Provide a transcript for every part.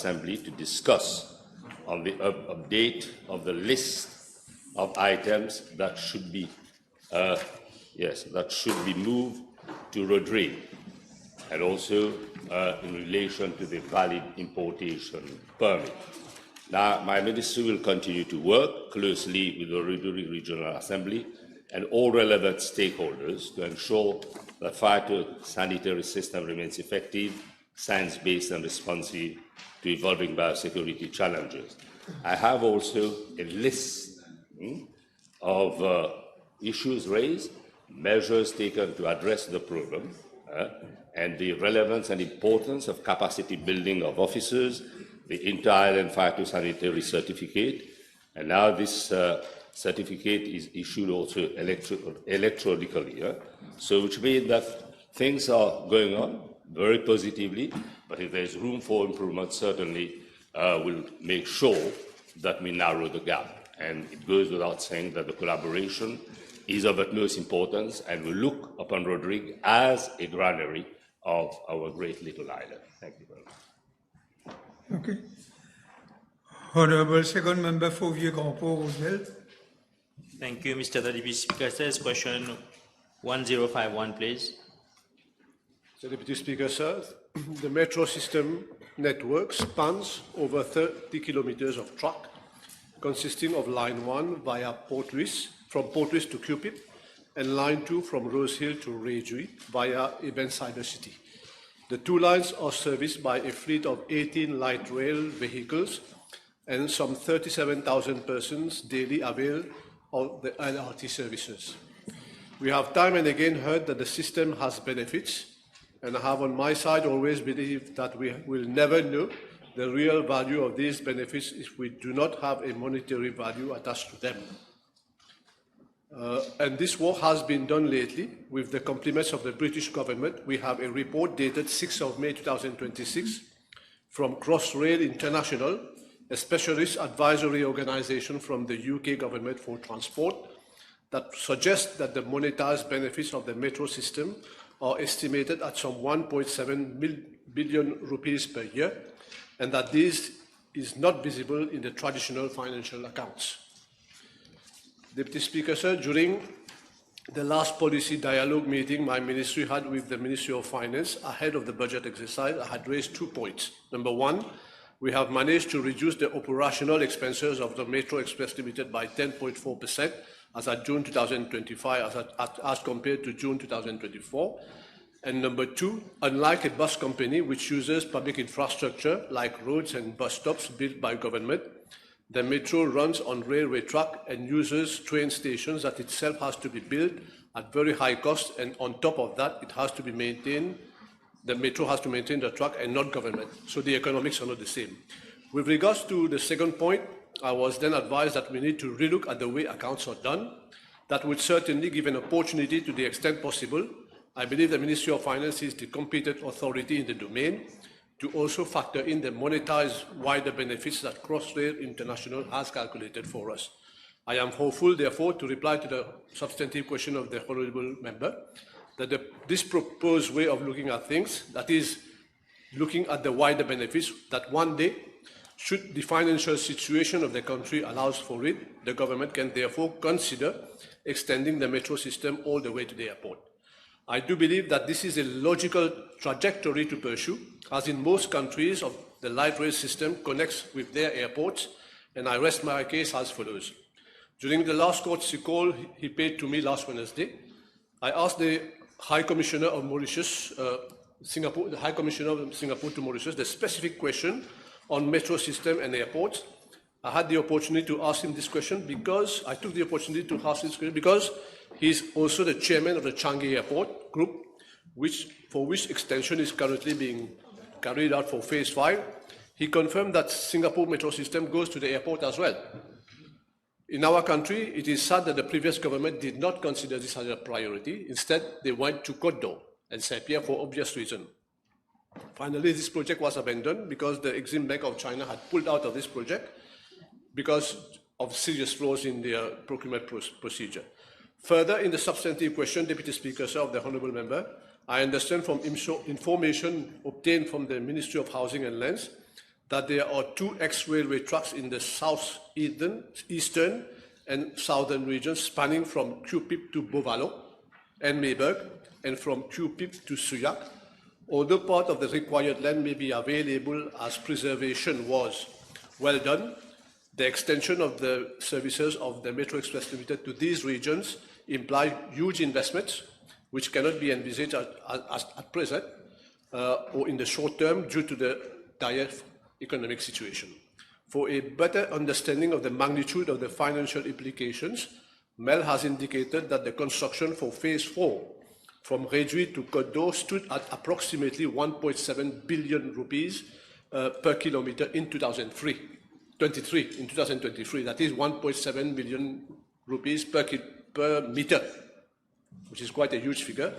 Assembly to discuss on the update of the list of items that should be moved to Rodrigue, and also in relation to the valid importation permit. Now, my ministry will continue to work closely with the Rodrigue Regional Assembly and all relevant stakeholders to ensure the phytosanitary system remains effective, science-based and responsive to evolving biosecurity challenges. I have also a list of issues raised, measures taken to address the problem, and the relevance and importance of capacity building of officers, the inter-island phytosanitary certificate, and now this certificate is issued also electronically. So which means that things are going on very positively, but if there's room for improvement, certainly we'll make sure that we narrow the gap. And it goes without saying that the collaboration is of utmost importance, and we look upon Rodrigue as a granary of our great little island. Thank you very much. Okay. Honorable Second Member for Vieux-Grand-Port, Roosevelt. Thank you, Mr. Deputy Speaker. Says question 1051, please. Mr. Deputy Speaker, sir, the metro system network spans over 30 kilometers of track, consisting of Line 1 via Port Louis, from Port Louis to Cupid, and Line 2 from Rose Hill to Redjouy via Eben Cyber City. The two lines are serviced by a fleet of 18 light rail vehicles, and some 37,000 persons daily avail of the LRT services. We have time and again heard that the system has benefits, and I have on my side always believed that we will never know the real value of these benefits if we do not have a monetary value attached to them. And this work has been done lately with the compliments of the British government. We have a report dated 6th of May 2026 from Crossrail International, a specialist advisory organization from the UK government for transport, that suggests that the monetized benefits of the metro system are estimated at some 1.7 billion rupees per year, and that this is not visible in the traditional financial accounts. Deputy Speaker, sir, during the last policy dialogue meeting my ministry had with the Ministry of Finance ahead of the budget exercise, I had raised 2 points. Number one, we have managed to reduce the operational expenses of the Metro Express Limited by 10.4% as at June 2025 as compared to June 2024. And number two, unlike a bus company which uses public infrastructure like roads and bus stops built by government, the metro runs on railway track and uses train stations that itself has to be built at very high cost, and on top of that, it has to be maintained. The metro has to maintain the track and not government, so the economics are not the same. With regards to the second point, I was then advised that we need to relook at the way accounts are done. That would certainly give an opportunity to the extent possible. I believe the Ministry of Finance is the competent authority in the domain to also factor in the monetized wider benefits that Crossrail International has calculated for us. I am hopeful, therefore, to reply to the substantive question of the honourable member, that this proposed way of looking at things, that is, looking at the wider benefits, that one day, should the financial situation of the country allows for it, the government can therefore consider extending the metro system all the way to the airport. I do believe that this is a logical trajectory to pursue, as in most countries of the light rail system connects with their airports, and I rest my case as follows. During the last courtesy call he paid to me last Wednesday, I asked the High Commissioner of Mauritius, the High Commissioner of Singapore to Mauritius, the specific question on metro system and airports. I had the opportunity to ask him this question because he's also the chairman of the Changi Airport Group, for which extension is currently being carried out for phase 5. He confirmed that Singapore metro system goes to the airport as well. In our country, it is sad that the previous government did not consider this as a priority. Instead, they went to Côte d'Or and Saint-Pierre for obvious reasons. Finally, this project was abandoned because the Exim Bank of China had pulled out of this project because of serious flaws in their procurement procedure. Further, in the substantive question, Deputy Speaker, sir, of the Honourable Member, I understand from information obtained from the Ministry of Housing and Lands that there are 2 ex-railway tracks in the southeastern and southern regions spanning from Cupip to Bovalo and Mayberg and from Cupip to Suyak. Although part of the required land may be available as preservation was well done, the extension of the services of the Metro Express Limited to these regions imply huge investments which cannot be envisaged at present or in the short term due to the dire economic situation. For a better understanding of the magnitude of the financial implications, MEL has indicated that the construction for Phase 4 from Réduit to Côte d'Or stood at approximately 1.7 billion rupees per kilometre in 2023. That is 1.7 billion rupees per metre, which is quite a huge figure,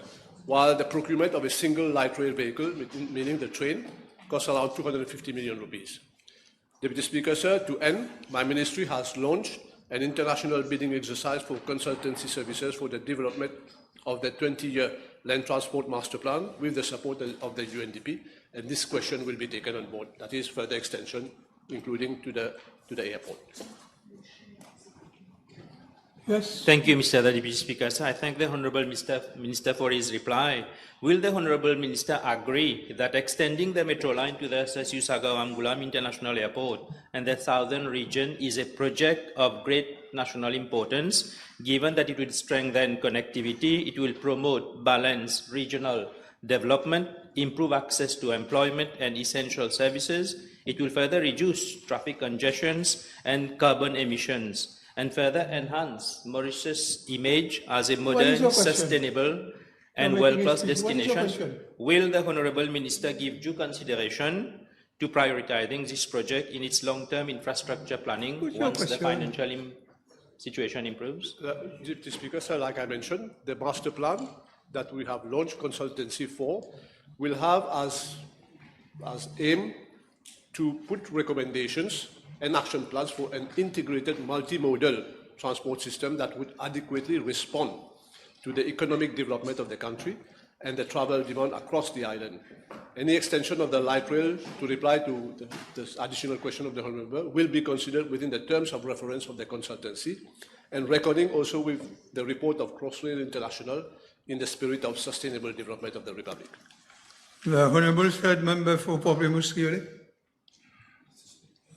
while the procurement of a single light rail vehicle, meaning the train, costs around 250 million rupees. Deputy Speaker, sir, to end, my ministry has launched an international bidding exercise for consultancy services for the development of the 20-year land transport master plan with the support of the UNDP, and this question will be taken on board. That is further extension, including to the airport. Yes. Thank you, Mr. Deputy Speaker. So I thank the Honourable Minister for his reply. Will the Honourable Minister agree that extending the metro line to the Sasyu-Sagar-Amgulam International Airport and the southern region is a project of great national importance, given that it will strengthen connectivity, it will promote balanced regional development, improve access to employment and essential services, it will further reduce traffic congestions and carbon emissions, and further enhance Mauritius' image as a modern, sustainable and world-class destination? Will the Honourable Minister give due consideration to prioritising this project in its long-term infrastructure planning once the financial situation improves? Deputy Speaker, sir, like I mentioned, the master plan that we have launched consultancy for will have as aim to put recommendations and action plans for an integrated multimodal transport system that would adequately respond to the economic development of the country and the travel demand across the island. Any extension of the light rail, to reply to this additional question of the Honourable, will be considered within the terms of reference of the consultancy and recording also with the report of Crossrail International in the spirit of sustainable development of the Republic. The Honourable Third Member for Pamplemousse-Riolet.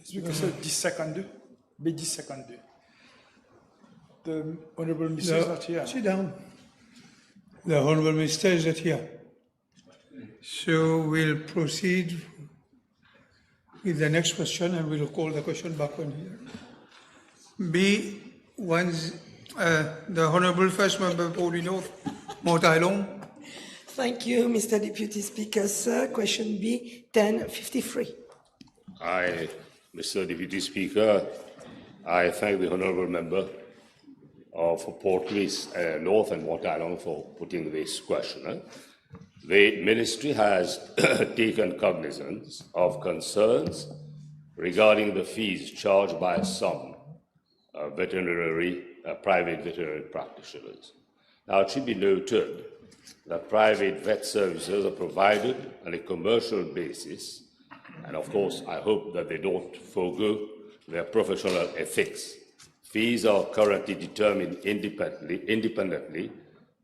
Speaker, sir, 1052. B1052. The Honourable Minister is not here. Sit down. The Honourable Minister is not here. So we'll proceed with the next question and we'll call the question back on here. B1, the Honourable First Member for the North, Mount Island. Thank you, Mr. Deputy Speaker, sir. Question B, 1053. Mr. Deputy Speaker, I thank the Honourable Member for Port Louis North and Mount Island for putting this question. The Ministry has taken cognizance of concerns regarding the fees charged by some private veterinary practitioners. Now, it should be noted that private vet services are provided on a commercial basis, and of course, I hope that they don't forego their professional ethics. Fees are currently determined independently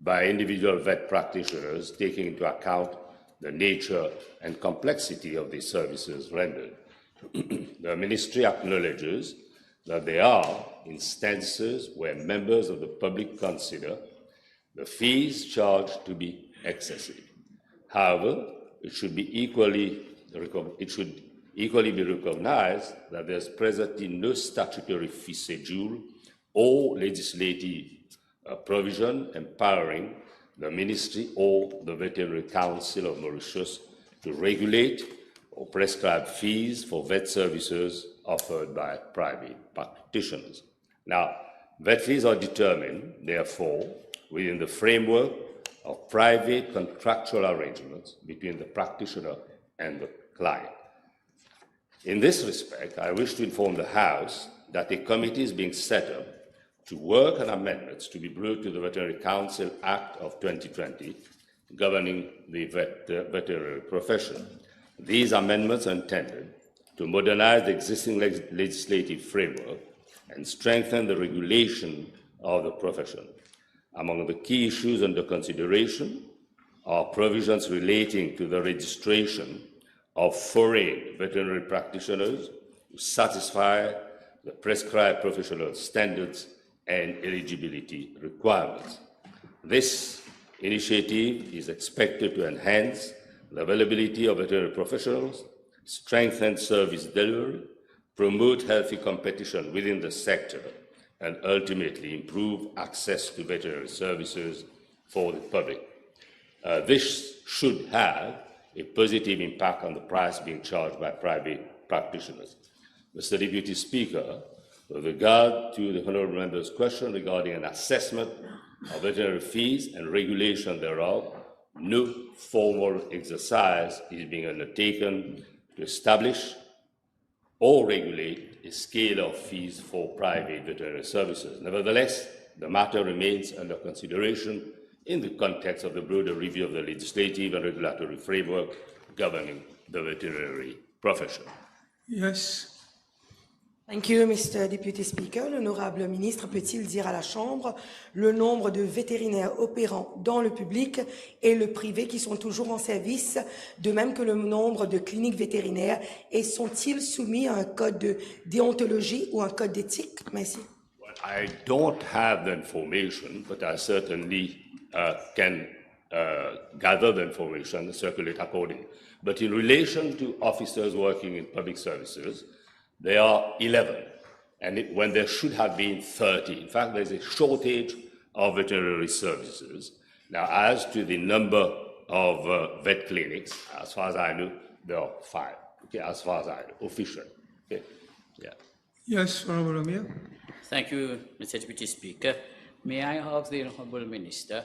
by individual vet practitioners, taking into account the nature and complexity of the services rendered. The Ministry acknowledges that there are instances where members of the public consider the fees charged to be excessive. However, it should equally be recognized that there is presently no statutory fee schedule or legislative provision empowering the Ministry or the Veterinary Council of Mauritius to regulate or prescribe fees for vet services offered by private practitioners. Now, vet fees are determined, therefore, within the framework of private contractual arrangements between the practitioner and the client. In this respect, I wish to inform the House that a committee is being set up to work on amendments to be brought to the Veterinary Council Act of 2020 governing the veterinary profession. These amendments are intended to modernize the existing legislative framework and strengthen the regulation of the profession. Among the key issues under consideration are provisions relating to the registration of foreign veterinary practitioners who satisfy the prescribed professional standards and eligibility requirements. This initiative is expected to enhance the availability of veterinary professionals, strengthen service delivery, promote healthy competition within the sector, and ultimately improve access to veterinary services for the public. This should have a positive impact on the price being charged by private practitioners. Mr. Deputy Speaker, with regard to the honourable member's question regarding an assessment of veterinary fees and regulation thereof, no formal exercise is being undertaken to establish or regulate a scale of fees for private veterinary services. Nevertheless, the matter remains under consideration in the context of the broader review of the legislative and regulatory framework governing the veterinary profession. Yes. Thank you, Mr. Deputy Speaker. L'honorable ministre peut-il dire à la Chambre le nombre de vétérinaires opérant dans le public et le privé qui sont toujours en service, de même que le nombre de cliniques vétérinaires, et sont-ils soumis à un code de déontologie ou un code d'éthique? Merci. I don't have the information, but I certainly can gather the information and circulate accordingly. But in relation to officers working in public services, there are 11, and when there should have been 30. In fact, there's a shortage of veterinary services. Now, as to the number of vet clinics, as far as I know, there are 5, okay, as far as I know, official. Okay. Yeah. Yes, Honourable Amir. Thank you, Mr. Deputy Speaker. May I ask the Honourable Minister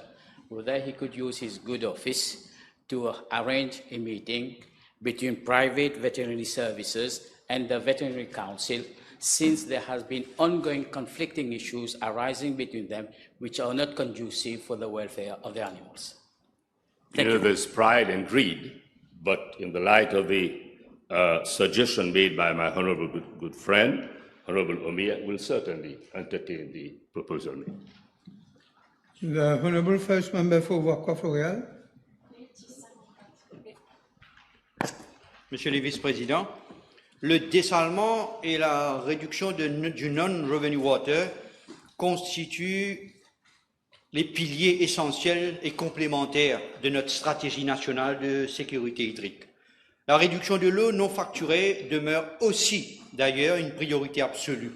whether he could use his good office to arrange a meeting between private veterinary services and the Veterinary Council, since there has been ongoing conflicting issues arising between them which are not conducive for the welfare of the animals. Thank you. There's pride and greed, but in the light of the suggestion made by my honourable good friend, Honourable Omia, will certainly entertain the proposal made. The Honourable First Member for Ouakwa-Floréal. Monsieur le Vice-président, le dessalement et la réduction du non-revenue water constituent les piliers essentiels et complémentaires de notre stratégie nationale de sécurité hydrique. La réduction de l'eau non facturée demeure aussi, d'ailleurs, une priorité absolue.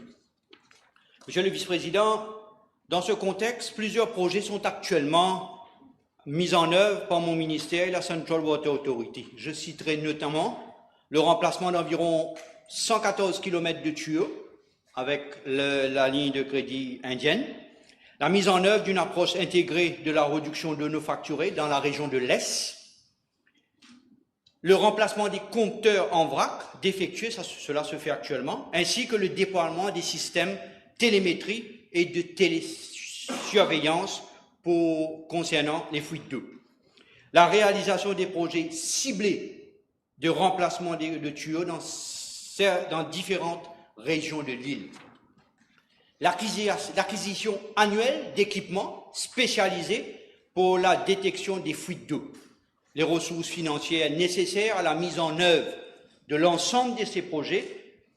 Monsieur le Vice-président, dans ce contexte, plusieurs projets sont actuellement mis en œuvre par mon ministère et la Central Water Authority. Je citerai notamment le remplacement d'environ 114 km de tuyaux avec la ligne de crédit indienne, la mise en œuvre d'une approche intégrée de la réduction de l'eau facturée dans la région de l'Est, le remplacement des compteurs en vrac défectueux, cela se fait actuellement, ainsi que le déploiement des systèmes télémétrie et de télésurveillance concernant les fuites d'eau. La réalisation des projets ciblés de remplacement de tuyaux dans différentes régions de l'île. L'acquisition annuelle d'équipements spécialisés pour la détection des fuites d'eau. Les ressources financières nécessaires à la mise en œuvre de l'ensemble de ces projets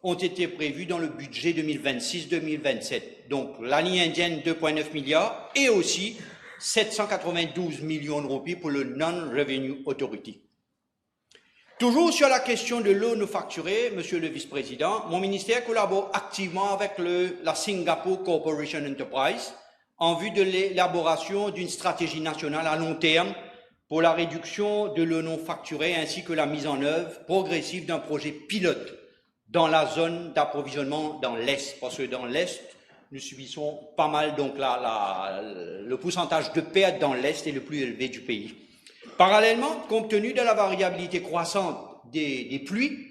ont été prévues dans le budget 2026-2027. Donc, la ligne indienne, 2,9 milliards et aussi 792 millions de roupies pour le Non-Revenue Authority. Toujours sur la question de l'eau non facturée, Monsieur le Vice-président, mon ministère collabore activement avec la Singapore Corporation Enterprise en vue de l'élaboration d'une stratégie nationale à long terme pour la réduction de l'eau non facturée ainsi que la mise en œuvre progressive d'un projet pilote dans la zone d'approvisionnement dans l'Est. Parce que dans l'Est, nous subissons pas mal, donc le pourcentage de perte dans l'Est est le plus élevé du pays. Parallèlement, compte tenu de la variabilité croissante des pluies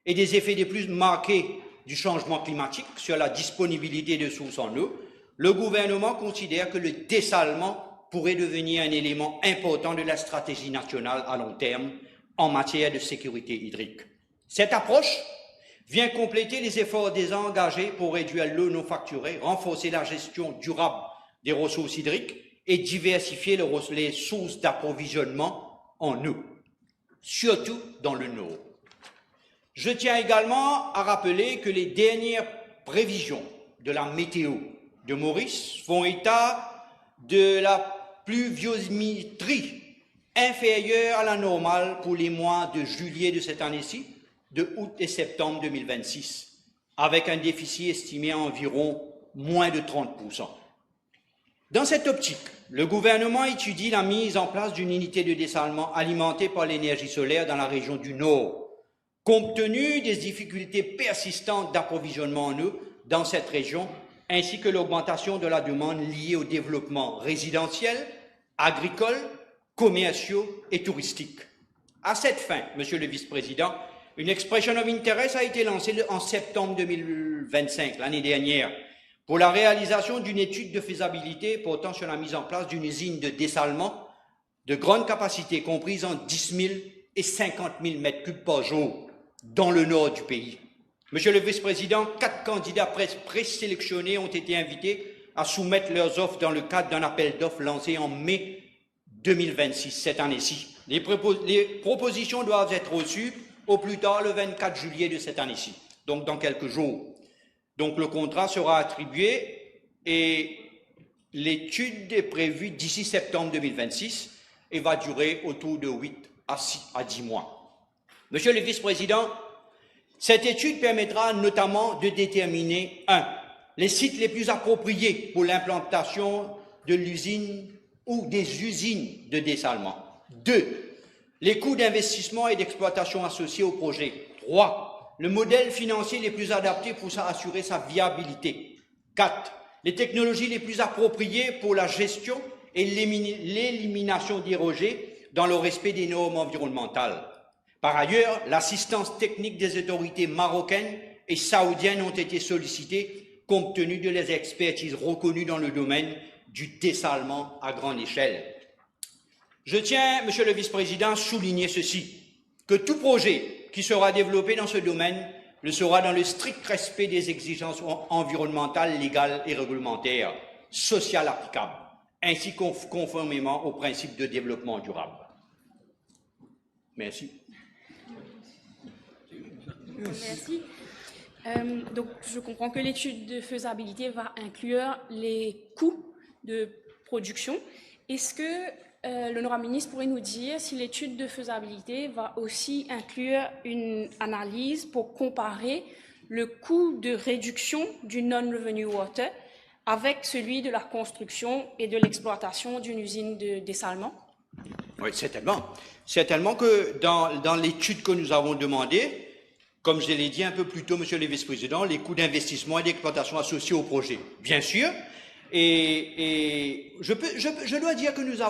et des effets des plus marqués du changement climatique sur la disponibilité de sources en eau, le gouvernement considère que le dessalement pourrait devenir un élément important de la stratégie nationale à long terme en matière de sécurité hydrique. Cette approche vient compléter les efforts déjà engagés pour réduire l'eau non facturée, renforcer la gestion durable des ressources hydriques et diversifier les sources d'approvisionnement en eau, surtout dans le Nord. Je tiens également à rappeler que les dernières prévisions de la météo de Maurice font état de la pluviométrie inférieure à la normale pour les mois de juillet de cette année-ci, de août et septembre 2026, avec un déficit estimé à environ moins de 30%. Dans cette optique, le gouvernement étudie la mise en place d'une unité de dessalement alimentée par l'énergie solaire dans la région du Nord, compte tenu des difficultés persistantes d'approvisionnement en eau dans cette région, ainsi que l'augmentation de la demande liée au développement résidentiel, agricole, commerciaux et touristiques. À cette fin, Monsieur le Vice-président, une expression of interest a été lancée en septembre 2025, l'année dernière, pour la réalisation d'une étude de faisabilité portant sur la mise en place d'une usine de dessalement de grande capacité comprise en 10 000 et 50 000 mètres cubes par jour dans le nord du pays. Monsieur le Vice-président, 4 candidats présélectionnés ont été invités à soumettre leurs offres dans le cadre d'un appel d'offres lancé en mai 2026, cette année-ci. Les propositions doivent être reçues au plus tard le 24 juillet de cette année-ci, donc dans quelques jours. Donc le contrat sera attribué et l'étude est prévue d'ici septembre 2026 et va durer autour de 8 à 10 mois. Monsieur le Vice-président, cette étude permettra notamment de déterminer 1. Les sites les plus appropriés pour l'implantation de l'usine ou des usines de dessalement. 2. Les coûts d'investissement et d'exploitation associés au projet. 3. Le modèle financier les plus adaptés pour assurer sa viabilité. 4. Les technologies les plus appropriées pour la gestion et l'élimination des rejets dans le respect des normes environnementales. Par ailleurs, l'assistance technique des autorités marocaines et saoudiennes ont été sollicitées compte tenu de les expertises reconnues dans le domaine du dessalement à grande échelle. Je tiens, Monsieur le Vice-président, à souligner ceci, que tout projet qui sera développé dans ce domaine le sera dans le strict respect des exigences environnementales, légales et réglementaires, sociales applicables, ainsi conformément aux principes de développement durable. Merci. Merci. Donc, je comprends que l'étude de faisabilité va inclure les coûts de production. Est-ce que l'honorable ministre pourrait nous dire si l'étude de faisabilité va aussi inclure une analyse pour comparer le coût de réduction du non-revenue water avec celui de la construction et de l'exploitation d'une usine de dessalement? Oui, certainement. Certainement que dans l'étude que nous avons demandée, comme je l'ai dit un peu plus tôt, Monsieur le Vice-président, les coûts d'investissement et d'exploitation associés au projet, bien sûr. Et je dois dire que nous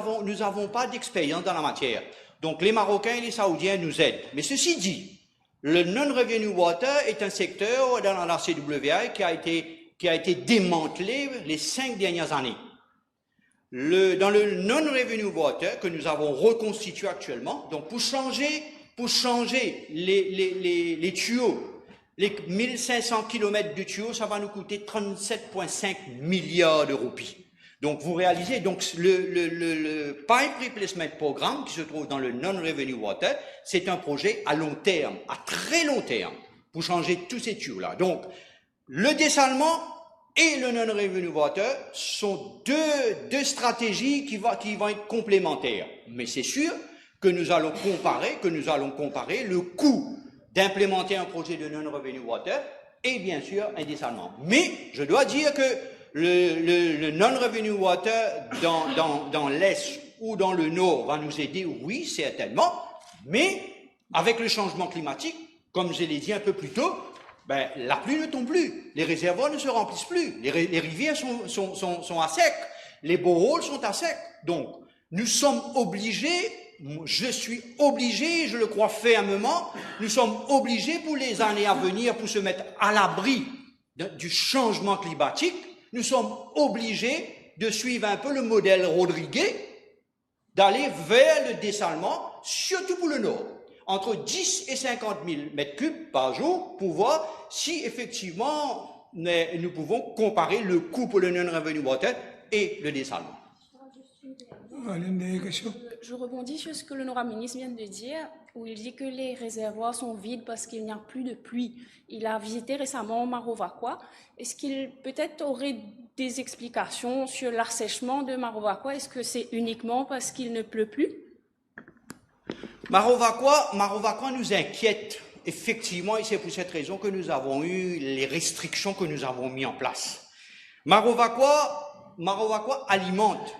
avons pas d'expérience dans la matière. Donc les Marocains et les Saoudiens nous aident. Mais ceci dit, le non-revenue water est un secteur dans la CWA qui a été démantelé les 5 dernières années. Dans le non-revenue water que nous avons reconstitué actuellement, donc pour changer les tuyaux, les 1500 km de tuyaux, ça va nous coûter 37,5 milliards de roupies. Donc vous réalisez, donc le Pipe Replacement Programme qui se trouve dans le non-revenue water, c'est un projet à long terme, à très long terme, pour changer tous ces tuyaux-là. Donc le dessalement et le non-revenue water sont deux stratégies qui vont être complémentaires. Mais c'est sûr que nous allons comparer le coût d'implémenter un projet de non-revenue water et bien sûr un dessalement. Mais je dois dire que le non-revenue water dans l'Est ou dans le Nord va nous aider, oui, certainement, mais avec le changement climatique, comme je l'ai dit un peu plus tôt, ben, la pluie ne tombe plus, les réservoirs ne se remplissent plus, les rivières sont à sec, les boreholes sont à sec. Donc, nous sommes obligés, je suis obligé, je le crois fermement, nous sommes obligés pour les années à venir, pour se mettre à l'abri du changement climatique, nous sommes obligés de suivre un peu le modèle Rodriguez, d'aller vers le dessalement, surtout pour le Nord. entre 10 et 50 000 mètres cubes par jour pour voir si effectivement nous pouvons comparer le coût pour le non-revenue water et le dessalement. Je rebondis sur ce que l'honorable ministre vient de dire, où il dit que les réservoirs sont vides parce qu'il n'y a plus de pluie. Il a visité récemment Marovakwa. Est-ce qu'il peut-être aurait des explications sur l'assèchement de Marovakwa? Est-ce que c'est uniquement parce qu'il ne pleut plus? Marovakwa nous inquiète, effectivement, et c'est pour cette raison que nous avons eu les restrictions que nous avons mises en place. Marovakwa alimente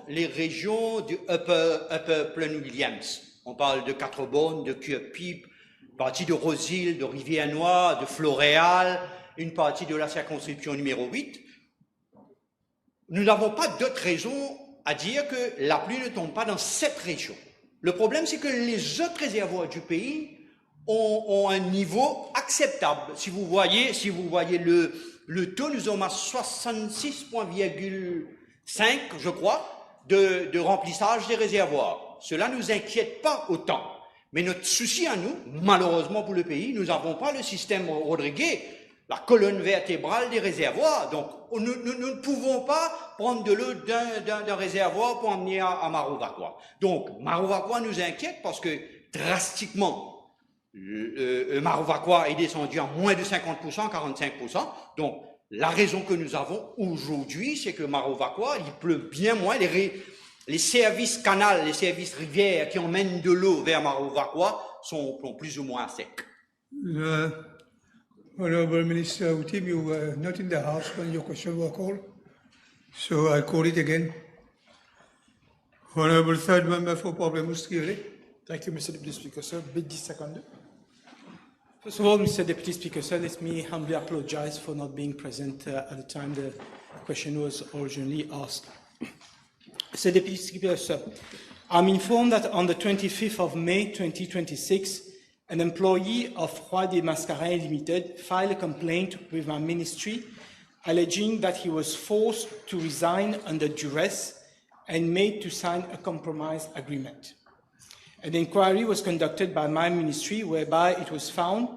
les régions du Upper Plaine-Williams. On parle de Quatre-Bonnes, de Curepipe, une partie de Roseville, de Rivière-Noire, de Floréal, une partie de la circonscription numéro 8. Nous n'avons pas d'autre raison à dire que la pluie ne tombe pas dans cette région. Le problème, c'est que les autres réservoirs du pays ont un niveau acceptable. Si vous voyez le taux, nous sommes à 66,5, je crois, de remplissage des réservoirs. Cela ne nous inquiète pas autant. Mais notre souci à nous, malheureusement pour le pays, nous n'avons pas le système Rodriguez, la colonne vertébrale des réservoirs. Donc, nous ne pouvons pas prendre de l'eau d'un réservoir pour emmener à Marovakwa. Donc, Marovakwa nous inquiète parce que, drastiquement, Marovakwa est descendu à moins de 50%, 45%. Donc, la raison que nous avons aujourd'hui, c'est que Marovakwa, il pleut bien moins. Les services canals, les services rivières qui emmènent de l'eau vers Marovakwa sont plus ou moins à sec. Honorable Minister Utim, you were not in the House when your question was called, so I'll call it again. Honorable Third Member for Parlement. Thank you, Mr. Deputy Speaker, sir. Bid 10 seconds. First of all, Mr. Deputy Speaker, sir, let me humbly apologize for not being present at the time the question was originally asked. Mr. Deputy Speaker, sir, I'm informed that on the 25th of May 2026, an employee of Roi des Mascarins Limited filed a complaint with my ministry alleging that he was forced to resign under duress and made to sign a compromise agreement. An inquiry was conducted by my ministry whereby it was found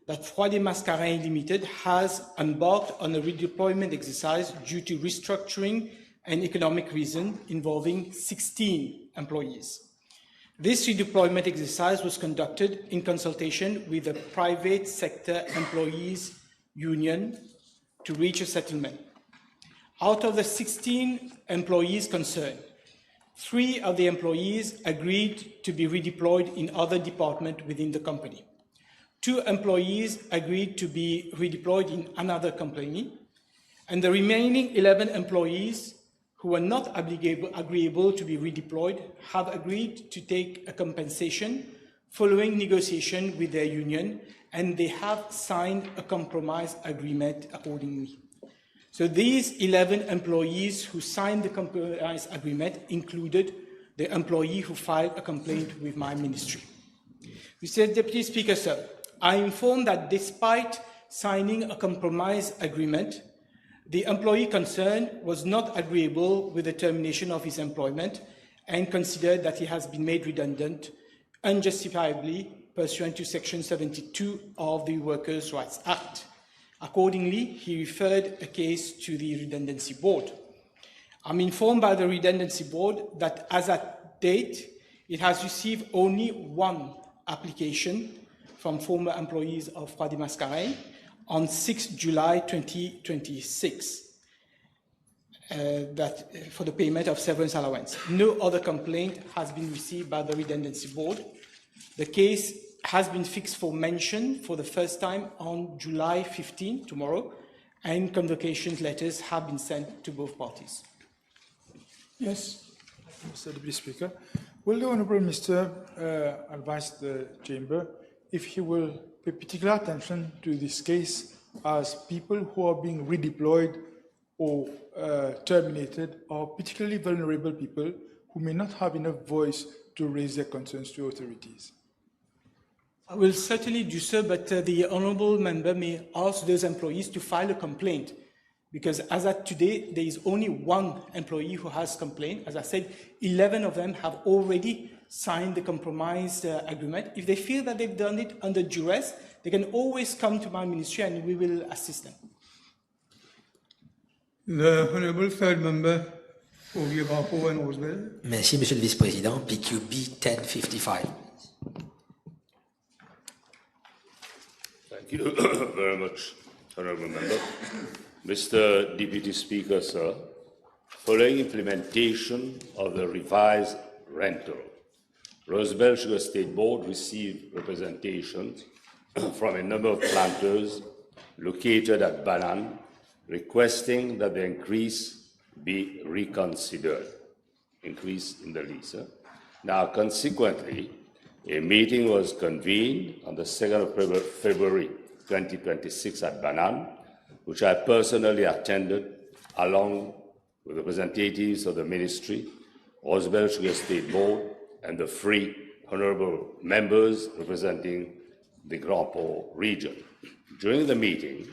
that Roi des Mascarins Limited has embarked on a redeployment exercise due to restructuring and economic reasons involving 16 employees. This redeployment exercise was conducted in consultation with the private sector employees union to reach a settlement. Out of the 16 employees concerned, 3 of the employees agreed to be redeployed in other departments within the company. 2 employees agreed to be redeployed in another company, and the remaining 11 employees who were not agreeable to be redeployed have agreed to take a compensation following negotiation with their union, and they have signed a compromise agreement accordingly. So these 11 employees who signed the compromise agreement included the employee who filed a complaint with my ministry. Mr. Deputy Speaker, sir, I inform that despite signing a compromise agreement, the employee concerned was not agreeable with the termination of his employment and considered that he has been made redundant unjustifiably pursuant to Section 72 of the Workers' Rights Act. Accordingly, he referred a case to the Redundancy Board. I'm informed by the Redundancy Board that as at date, it has received only 1 application from former employees of Roi des Mascarins on 6 July 2026 for the payment of severance allowance. No other complaint has been received by the Redundancy Board. The case has been fixed for mention for the first time on July 15, tomorrow, and convocation letters have been sent to both parties. Yes. Mr. Deputy Speaker, will the Honourable Minister advise the Chamber if he will pay particular attention to this case as people who are being redeployed or terminated are particularly vulnerable people who may not have enough voice to raise their concerns to authorities? I will certainly do so, but the honourable member may ask those employees to file a complaint, because as at today, there is only 1 employee who has complained. As I said, 11 of them have already sign the compromise agreement. If they feel that they've done it under duress, they can always come to my ministry and we will assist them. The Honourable Third Member for Vieux-Grand-Port and Rosebel. Merci, Monsieur le Vice-président. PQB 1055. Thank you very much, Honourable Member. Mr. Deputy Speaker, sir, following implementation of the revised rental, Rosebel Sugar State Board received representations from a number of planters located at Banan requesting that the increase be reconsidered, increase in the lease. Now, consequently, a meeting was convened on the 2nd of February 2026 at Banan, which I personally attended along with representatives of the Ministry, Rosebel Sugar State Board, and the three honourable members representing the Grand Port region. During the meeting,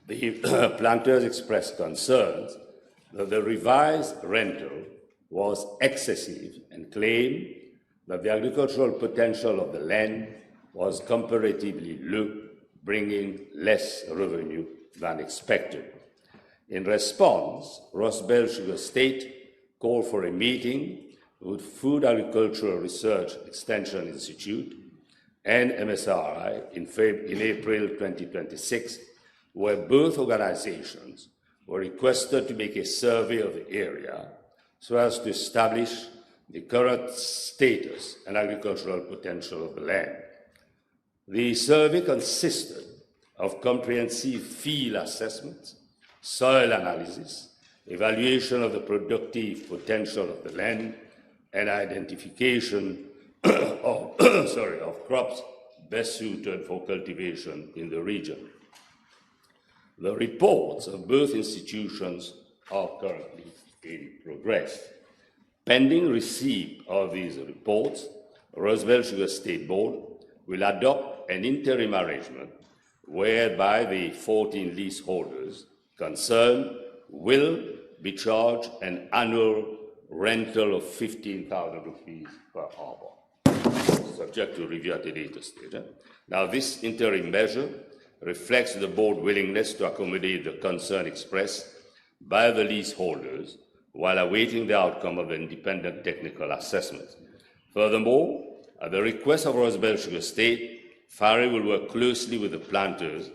the planters expressed concerns that the revised rental was excessive and claimed that the agricultural potential of the land was comparatively low, bringing less revenue than expected. In response, Rosebel Sugar State called for a meeting with Food Agricultural Research Extension Institute and MSRI in April 2026, where both organizations were requested to make a survey of the area so as to establish the current status and agricultural potential of the land. The survey consisted of comprehensive field assessments, soil analysis, evaluation of the productive potential of the land, and identification of crops best suited for cultivation in the region. The reports of both institutions are currently in progress. Pending receipt of these reports, Rosebel Sugar State Board will adopt an interim arrangement whereby the 14 leaseholders concerned will be charged an annual rental of 15,000 rupees per arbor, subject to review at a later stage. Now, this interim measure reflects the board's willingness to accommodate the concern expressed by the leaseholders while awaiting the outcome of the independent technical assessment. Furthermore, at the request of Rosebel Sugar State, FARE will work closely with the planters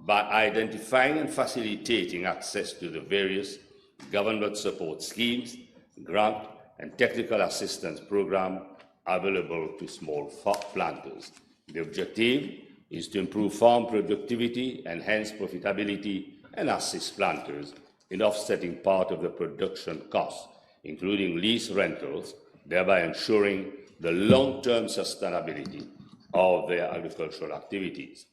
by identifying and facilitating access to the various government support schemes, grant and technical assistance programs available to small planters. The objective is to improve farm productivity, enhance profitability, and assist planters in offsetting part of the production costs, including lease rentals, thereby ensuring the long-term sustainability of their agricultural activities.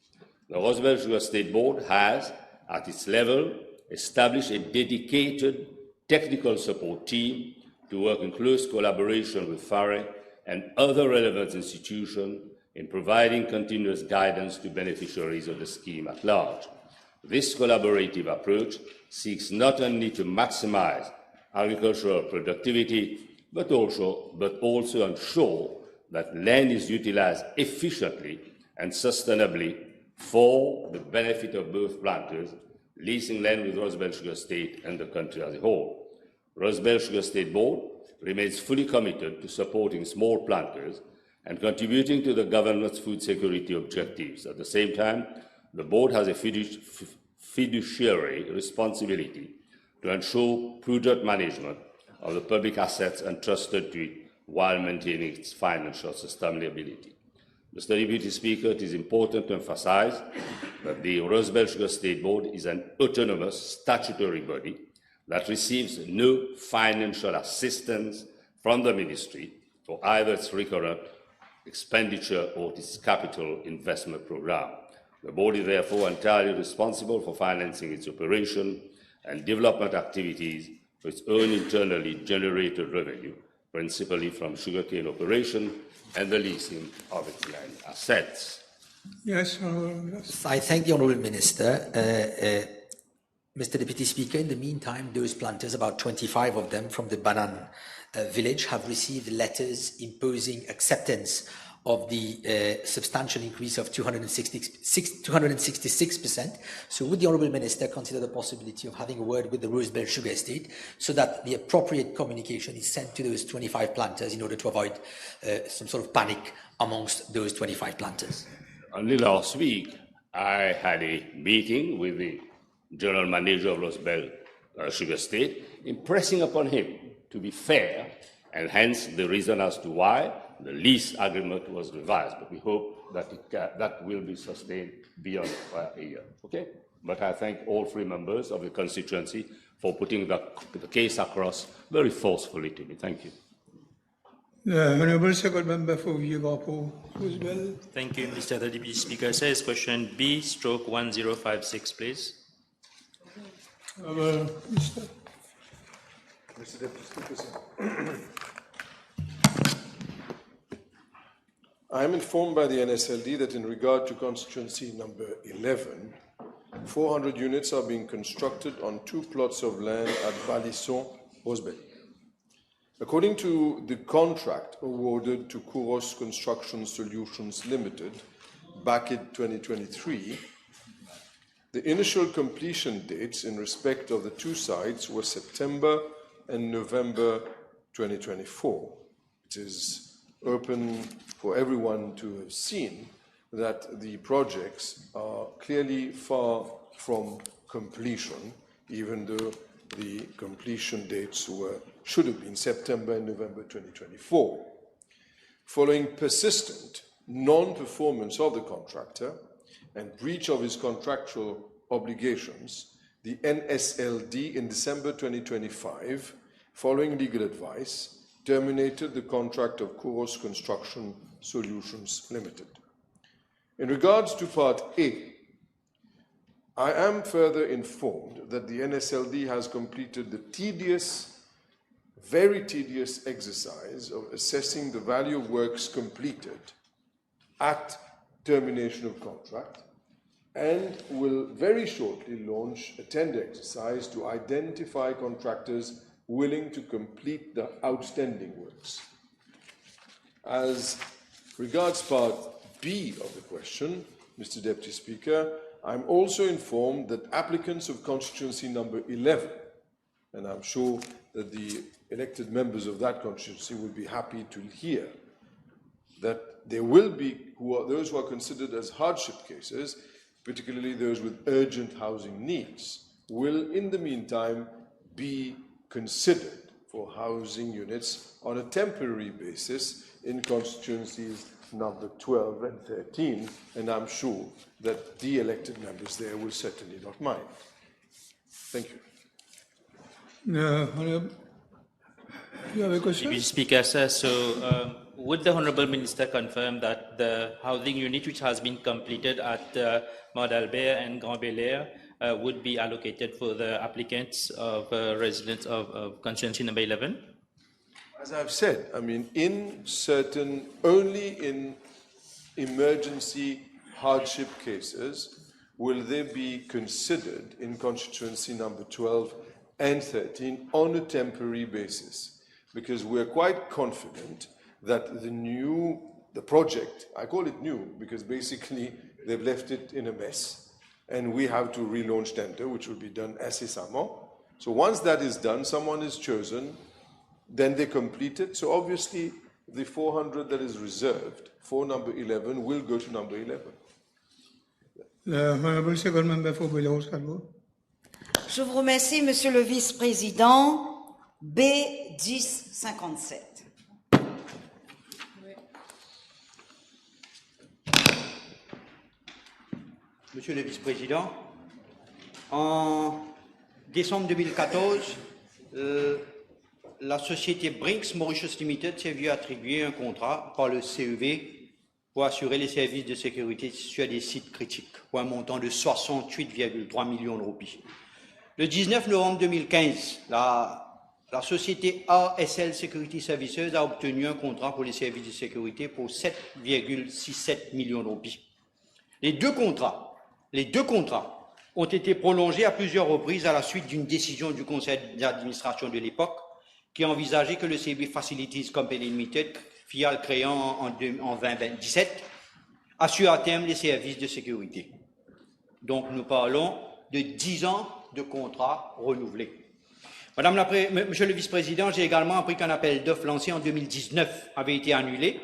The Rosebel Sugar State Board has, at its level, established a dedicated technical support team to work in close collaboration with FARE and other relevant institutions in providing continuous guidance to beneficiaries of the scheme at large. This collaborative approach seeks not only to maximize agricultural productivity, but also ensure that land is utilized efficiently and sustainably for the benefit of both planters, leasing land with Rosebel Sugar State and the country as a whole. Rosebel Sugar State Board remains fully committed to supporting small planters and contributing to the government's food security objectives. At the same time, the board has a fiduciary responsibility to ensure prudent management of the public assets entrusted to it while maintaining its financial sustainability. Mr. Deputy Speaker, it is important to emphasize that the Rosebel Sugar State Board is an autonomous statutory body that receives no financial assistance from the Ministry for either its recurrent expenditure or its capital investment program. The board is therefore entirely responsible for financing its operation and development activities for its own internally generated revenue, principally from sugarcane operation and the leasing of its land assets. Yes, I thank the Honourable Minister. Mr. Deputy Speaker, in the meantime, those planters, about 25 of them from the Banan village, have received letters imposing acceptance of the substantial increase of 266%. So would the Honourable Minister consider the possibility of having a word with the Rosebell Sugar Estate so that the appropriate communication is sent to those 25 planters in order to avoid some sort of panic amongst those 25 planters? Only last week, I had a meeting with the General Manager of Rosebell Sugar Estate, impressing upon him to be fair, and hence the reason as to why the lease agreement was revised. But we hope that that will be sustained beyond a year. Okay? But I thank all three members of the constituency for putting the case across very forcefully to me. Thank you. The Honourable Second Member for Vieux-Garceau, Rosebell. Thank you, Mr. Deputy Speaker. Sir, is question B/1056, please. Mr. Deputy Speaker, sir. I am informed by the NSLD that in regard to constituency number 11, 400 units are being constructed on 2 plots of land at Balisson, Rosebell. According to the contract awarded to Kouros Construction Solutions Limited back in 2023, the initial completion dates in respect of the 2 sites were September and November 2024. It is open for everyone to have seen that the projects are clearly far from completion, even though the completion dates should have been September and November 2024. Following persistent non-performance of the contractor and breach of his contractual obligations, the NSLD in December 2025, following legal advice, terminated the contract of Kouros Construction Solutions Limited. In regards to Part A, I am further informed that the NSLD has completed the very tedious exercise of assessing the value of works completed at termination of contract and will very shortly launch a tender exercise to identify contractors willing to complete the outstanding works. As regards Part B of the question, Mr. Deputy Speaker, I'm also informed that applicants of constituency number 11, and I'm sure that the elected members of that constituency will be happy to hear, that there will be those who are considered as hardship cases, particularly those with urgent housing needs, will in the meantime be considered for housing units on a temporary basis in constituencies number 12 and 13, and I'm sure that the elected members there will certainly not mind. Thank you. You have a question? Deputy Speaker, sir, so would the Honourable Minister confirm that the housing unit which has been completed at Mont-Albert and Grand Bel-Air would be allocated for the applicants of residents of constituency number 11? As I've said, I mean, only in emergency hardship cases will they be considered in constituency number 12 and 13 on a temporary basis, because we're quite confident that the project, I call it new because basically they've left it in a mess, and we have to relaunch tender, which will be done incessamment. So once that is done, someone is chosen, then they complete it. So obviously, the 400 that is reserved for number 11 will go to number 11. The Honourable Second Member for Bel-Air. Je vous remercie, Monsieur le Vice-président. B1057. Monsieur le Vice-président, en décembre 2014, la société Brinks Mauritius Limited s'est vue attribuer un contrat par le CEV pour assurer les services de sécurité sur des sites critiques pour un montant de 68,3 millions de roupies. Le 19 novembre 2015, la société ASL Security Services a obtenu un contrat pour les services de sécurité pour 7,67 millions de roupies. Les deux contrats ont été prolongés à plusieurs reprises à la suite d'une décision du conseil d'administration de l'époque qui envisageait que le CEB Facilities Company Limited, filiale créée en 2017, assure à terme les services de sécurité. Donc nous parlons de 10 ans de contrat renouvelés. Monsieur le vice-président, j'ai également appris qu'un appel d'offres lancé en 2019 avait été annulé.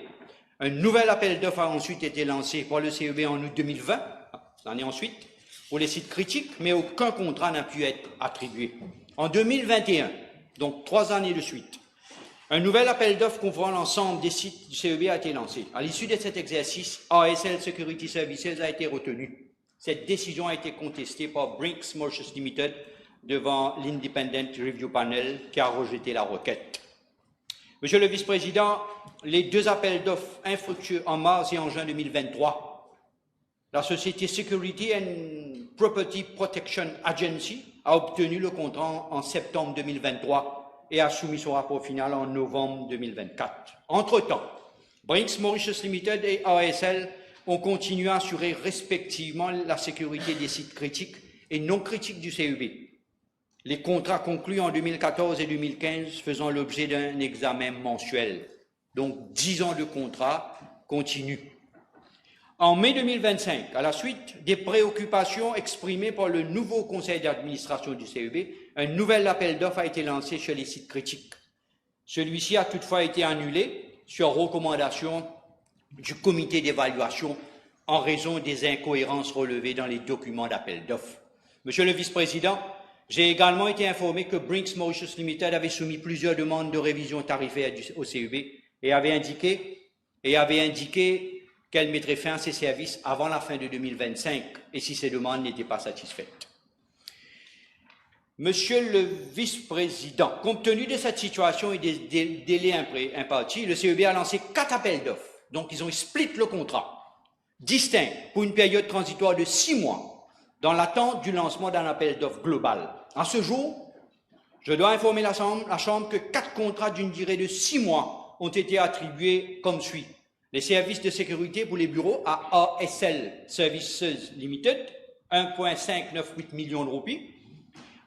Un nouvel appel d'offres a ensuite été lancé par le CEB en août 2020, l'année ensuite, pour les sites critiques, mais aucun contrat n'a pu être attribué. En 2021, donc 3 années de suite, un nouvel appel d'offres couvrant l'ensemble des sites du CEB a été lancé. À l'issue de cet exercice, ASL Security Services a été retenu. Cette décision a été contestée par Brinks Mauritius Limited devant l'Independent Review Panel qui a rejeté la requête. Monsieur le vice-président, les 2 appels d'offres infructueux en mars et en juin 2023, la société Security and Property Protection Agency a obtenu le contrat en septembre 2023 et a soumis son rapport final en novembre 2024. Entre-temps, Brinks Mauritius Limited et ASL ont continué à assurer respectivement la sécurité des sites critiques et non critiques du CEB. Les contrats conclus en 2014 et 2015 faisant l'objet d'un examen mensuel. Donc 10 ans de contrat continu. En mai 2025, à la suite des préoccupations exprimées par le nouveau conseil d'administration du CEB, un nouvel appel d'offres a été lancé sur les sites critiques. Celui-ci a toutefois été annulé sur recommandation du comité d'évaluation en raison des incohérences relevées dans les documents d'appel d'offres. Monsieur le vice-président, j'ai également été informé que Brinks Mauritius Limited avait soumis plusieurs demandes de révision tarifaire au CEB et avait indiqué qu'elle mettrait fin à ses services avant la fin de 2025 et si ces demandes n'étaient pas satisfaites. Monsieur le vice-président, compte tenu de cette situation et des délais impartis, le CEB a lancé 4 appels d'offres. Donc, ils ont split le contrat, distinct pour une période transitoire de 6 mois, dans l'attente du lancement d'un appel d'offres global. À ce jour, je dois informer la Chambre que 4 contrats d'une durée de 6 mois ont été attribués comme suit. Les services de sécurité pour les bureaux à ASL Services Limited, 1,598 millions de roupies,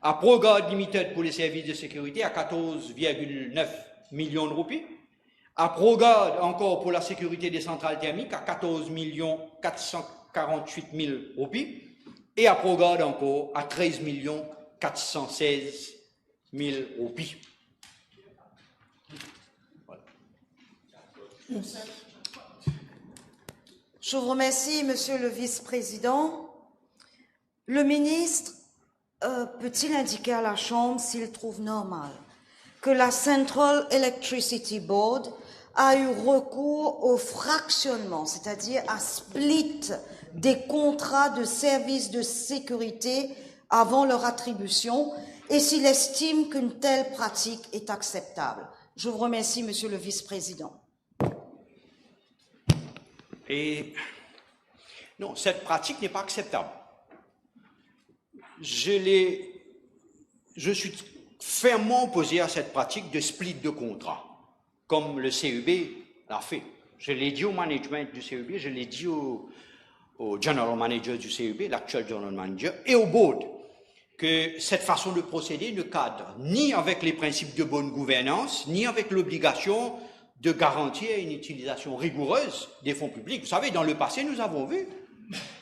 à ProGuard Limited pour les services de sécurité à 14,9 millions de roupies, à ProGuard encore pour la sécurité des centrales thermiques à 14 448 000 roupies, et à ProGuard encore à 13 416 000 roupies. Voilà. Je vous remercie, Monsieur le Vice-président. Le ministre peut-il indiquer à la Chambre s'il trouve normal que la Central Electricity Board a eu recours au fractionnement, c'est-à-dire à split des contrats de services de sécurité avant leur attribution et s'il estime qu'une telle pratique est acceptable? Je vous remercie, Monsieur le Vice-président. Non, cette pratique n'est pas acceptable. Je suis fermement opposé à cette pratique de split de contrat, comme le CEB l'a fait. Je l'ai dit au management du CEB, je l'ai dit au general manager du CEB, l'actuel general manager, et au board, que cette façon de procéder ne cadre ni avec les principes de bonne gouvernance, ni avec l'obligation de garantir une utilisation rigoureuse des fonds publics. Vous savez, dans le passé, nous avons vu,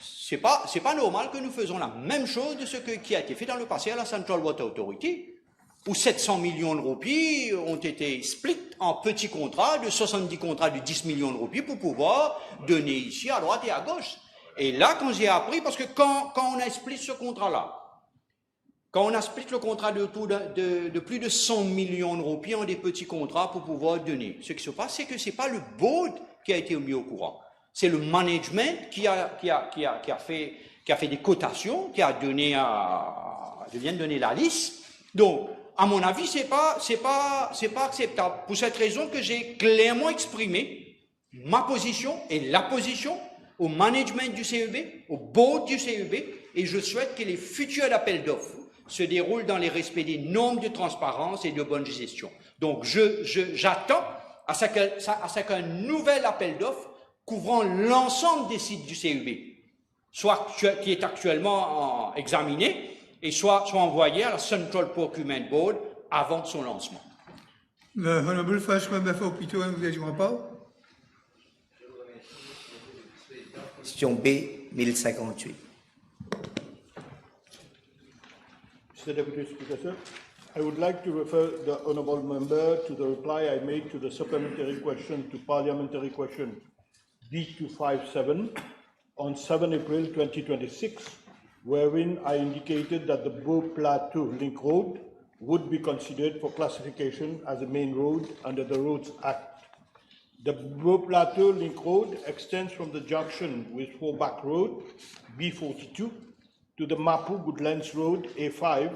c'est pas normal que nous faisons la même chose de ce qui a été fait dans le passé à la Central Water Authority, où 700 millions de roupies ont été split en petits contrats, de 70 contrats de 10 millions de roupies pour pouvoir donner ici à droite et à gauche. Et là, quand j'ai appris, parce que quand on a split ce contrat-là, quand on a split le contrat de plus de 100 millions de roupies en des petits contrats pour pouvoir donner, ce qui se passe, c'est que ce n'est pas le board qui a été mis au courant. C'est le management qui a fait des cotations, qui vient de donner la liste. Donc, à mon avis, c'est pas acceptable. Pour cette raison que j'ai clairement exprimé ma position et la position au management du CEB, au board du CEB, et je souhaite que les futurs appels d'offres se déroulent dans les respects des normes de transparence et de bonne gestion. Donc, j'attends à ce qu'un nouvel appel d'offres couvrant l'ensemble des sites du CEB qui est actuellement examiné et soit envoyé à la Central Procurement Board avant son lancement. The Honorable First Member for Pito and Village-Rempart. Question B, 1058. Mr. Deputy Speaker, sir, I would like to refer the honourable member to the reply I made to the supplementary question to parliamentary question B257 on 7 April 2026, wherein I indicated that the Beau Plateau Link Road would be considered for classification as a main road under the Roads Act. The Beau Plateau Link Road extends from the junction with Fourback Road, B42, to the Mapu Goodlands Road, A5,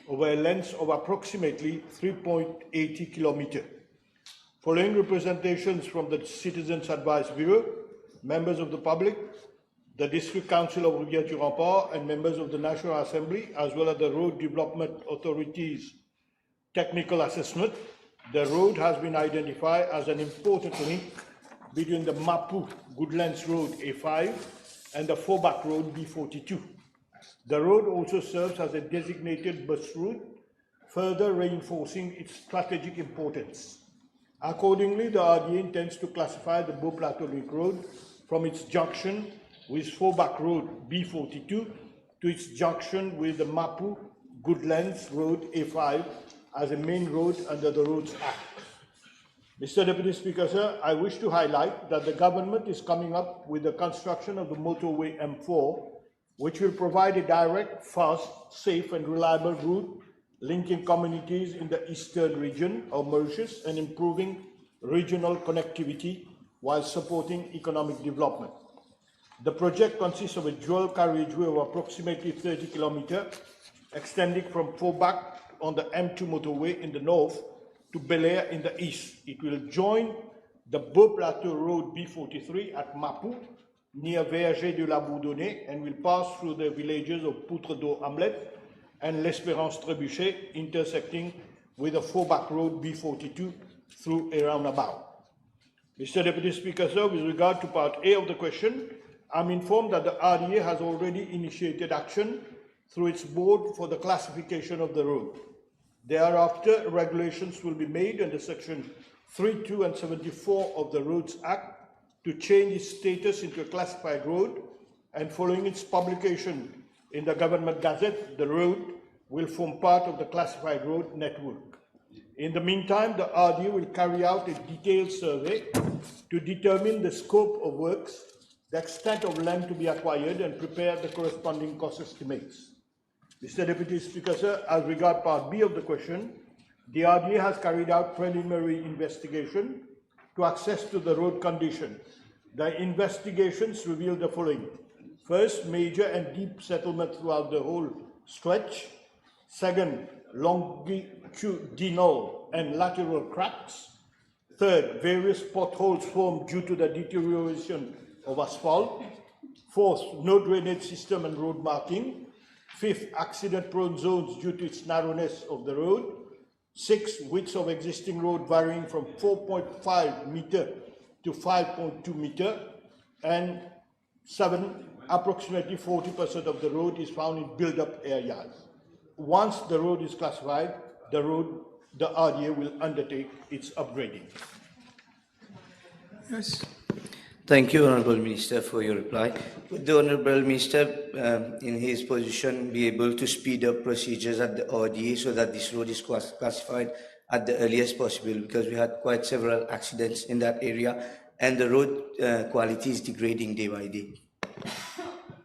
over a length of approximately 3.80 kilometers. Following representations from the Citizens Advice Bureau, members of the public, the District Council of Rivière-du-Rempart, and members of the National Assembly, as well as the Road Development Authority's technical assessment, the road has been identified as an important link between the Mapu Goodlands Road A5 and the Fourback Road B42. The road also serves as a designated bus route, further reinforcing its strategic importance. Accordingly, the RDA intends to classify the Beau Plateau Link Road from its junction with Fourback Road B42 to its junction with the Mapu Goodlands Road A5 as a main road under the Roads Act. Mr. Deputy Speaker, sir, I wish to highlight that the government is coming up with the construction of the motorway M4, which will provide a direct, fast, safe and reliable route linking communities in the eastern region of Mauritius and improving regional connectivity while supporting economic development. The project consists of a dual carriageway of approximately 30 kilometers, extending from Fourback on the M2 motorway in the north to Belair in the east. It will join the Beau Plateau Road B43 at Mapu, near Verger de la Bourdonnais, and will pass through the villages of Poutre d'Eau Hamlet and L'Espérance Trébuchet, intersecting with the Fourback Road B42 through a roundabout. Mr. Deputy Speaker, sir, with regard to part A of the question, I'm informed that the RDA has already initiated action through its board for the classification of the road. Thereafter, regulations will be made under section 32 and 74 of the Roads Act to change its status into a classified road, and following its publication in the Government Gazette, the road will form part of the classified road network. In the meantime, the RDA will carry out a detailed survey to determine the scope of works, the extent of land to be acquired, and prepare the corresponding cost estimates. Mr. Deputy Speaker, sir, as regard part B of the question, the RDA has carried out preliminary investigation to access to the road condition. The investigations reveal the following. First, major and deep settlement throughout the whole stretch. Second, longitudinal and lateral cracks. Third, various potholes formed due to the deterioration of asphalt. Fourth, no drainage system and road marking. Fifth, accident-prone zones due to its narrowness of the road. Sixth, widths of existing road varying from 4.5 meter to 5.2 meter. And seven, approximately 40% of the road is found in build-up areas. Once the road is classified, the RDA will undertake its upgrading. Yes. Thank you, Honourable Minister, for your reply. Would the Honourable Minister, in his position, be able to speed up procedures at the RDA so that this road is classified at the earliest possible? Because we had quite several accidents in that area, and the road quality is degrading day by day.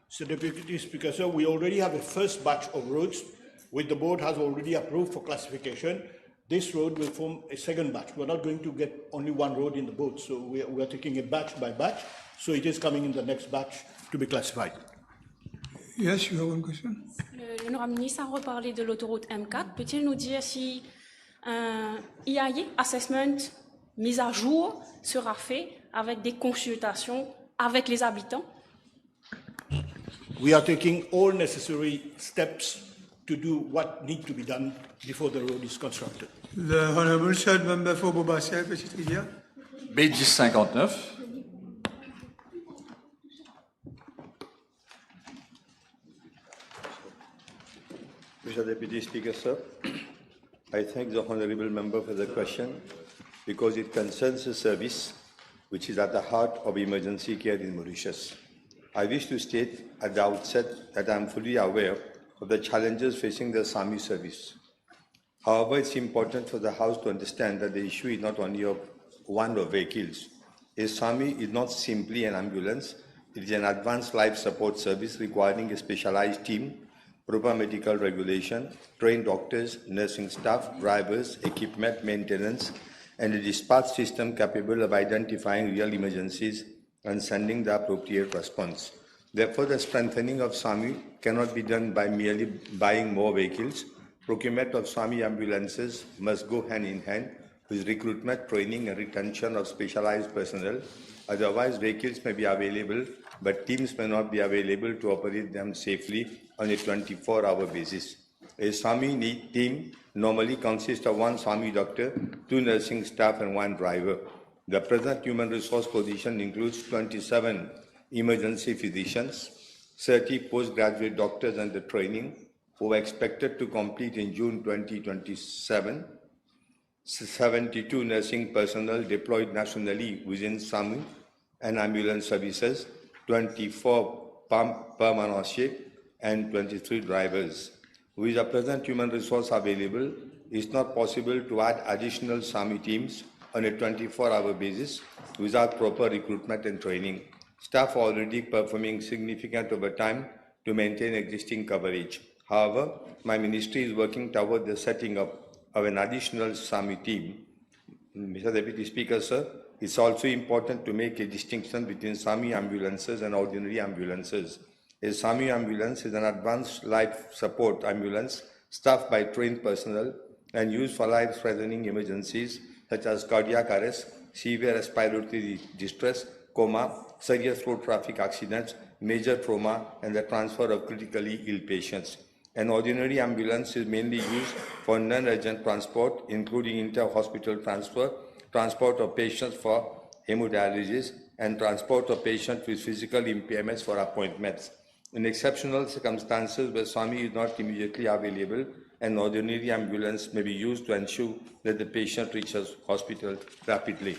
So, Deputy Speaker, sir, we already have a first batch of roads which the board has already approved for classification. This road will form a second batch. We're not going to get only one road in the board, so we are taking a batch by batch. So it is coming in the next batch to be classified. Yes, you have one question. L'honorable ministre a reparlé de l'autoroute M4. Peut-il nous dire si un EIA, assessment, mise à jour, sera fait avec des consultations avec les habitants? We are taking all necessary steps to do what needs to be done before the road is constructed. The Honourable Third Member for Bobassel, Petite Rivière. B1059. Mr. Deputy Speaker, sir, I thank the Honourable Member for the question because it concerns a service which is at the heart of emergency care in Mauritius. I wish to state at the outset that I am fully aware of the challenges facing the SAMI service. However, it's important for the House to understand that the issue is not only of one of vehicles. A SAMI is not simply an ambulance, it is an advanced life support service requiring a specialized team, proper medical regulation, trained doctors, nursing staff, drivers, equipment, maintenance, and a dispatch system capable of identifying real emergencies and sending the appropriate response. Therefore, the strengthening of SAMI cannot be done by merely buying more vehicles. Procurement of SAMI ambulances must go hand in hand with recruitment, training, and retention of specialized personnel. Otherwise, vehicles may be available, but teams may not be available to operate them safely on a 24-hour basis. A SAMI team normally consists of one SAMI doctor, 2 nursing staff, and 1 driver. The present human resource position includes 27 emergency physicians, 30 postgraduate doctors under training who are expected to complete in June 2027, 72 nursing personnel deployed nationally within SAMI and ambulance services, 24 permanentship, and 23 drivers. With the present human resource available, it's not possible to add additional SAMI teams on a 24-hour basis without proper recruitment and training. Staff are already performing significant overtime to maintain existing coverage. However, my ministry is working toward the setting up of an additional SAMI team. Mr. Deputy Speaker, sir, it's also important to make a distinction between SAMI ambulances and ordinary ambulances. A SAMI ambulance is an advanced life support ambulance staffed by trained personnel and used for life-threatening emergencies such as cardiac arrest, severe respiratory distress, coma, serious road traffic accidents, major trauma, and the transfer of critically ill patients. An ordinary ambulance is mainly used for non-urgent transport, including inter-hospital transfer, transport of patients for hemodialysis, and transport of patients with physical impairments for appointments. In exceptional circumstances where SAMI is not immediately available, an ordinary ambulance may be used to ensure that the patient reaches hospital rapidly.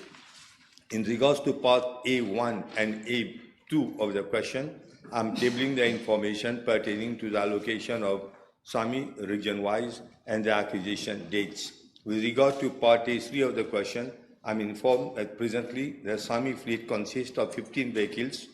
In regards to part A1 and A2 of the question, I am tabling the information pertaining to the allocation of SAMI region-wise and the acquisition dates. With regard to part A3 of the question, I am informed that presently the SAMI fleet consists of 15 vehicles,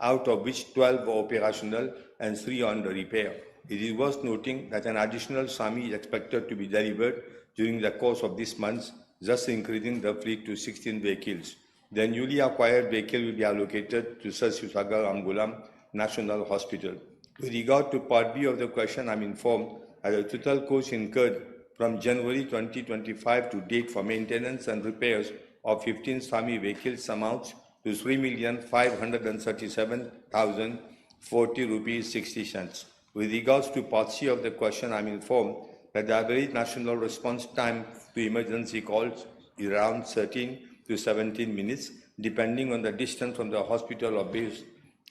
out of which 12 are operational and 3 are under repair. It is worth noting that an additional SAMI is expected to be delivered during the course of this month, thus increasing the fleet to 16 vehicles. The newly acquired vehicle will be allocated to Sir Siusaga Amgulam National Hospital. With regard to part B of the question, I am informed that the total cost incurred from January 2025 to date for maintenance and repairs of 15 SAMI vehicles amounts to 3,537,040 rupees 60 cents. With regards to part C of the question, I am informed that the average national response time to emergency calls is around 13 to 17 minutes, depending on the distance from the hospital or base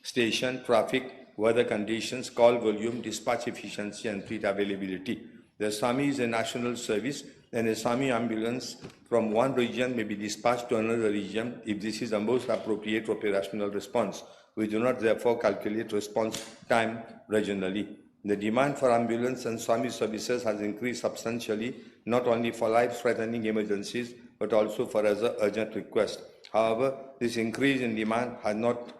station, traffic, weather conditions, call volume, dispatch efficiency, and fleet availability. The SAMI is a national service, and a SAMI ambulance from one region may be dispatched to another region if this is the most appropriate operational response. We do not therefore calculate response time regionally. The demand for ambulance and SAMI services has increased substantially, not only for life-threatening emergencies, but also for other urgent requests. However, this increase in demand has not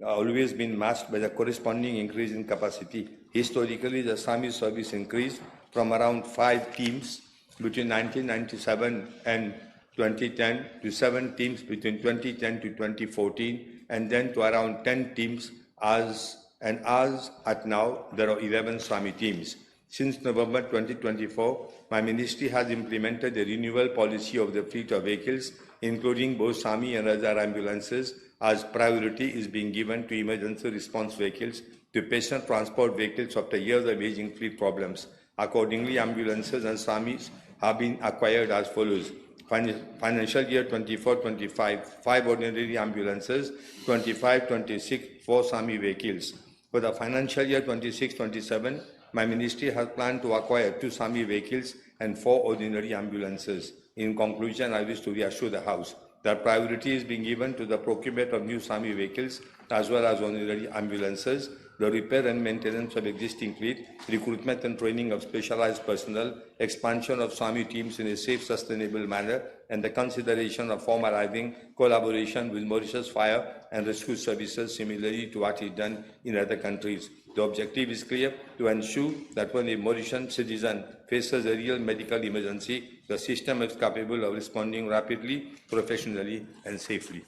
always been matched by the corresponding increase in capacity. Historically, the SAMI service increased from around 5 teams between 1997 and 2010 to 7 teams between 2010 to 2014, and then to around 10 teams as at now, there are 11 SAMI teams. Since November 2024, my ministry has implemented a renewal policy of the fleet of vehicles, including both SAMI and other ambulances, as priority is being given to emergency response vehicles, to patient transport vehicles after years of aging fleet problems. Accordingly, ambulances and SAMIs have been acquired as follows. Financial year 24-25, 5 ordinary ambulances, 25-26, 4 SAMI vehicles. For the financial year 26-27, my ministry has planned to acquire 2 SAMI vehicles and 4 ordinary ambulances. In conclusion, I wish to reassure the House that priority is being given to the procurement of new SAMI vehicles as well as ordinary ambulances, the repair and maintenance of existing fleet, recruitment and training of specialized personnel, expansion of SAMI teams in a safe, sustainable manner, and the consideration of formalizing collaboration with Mauritius Fire and Rescue Services similarly to what is done in other countries. The objective is clear: to ensure that when a Mauritian citizen faces a real medical emergency, the system is capable of responding rapidly, professionally and safely.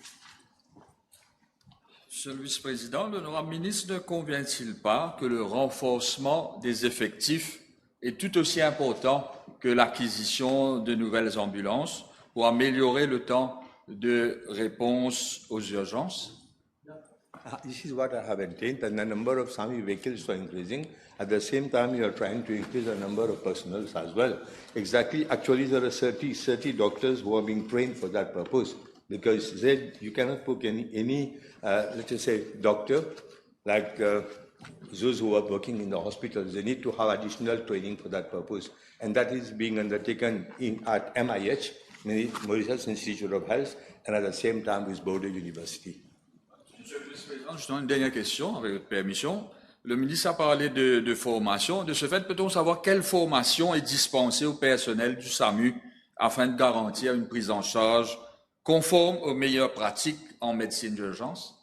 Monsieur le vice-président, l'honorable ministre ne convient-il pas que le renforcement des effectifs est tout aussi important que l'acquisition de nouvelles ambulances pour améliorer le temps de réponse aux urgences? This is what I have maintained, and the number of SAMI vehicles are increasing. At the same time, you are trying to increase the number of personnel as well. Exactly, actually, there are 30 doctors who are being trained for that purpose, because you cannot put any let's just say, doctor, like those who are working in the hospitals. They need to have additional training for that purpose, and that is being undertaken at MIH, Mauritius Institute of Health, and at the same time with Bordeaux University. Monsieur le vice-président, justement, une dernière question, avec votre permission. Le ministre a parlé de formation. De ce fait, peut-on savoir quelle formation est dispensée au personnel du SAMU afin de garantir une prise en charge conforme aux meilleures pratiques en médecine d'urgence?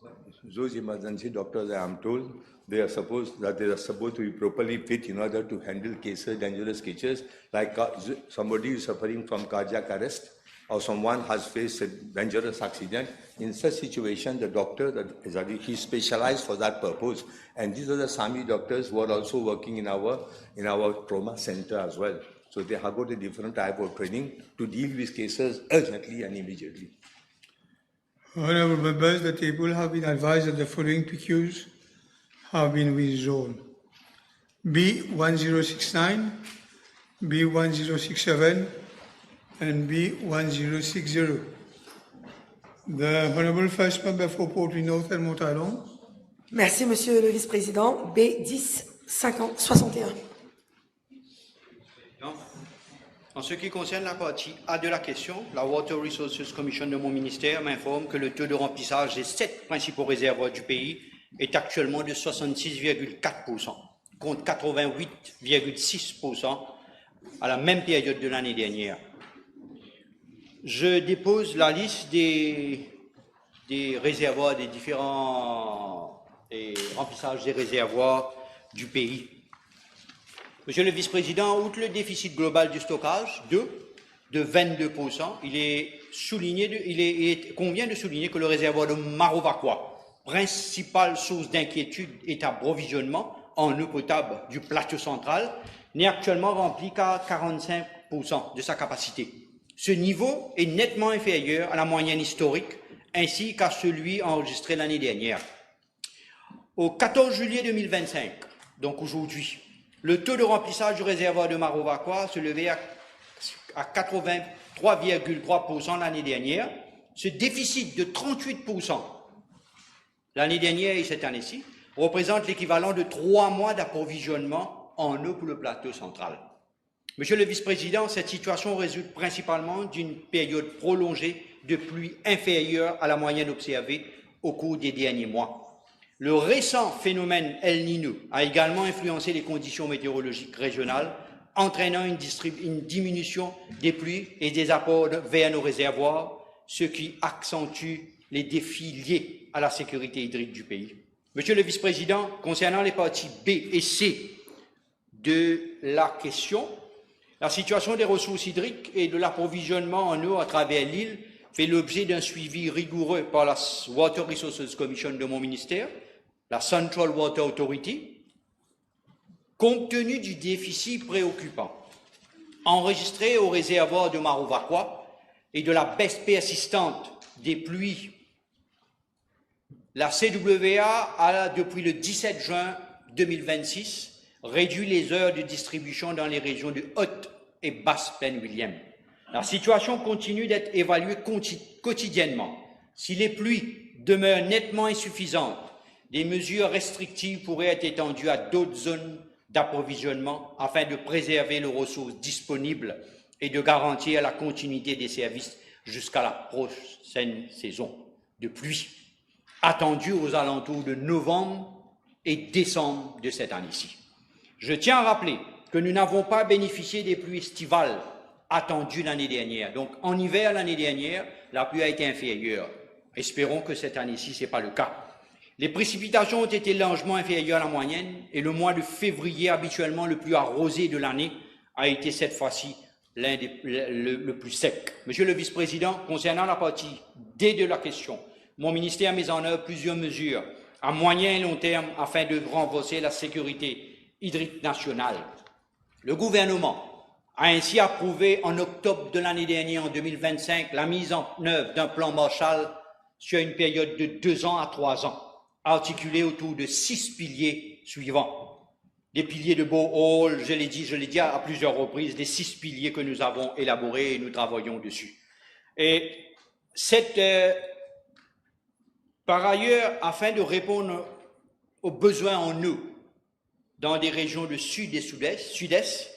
Those emergency doctors, I am told, they are supposed to be properly fit in order to handle cases, dangerous cases, like somebody is suffering from cardiac arrest, or someone has faced a dangerous accident. In such situation, the doctor he is specialized for that purpose. And these are the SAMI doctors who are also working in our trauma center as well. So they have got a different type of training to deal with cases urgently and immediately. Honourable members, the table have been advised that the following PQs have been withdrawn: B1069, B1067, and B1060. The Honourable First Member for Portruy North and Montalon. Merci, Monsieur le Vice-président. B1061. En ce qui concerne la partie A de la question, la Water Resources Commission de mon ministère m'informe que le taux de remplissage des 7 principaux réservoirs du pays est actuellement de 66,4%, contre 88,6% à la même période de l'année dernière. Je dépose la liste des réservoirs, des différents remplissages des réservoirs du pays. Monsieur le vice-président, outre le déficit global du stockage de 22%, il convient de souligner que le réservoir de Marovakwa, principale source d'inquiétude et d'approvisionnement en eau potable du plateau central, n'est actuellement rempli qu'à 45% de sa capacité. Ce niveau est nettement inférieur à la moyenne historique ainsi qu'à celui enregistré l'année dernière. Au 14 juillet 2025, donc aujourd'hui, le taux de remplissage du réservoir de Marovakwa se levait à 83,3% l'année dernière. Ce déficit de 38% l'année dernière et cette année-ci représente l'équivalent de 3 mois d'approvisionnement en eau pour le plateau central. Monsieur le vice-président, cette situation résulte principalement d'une période prolongée de pluie inférieure à la moyenne observée au cours des derniers mois. Le récent phénomène El Niño a également influencé les conditions météorologiques régionales, entraînant une diminution des pluies et des apports vers nos réservoirs, ce qui accentue les défis liés à la sécurité hydrique du pays. Monsieur le vice-président, concernant les parties B et C de la question, la situation des ressources hydriques et de l'approvisionnement en eau à travers l'île fait l'objet d'un suivi rigoureux par la Water Resources Commission de mon ministère, la Central Water Authority, compte tenu du déficit préoccupant enregistré au réservoir de Marovakwa et de la baisse persistante des pluies. La CWA a, depuis le 17 juin 2026, réduit les heures de distribution dans les régions de Haute et Basse-Plaine-William. La situation continue d'être évaluée quotidiennement. Si les pluies demeurent nettement insuffisantes, des mesures restrictives pourraient être étendues à d'autres zones d'approvisionnement afin de préserver les ressources disponibles et de garantir la continuité des services jusqu'à la prochaine saison de pluie, attendue aux alentours de novembre et décembre de cette année-ci. Je tiens à rappeler que nous n'avons pas bénéficié des pluies estivales attendues l'année dernière. Donc, en hiver, l'année dernière, la pluie a été inférieure. Espérons que cette année-ci, ce n'est pas le cas. Les précipitations ont été largement inférieures à la moyenne et le mois de février, habituellement le plus arrosé de l'année, a été cette fois-ci le plus sec. Monsieur le vice-président, concernant la partie D de la question, mon ministère a mis en œuvre plusieurs mesures à moyen et long terme afin de renforcer la sécurité hydrique nationale. Le gouvernement a ainsi approuvé en octobre de l'année dernière, en 2025, la mise en œuvre d'un plan Marshall sur une période de 2 ans à 3 ans, articulé autour de 6 piliers suivants. Des piliers de borehole, je l'ai dit à plusieurs reprises, des 6 piliers que nous avons élaborés et nous travaillons dessus. Et par ailleurs, afin de répondre aux besoins en eau dans des régions de sud et sud-est,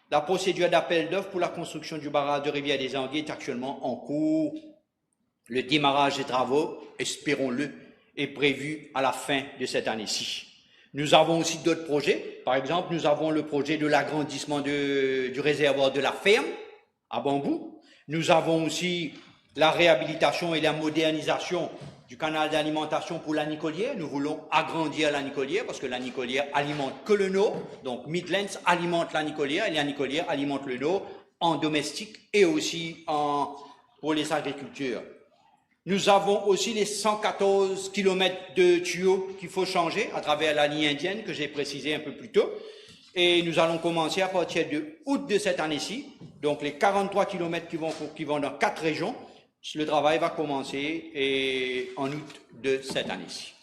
la procédure d'appel d'offres pour la construction du barrage de Rivière des Anguilles est actuellement en cours. Le démarrage des travaux, espérons-le, est prévu à la fin de cette année-ci. Nous avons aussi d'autres projets. Par exemple, nous avons le projet de l'agrandissement du réservoir de la ferme à Bambou. Nous avons aussi la réhabilitation et la modernisation du canal d'alimentation pour la Nicolière. Nous voulons agrandir la Nicolière parce que la Nicolière alimente que le nord. Donc Midlands alimente la Nicolière et la Nicolière alimente le nord en domestique et aussi pour les agricultures. Nous avons aussi les 114 km de tuyaux qu'il faut changer à travers la ligne indienne que j'ai précisé un peu plus tôt. Et nous allons commencer à partir de août de cette année-ci. Donc les 43 km qui vont dans 4 régions. Le travail va commencer en août de cette année-ci.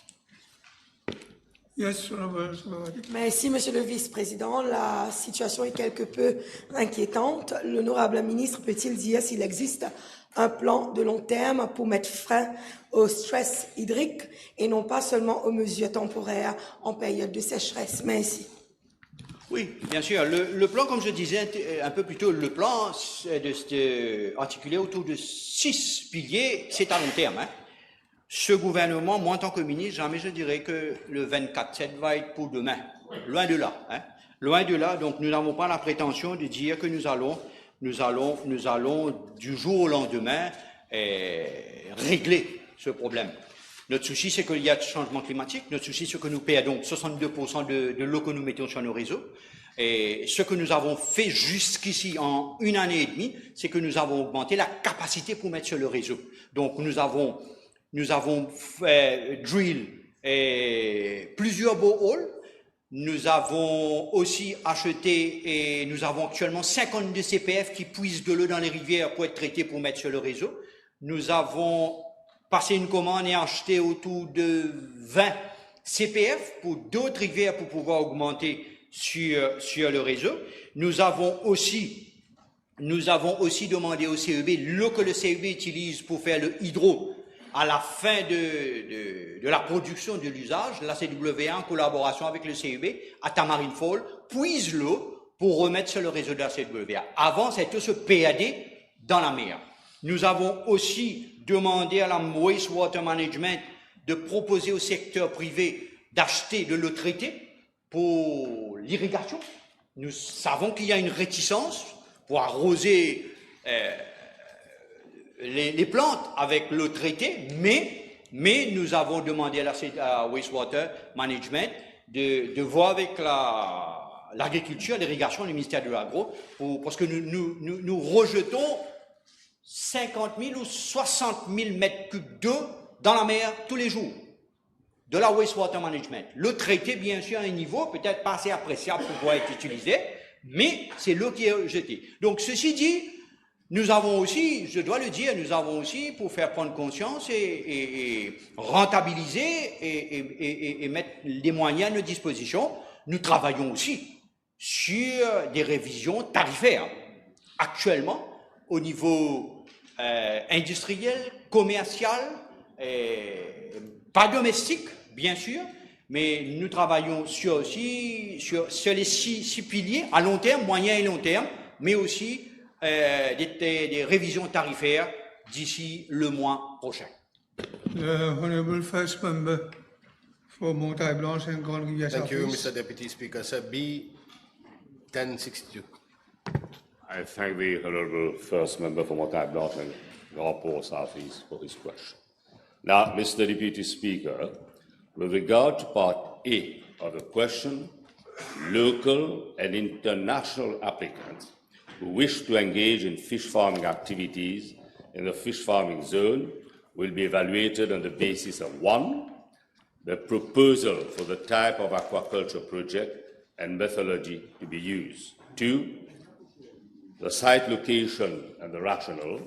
Merci, Monsieur le Vice-président. La situation est quelque peu inquiétante. L'honorable ministre peut-il dire s'il existe un plan de long terme pour mettre fin au stress hydrique et non pas seulement aux mesures temporaires en période de sécheresse? Merci. Oui, bien sûr. Le plan, comme je disais un peu plus tôt, le plan articulé autour de 6 piliers, c'est à long terme. Hein. Ce gouvernement, moi en tant que ministre, jamais je dirais que le 24/7 va être pour demain. Loin de là. Hein. Loin de là. Donc nous n'avons pas la prétention de dire que nous allons du jour au lendemain régler ce problème. Notre souci, c'est qu'il y a du changement climatique. Notre souci, c'est que nous perdons 62% de l'eau que nous mettons sur nos réseaux. Et ce que nous avons fait jusqu'ici en 1 année et demie, c'est que nous avons augmenté la capacité pour mettre sur le réseau. Donc, nous avons fait drill plusieurs boreholes. Nous avons aussi acheté et nous avons actuellement 52 CPF qui puisent de l'eau dans les rivières pour être traités pour mettre sur le réseau. Nous avons passé une commande et acheté autour de 20 CPF pour d'autres rivières pour pouvoir augmenter sur le réseau. Nous avons aussi demandé au CEB l'eau que le CEB utilise pour faire le hydro à la fin de la production de l'usage. La CWA, en collaboration avec le CEB, à Tamarine Fall, puise l'eau pour remettre sur le réseau de la CWA. Avant, cette eau se perdait dans la mer. Nous avons aussi demandé à la Wastewater Management de proposer au secteur privé d'acheter de l'eau traitée pour l'irrigation. Nous savons qu'il y a une réticence pour arroser les plantes avec l'eau traitée, mais nous avons demandé à Wastewater Management de voir avec l'agriculture, l'irrigation, le ministère de l'Agro, parce que nous rejetons 50 000 ou 60 000 mètres cubes d'eau dans la mer tous les jours, de la Wastewater Management. L'eau traitée, bien sûr, à un niveau peut-être pas assez appréciable pour pouvoir être utilisée, mais c'est l'eau qui est jetée. Donc, ceci dit, nous avons aussi, je dois le dire, nous avons aussi, pour faire prendre conscience et rentabiliser et mettre des moyens à nos dispositions, nous travaillons aussi sur des révisions tarifaires. Actuellement, au niveau industriel, commercial, pas domestique, bien sûr, Mais nous travaillons sur les six piliers, à long terme, moyen et long terme, mais aussi des révisions tarifaires d'ici le mois prochain. The Honourable First Member for Montagne Blanche and Grand Rivière Thank you, Southeast. Mr. Deputy Speaker. Sir, B 1062. I thank the Honourable First Member for Montagne Blanche and Grand South East for his question. Now, Mr. Deputy Speaker, with regard to Part A of the question, local and international applicants who wish to engage in fish farming activities in the fish farming zone will be evaluated on the basis of 1, the proposal for the type of aquaculture project and methodology to be used, 2, the site location and the rationale,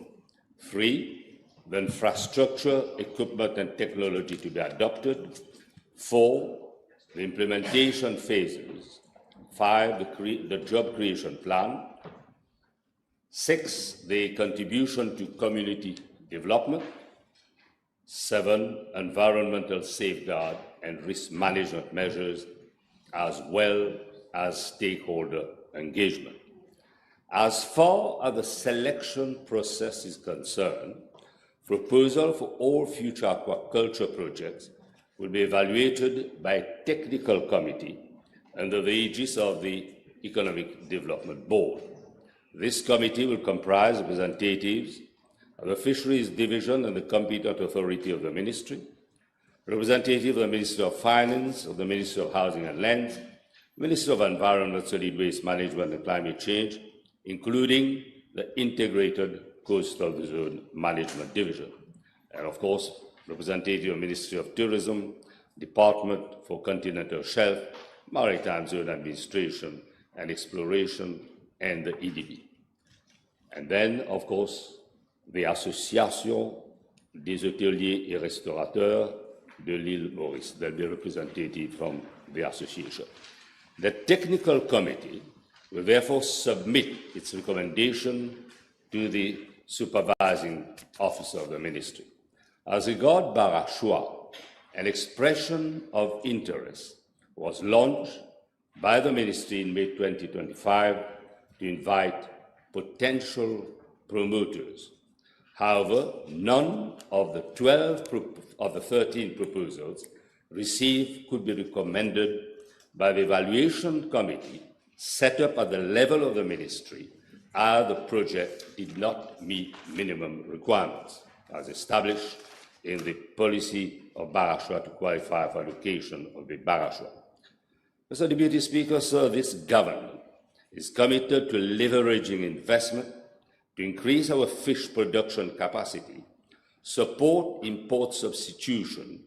3, the infrastructure, equipment and technology to be adopted, 4, the implementation phases, 5, the job creation plan, 6, the contribution to community development, 7, environmental safeguard and risk management measures, as well as stakeholder engagement. As far as the selection process is concerned, proposal for all future aquaculture projects will be evaluated by a technical committee under the aegis of the Economic Development Board. This committee will comprise representatives of the Fisheries Division and the competent authority of the Ministry, representatives of the Ministry of Finance, of the Ministry of Housing and Land, Ministry of Environment, Solid Waste Management and Climate Change, including the Integrated Coastal Zone Management Division, and of course, representative of the Ministry of Tourism, Department for Continental Shelf, Maritime Zone Administration and Exploration, and the EDB. And then, of course, the Association des hôteliers et restaurateurs de l'île Maurice. There'll be a representative from the association. The technical committee will therefore submit its recommendation to the supervising officer of the ministry. As regards Barashua, an expression of interest was launched by the ministry in May 2025 to invite potential promoters. However, none of the 13 proposals received could be recommended by the evaluation committee set up at the level of the ministry, as the project did not meet minimum requirements as established in the policy of Barashua to qualify for allocation of the Barashua. Mr. Deputy Speaker, sir, this government is committed to leveraging investment to increase our fish production capacity, support import substitution,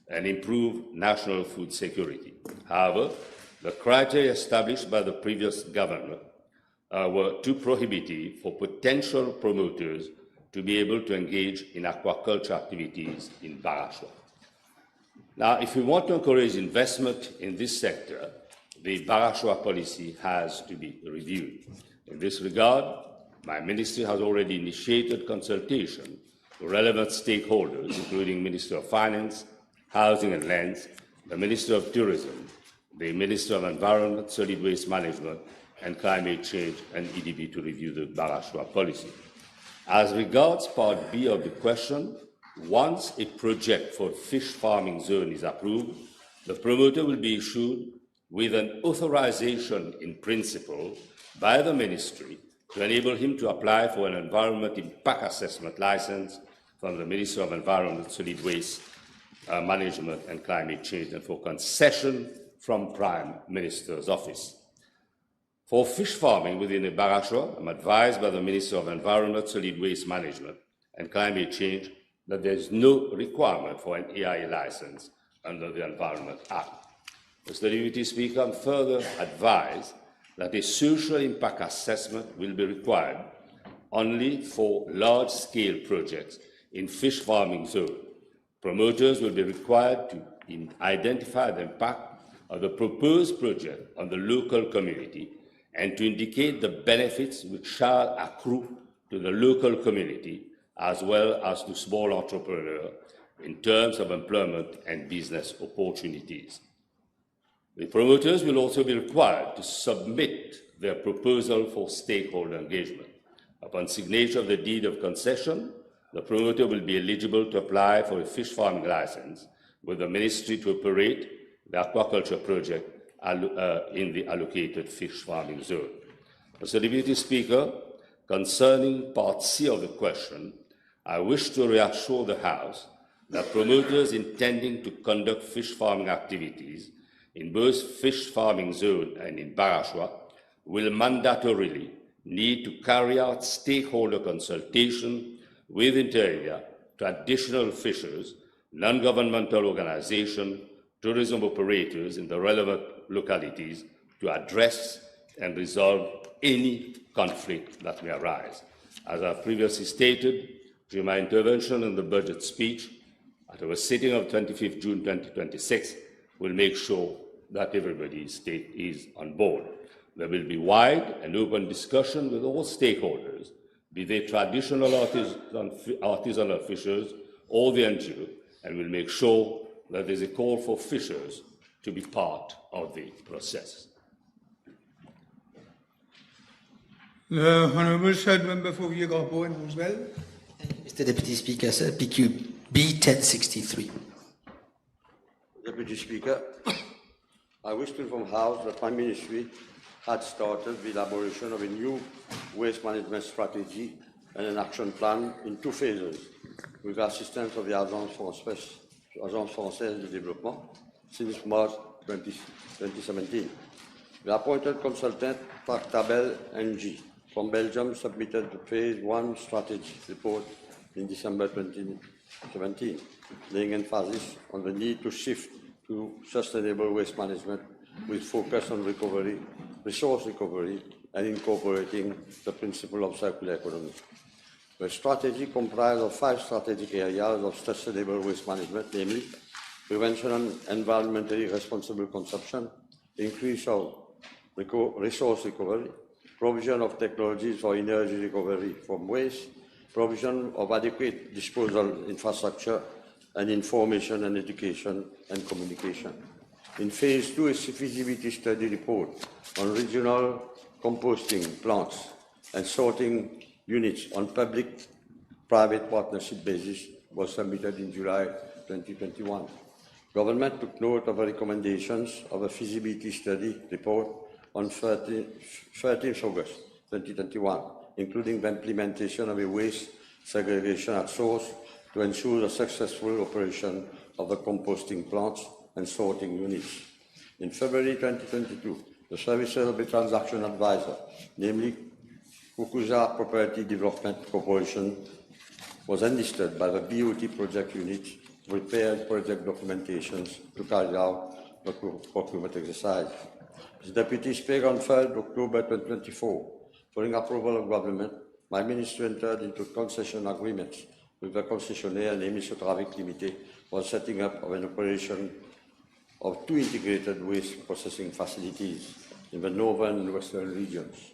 and improve national food security. However, the criteria established by the previous government were too prohibitive for potential promoters to be able to engage in aquaculture activities in Barashua. Now, if we want to encourage investment in this sector, the Barashua policy has to be reviewed. In this regard, my ministry has already initiated consultation with relevant stakeholders, including Minister of Finance, Housing and Lands, the Minister of Tourism, the Minister of Environment, Solid Waste Management, and Climate Change, and EDB to review the Barashua policy. As regards Part B of the question, once a project for fish farming zone is approved, the promoter will be issued with an authorization in principle by the ministry to enable him to apply for an environment impact assessment license from the Ministry of Environment, Solid Waste Management and Climate Change, and for concession from Prime Minister's Office. For fish farming within the Barashua, I'm advised by the Minister of Environment, Solid Waste Management and Climate Change that there is no requirement for an AIA license under the Environment Act. Mr. Deputy Speaker, I'm further advised that a social impact assessment will be required only for large-scale projects in fish farming zone. Promoters will be required to identify the impact of the proposed project on the local community and to indicate the benefits which shall accrue to the local community as well as to small entrepreneurs in terms of employment and business opportunities. The promoters will also be required to submit their proposal for stakeholder engagement. Upon signature of the deed of concession, the promoter will be eligible to apply for a fish farming license with the ministry to operate the aquaculture project in the allocated fish farming zone. Mr. Deputy Speaker, concerning Part C of the question, I wish to reassure the House that promoters intending to conduct fish farming activities in both fish farming zone and in Barashwa will mandatorily need to carry out stakeholder consultation with inter alia, traditional fishers, non-governmental organizations, tourism operators in the relevant localities to address and resolve any conflict that may arise. As I previously stated during my intervention in the budget speech, at our sitting of 25th June 2026, we'll make sure that everybody is on board. There will be wide and open discussion with all stakeholders, be they traditional artisanal fishers or the NGO, and we'll make sure that there's a call for fishers to be part of the process. The Honourable Third Member for Vieux-Grand-Pont and Roosevelt. Mr. Deputy Speaker, sir, PQ B1063. Deputy Speaker, I wish to inform House that my ministry had started the elaboration of a new waste management strategy and an action plan in 2 phases, with the assistance of the Agence Française de Développement since March 2017. The appointed consultant, Tractabel NG, from Belgium submitted the Phase 1 strategy report in December 2017, laying emphasis on the need to shift to sustainable waste management with focus on recovery, resource recovery, and incorporating the principle of circular economy. The strategy comprises of 5 strategic areas of sustainable waste management, namely prevention and environmentally responsible consumption, increase of resource recovery, provision of technologies for energy recovery from waste, provision of adequate disposal infrastructure, and information and education and communication. In Phase 2, a feasibility study report on regional composting plants and sorting units on public-private partnership basis was submitted in July 2021. Government took note of the recommendations of a feasibility study report on 13th August 2021, including the implementation of a waste segregation at source to ensure the successful operation of the composting plants and sorting units. In February 2022, the services of the transaction advisor, namely Kukuza Property Development Corporation, was enlisted by the BOT project unit to prepare project documentations to carry out the procurement exercise. As Deputy Speaker, on 3rd October 2024, following approval of government, my ministry entered into concession agreements with the concessionaire, namely Sotravic Limited, for setting up of an operation of 2 integrated waste processing facilities in the northern and western regions.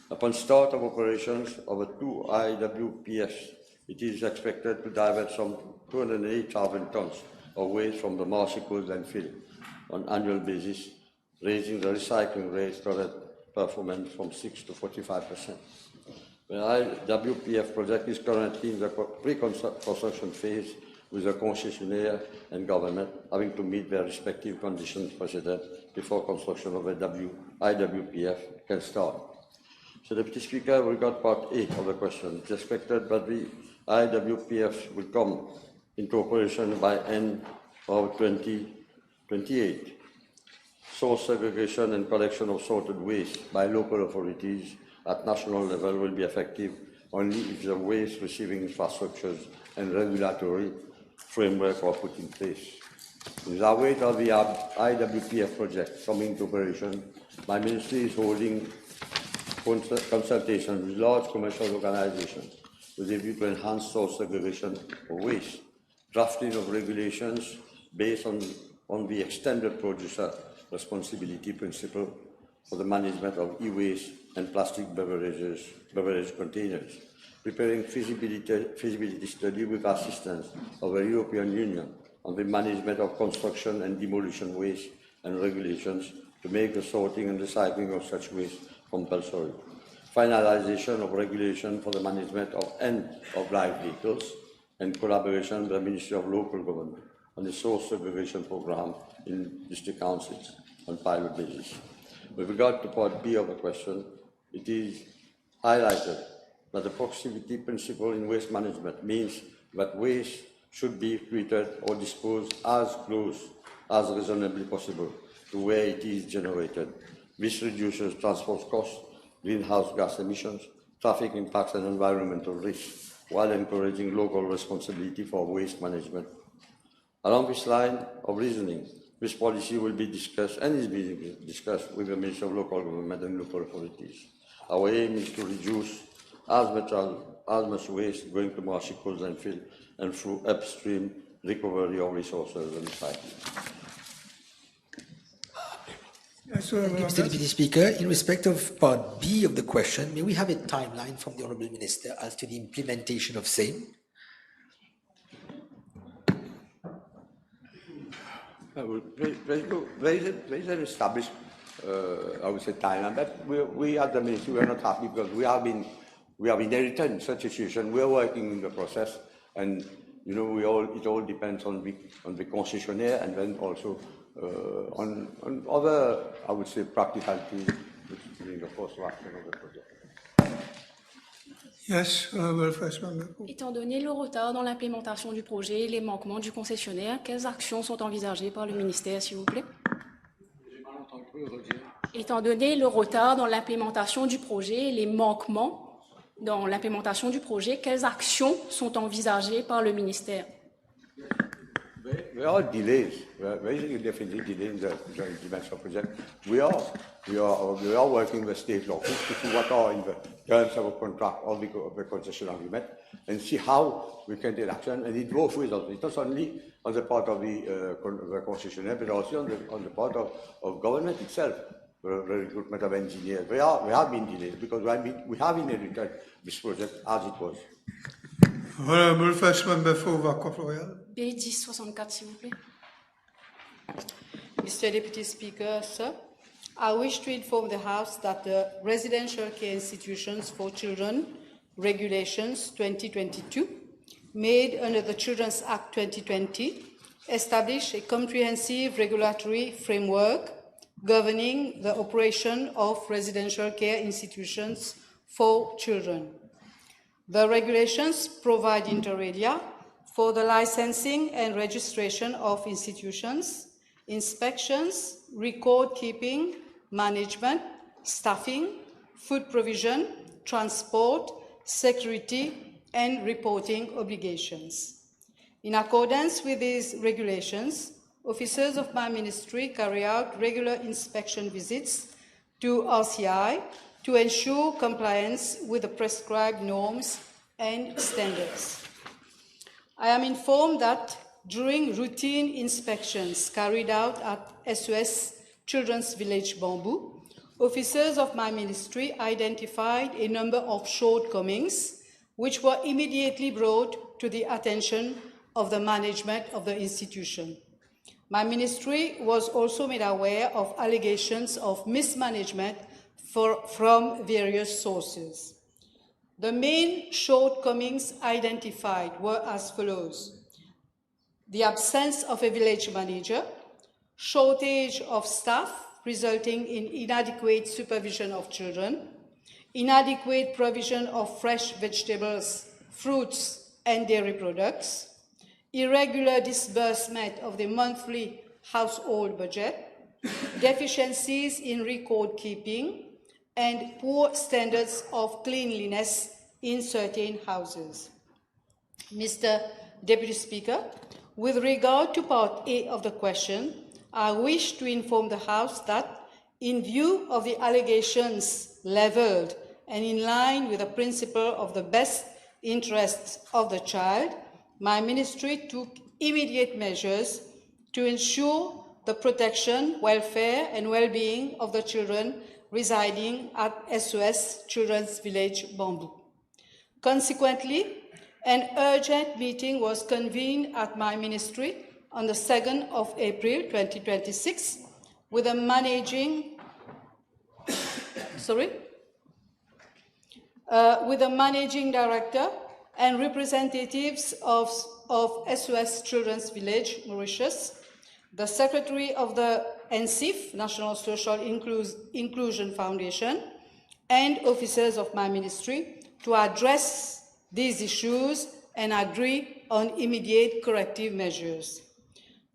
Upon start of operations of the 2 IWPFs, it is expected to divert some 208,000 tons of waste from the Marcy Coast landfill on annual basis, raising the recycling rate performance from 6 to 45%. The IWPF project is currently in the pre-construction phase, with the concessionaire and government having to meet their respective conditions precedent before construction of the IWPF can start. So, Deputy Speaker, we got part A of the question. It's expected that the IWPF will come into operation by end of 2028. Source segregation and collection of sorted waste by local authorities at national level will be effective only if the waste receiving infrastructures and regulatory framework are put in place. In the wake of the IWPF project coming into operation, my ministry is holding consultation with large commercial organizations with a view to enhance source segregation of waste, drafting of regulations based on the extended producer responsibility principle for the management of e-waste and plastic beverage containers, preparing feasibility study with assistance of the European Union on the management of construction and demolition waste and regulations to make the sorting and recycling of such waste compulsory. Finalization of regulation for the management of end-of-life vehicles, and collaboration with the Ministry of Local Government on the source segregation program in district councils on pilot basis. With regard to part B of the question, it is highlighted that the proximity principle in waste management means that waste should be treated or disposed as close as reasonably possible to where it is generated. This reduces transport costs, greenhouse gas emissions, traffic impacts and environmental risks, while encouraging local responsibility for waste management. Along this line of reasoning, this policy will be discussed and is being discussed with the Ministry of Local Government and local authorities. Our aim is to reduce as much waste going to marshy coast landfill and through upstream recovery of resources and recycling. Thank you, Mr. Deputy Speaker. In respect of part B of the question, may we have a timeline from the Honourable Minister as to the implementation of same? There is an established, I would say, timeline, but we at the Ministry, we are not happy because we have inherited such a situation. We are working in the process, and you know, it all depends on the concessionaire, and then also on other, I would say, practicalities during the course of action of the project. Yes, Honourable First Member. Étant donné le retard dans l'implémentation du projet et les manquements du concessionnaire, quelles actions sont envisagées par le ministère, s'il vous plaît? Étant donné le retard dans l'implémentation du projet et les manquements dans l'implémentation du projet, quelles actions sont envisagées par le ministère? There are delays. There is definitely delays in the implementation of the project. We are working with state law to see what are in the terms of a contract of the concession agreement and see how we can take action. And it both ways. It's not only on the part of the concessionaire, but also on the part of government itself. The recruitment of engineers. We have been delayed because we have inherited this project as it was. Honourable First Member for Vacof-Royal. B1064, s'il vous plaît. Mr. Deputy Speaker, sir, I wish to inform the House that the Residential Care Institutions for Children Regulations 2022, made under the Children's Act 2020, establish a comprehensive regulatory framework governing the operation of residential care institutions for children. The regulations provide inter alia for the licensing and registration of institutions, inspections, record keeping, management, staffing, food provision, transport, security, and reporting obligations. In accordance with these regulations, officers of my ministry carry out regular inspection visits to RCI to ensure compliance with the prescribed norms and standards. I am informed that during routine inspections carried out at SOS Children's Village Bamboo, officers of my ministry identified a number of shortcomings which were immediately brought to the attention of the management of the institution. My ministry was also made aware of allegations of mismanagement from various sources. The main shortcomings identified were as follows: the absence of a village manager, shortage of staff resulting in inadequate supervision of children, inadequate provision of fresh vegetables, fruits, and dairy products, irregular disbursement of the monthly household budget, deficiencies in record keeping, and poor standards of cleanliness in certain houses. Mr. Deputy Speaker, with regard to part A of the question, I wish to inform the House that, in view of the allegations levelled and in line with the principle of the best interests of the child, my ministry took immediate measures to ensure the protection, welfare, and well-being of the children residing at SOS Children's Village Bamboo. Consequently, an urgent meeting was convened at my ministry on the 2nd of April 2026 with a managing with a managing director and representatives of SOS Children's Village, Mauritius, the secretary of the NSIF, National Social Inclusion Foundation, and officers of my ministry to address these issues and agree on immediate corrective measures.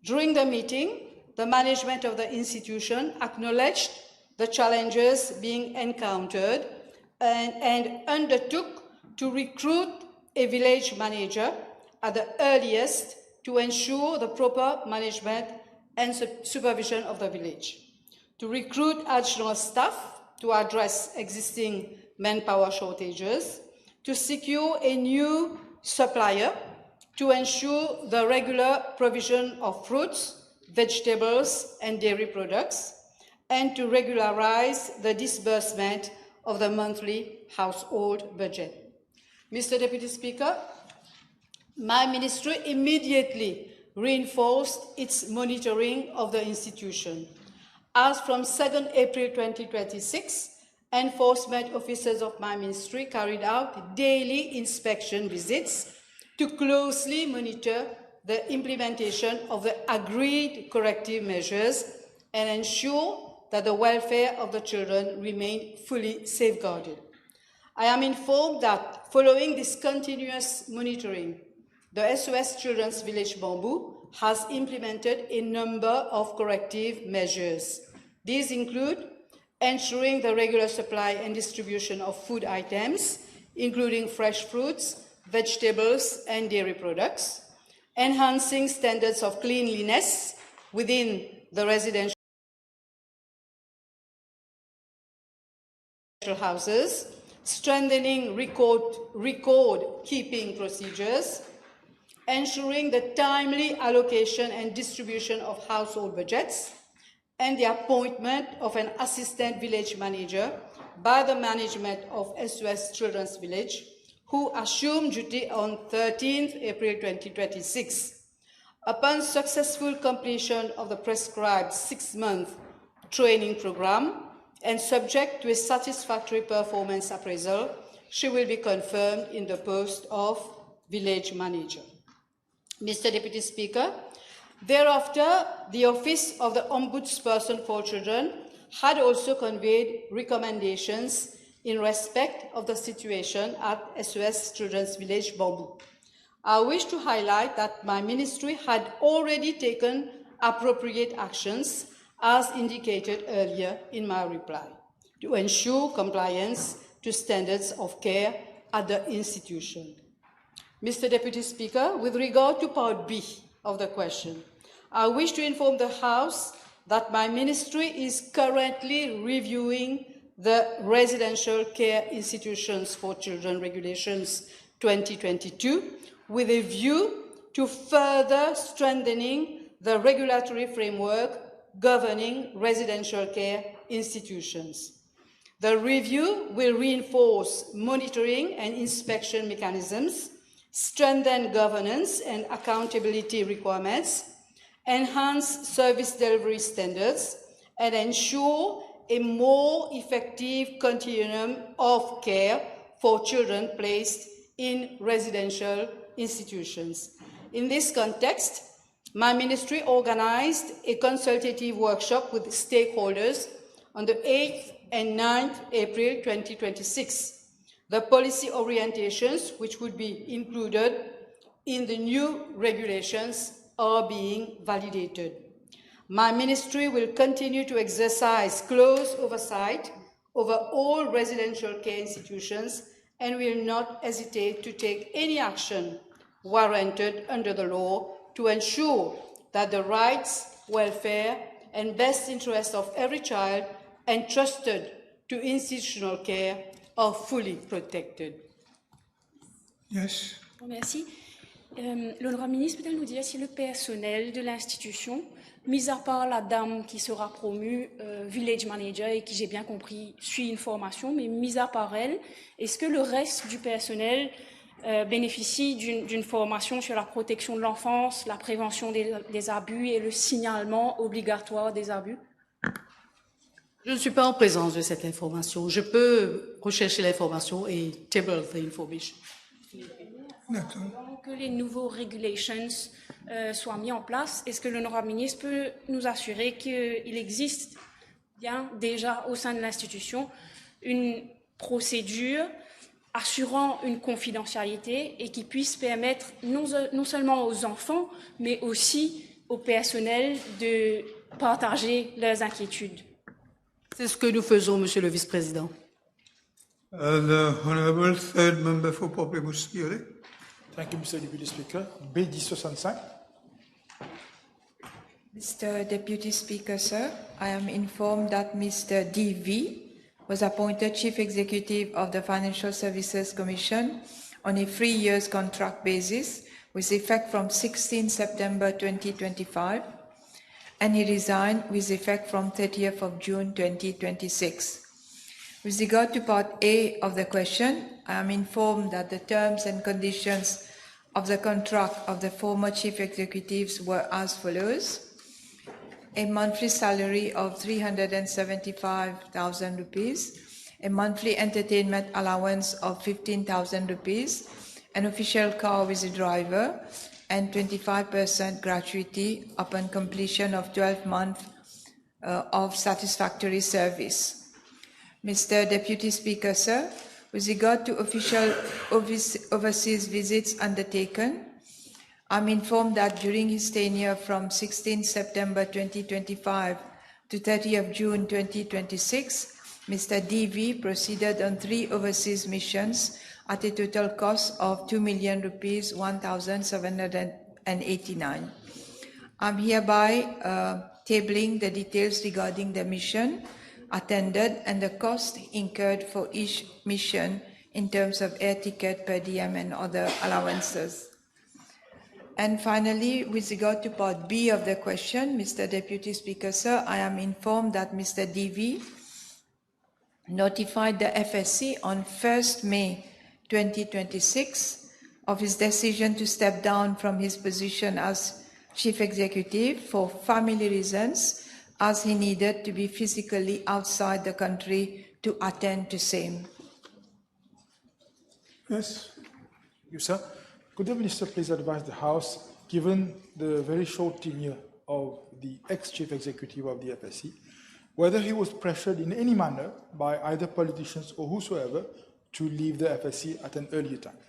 During the meeting, the management of the institution acknowledged the challenges being encountered and undertook to recruit a village manager at the earliest to ensure the proper management and supervision of the village, to recruit additional staff to address existing manpower shortages, to secure a new supplier to ensure the regular provision of fruits, vegetables, and dairy products, and to regularize the disbursement of the monthly household budget. Mr. Deputy Speaker, my ministry immediately reinforced its monitoring of the institution. As from 2nd April 2026, enforcement officers of my ministry carried out daily inspection visits to closely monitor the implementation of the agreed corrective measures and ensure that the welfare of the children remained fully safeguarded. I am informed that following this continuous monitoring, the SOS Children's Village Bamboo has implemented a number of corrective measures. These include ensuring the regular supply and distribution of food items, including fresh fruits, vegetables, and dairy products, enhancing standards of cleanliness within the residential houses, strengthening record-keeping procedures, ensuring the timely allocation and distribution of household budgets, and the appointment of an assistant village manager by the management of SOS Children's Village, who assumed duty on 13th April 2026. Upon successful completion of the prescribed 6-month training program and subject to a satisfactory performance appraisal, she will be confirmed in the post of village manager. Mr. Deputy Speaker, thereafter, the Office of the Ombudsperson for Children had also conveyed recommendations in respect of the situation at SOS Children's Village Bamboo. I wish to highlight that my ministry had already taken appropriate actions as indicated earlier in my reply, to ensure compliance to standards of care at the institution. Mr. Deputy Speaker, with regard to Part B of the question, I wish to inform the House that my ministry is currently reviewing the Residential Care Institutions for Children Regulations 2022 with a view to further strengthening the regulatory framework governing residential care institutions. The review will reinforce monitoring and inspection mechanisms, strengthen governance and accountability requirements, enhance service delivery standards, and ensure a more effective continuum of care for children placed in residential institutions. In this context, my ministry organized a consultative workshop with stakeholders on the 8th and 9th April 2026. The policy orientations, which would be included in the new regulations, are being validated. My ministry will continue to exercise close oversight over all residential care institutions and will not hesitate to take any action warranted under the law to ensure that the rights, welfare, and best interests of every child entrusted to institutional care are fully protected. Yes. Merci. L'honorable ministre peut-elle nous dire si le personnel de l'institution, mis à part la dame qui sera promue village manager et qui, j'ai bien compris, suit une formation, mais mis à part elle, est-ce que le reste du personnel bénéficie d'une formation sur la protection de l'enfance, la prévention des abus et le signalement obligatoire des abus? Je ne suis pas en présence de cette information. Je peux rechercher l'information et table the information. Avant que les nouveaux regulations soient mis en place, est-ce que l'honorable ministre peut nous assurer qu'il existe bien déjà au sein de l'institution une procédure assurant une confidentialité et qui puisse permettre non seulement aux enfants, mais aussi au personnel de partager leurs inquiétudes? C'est ce que nous faisons, Monsieur le Vice-président. The Honorable Third Member for Popemousse-Guillet. Thank you, Mr. Deputy Speaker. B1065. Mr. Deputy Speaker, sir, I am informed that Mr. D.V. was appointed Chief Executive of the Financial Services Commission on a 3-year contract basis with effect from 16 September 2025, and he resigned with effect from 30th of June 2026. With regard to Part A of the question, I am informed that the terms and conditions of the contract of the former chief executives were as follows: a monthly salary of 375,000 rupees, a monthly entertainment allowance of 15,000 rupees, an official car with a driver, and 25% gratuity upon completion of 12 months of satisfactory service. Mr. Deputy Speaker, sir, with regard to official overseas visits undertaken, I'm informed that during his tenure from 16 September 2025 to 30th June 2026, Mr. D.V. proceeded on 3 overseas missions at a total cost of 2 million rupees 1,789. I'm hereby tabling the details regarding the mission attended and the cost incurred for each mission in terms of air ticket, per diem, and other allowances. And finally, with regard to Part B of the question, Mr. Deputy Speaker, sir, I am informed that Mr. D.V. notified the FSC on 1st May 2026 of his decision to step down from his position as Chief Executive for family reasons, as he needed to be physically outside the country to attend to same. Yes. Thank you, sir. Could the Minister please advise the House, given the very short tenure of the ex-Chief Executive of the FSC, whether he was pressured in any manner by either politicians or whosoever to leave the FSC at an earlier time?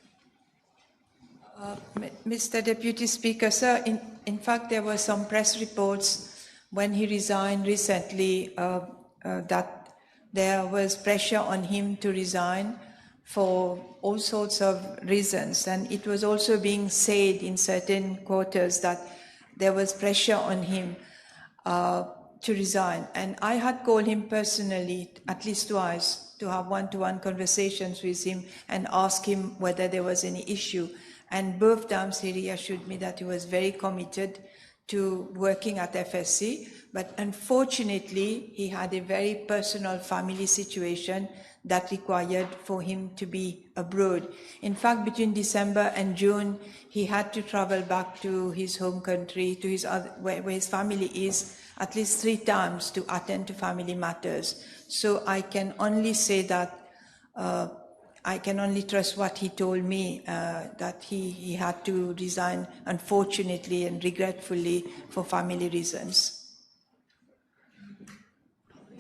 Mr. Deputy Speaker, sir, in fact, there were some press reports when he resigned recently that there was pressure on him to resign for all sorts of reasons. And it was also being said in certain quarters that there was pressure on him to resign. And I had called him personally at least twice to have one-to-one conversations with him and ask him whether there was any issue. And both times he reassured me that he was very committed to working at FSC, but unfortunately he had a very personal family situation that required for him to be abroad. In fact, between December and June, he had to travel back to his home country, to his where his family is, at least 3 times to attend to family matters. So I can only say that I can only trust what he told me, that he had to resign, unfortunately and regretfully, for family reasons.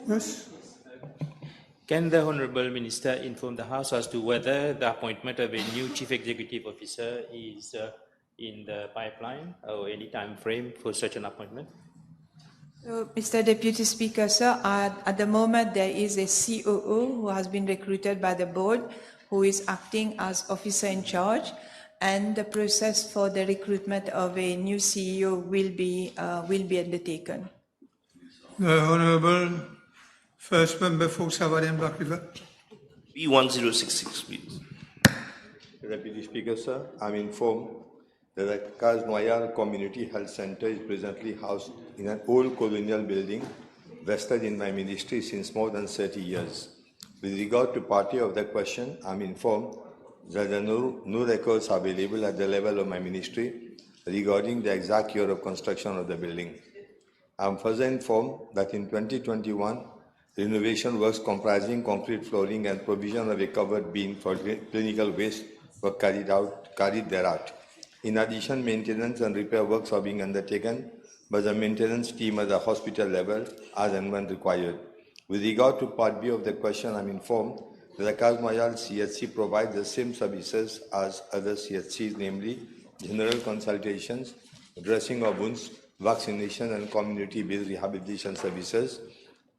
Yes. Can the Honourable Minister inform the House as to whether the appointment of a new Chief Executive Officer is in the pipeline or any time frame for such an appointment? So, Mr. Deputy Speaker, sir, at the moment there is a COO who has been recruited by the board, who is acting as officer in charge, and the process for the recruitment of a new CEO will be undertaken. The Honourable First Member for Savannah and Black River. B1066, please. Deputy Speaker, sir, I'm informed that the Casnoyal Community Health Center is presently housed in an old colonial building vested in my ministry since more than 30 years. With regard to party of the question, I'm informed that there are no records available at the level of my ministry regarding the exact year of construction of the building. I'm further informed that in 2021, Renovation works comprising concrete flooring and provision of a covered bin for clinical waste were carried thereout. In addition, maintenance and repair works are being undertaken by the maintenance team at the hospital level as and when required. With regard to Part B of the question, I'm informed that the Kazmayal CHC provides the same services as other CHCs, namely general consultations, dressing of wounds, vaccination and community-based rehabilitation services,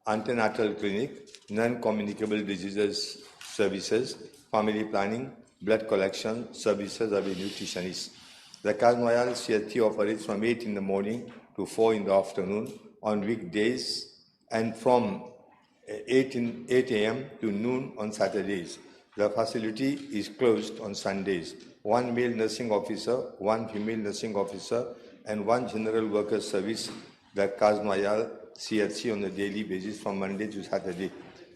antenatal clinic, non-communicable diseases services, family planning, blood collection services of a nutritionist. The Kazmayal CHC operates from 8 in the morning to 4 in the afternoon on weekdays and from 8 a.m. to noon on Saturdays. The facility is closed on Sundays. 1 male nursing officer, 1 female nursing officer, and 1 general worker service the Kazmayal CHC on a daily basis from Monday to Saturday.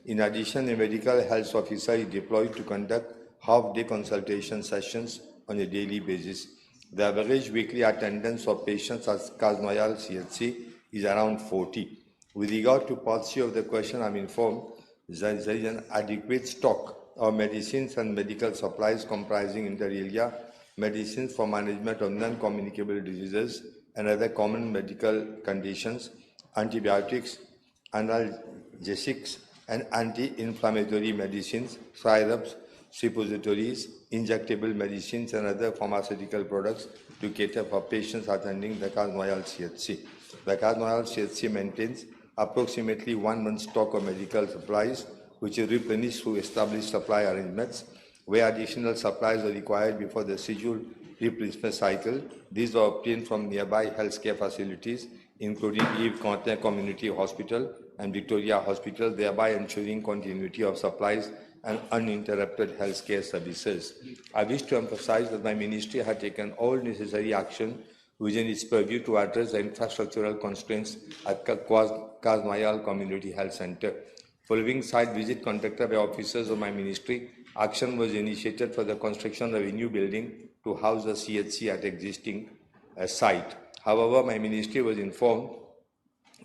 In addition, a medical health officer is deployed to conduct half-day consultation sessions on a daily basis. The average weekly attendance of patients at Kazmayal CHC is around 40. With regard to Part C of the question, I'm informed that there is an adequate stock of medicines and medical supplies comprising inter alia, medicines for management of non-communicable diseases and other common medical conditions, antibiotics, analgesics, and anti-inflammatory medicines, syrups, suppositories, injectable medicines, and other pharmaceutical products to cater for patients attending the Kazmayal CHC. The Kazmayal CHC maintains approximately 1 month's stock of medical supplies, which is replenished through established supply arrangements. Where additional supplies are required before the scheduled replenishment cycle, these are obtained from nearby healthcare facilities, including Yves Quentin Community Hospital and Victoria Hospital, thereby ensuring continuity of supplies and uninterrupted healthcare services. I wish to emphasize that my ministry has taken all necessary action within its purview to address the infrastructural constraints at Kazmayal Community Health Center. Following site visit conducted by officers of my ministry, action was initiated for the construction of a new building to house the CHC at existing site. However, my ministry was informed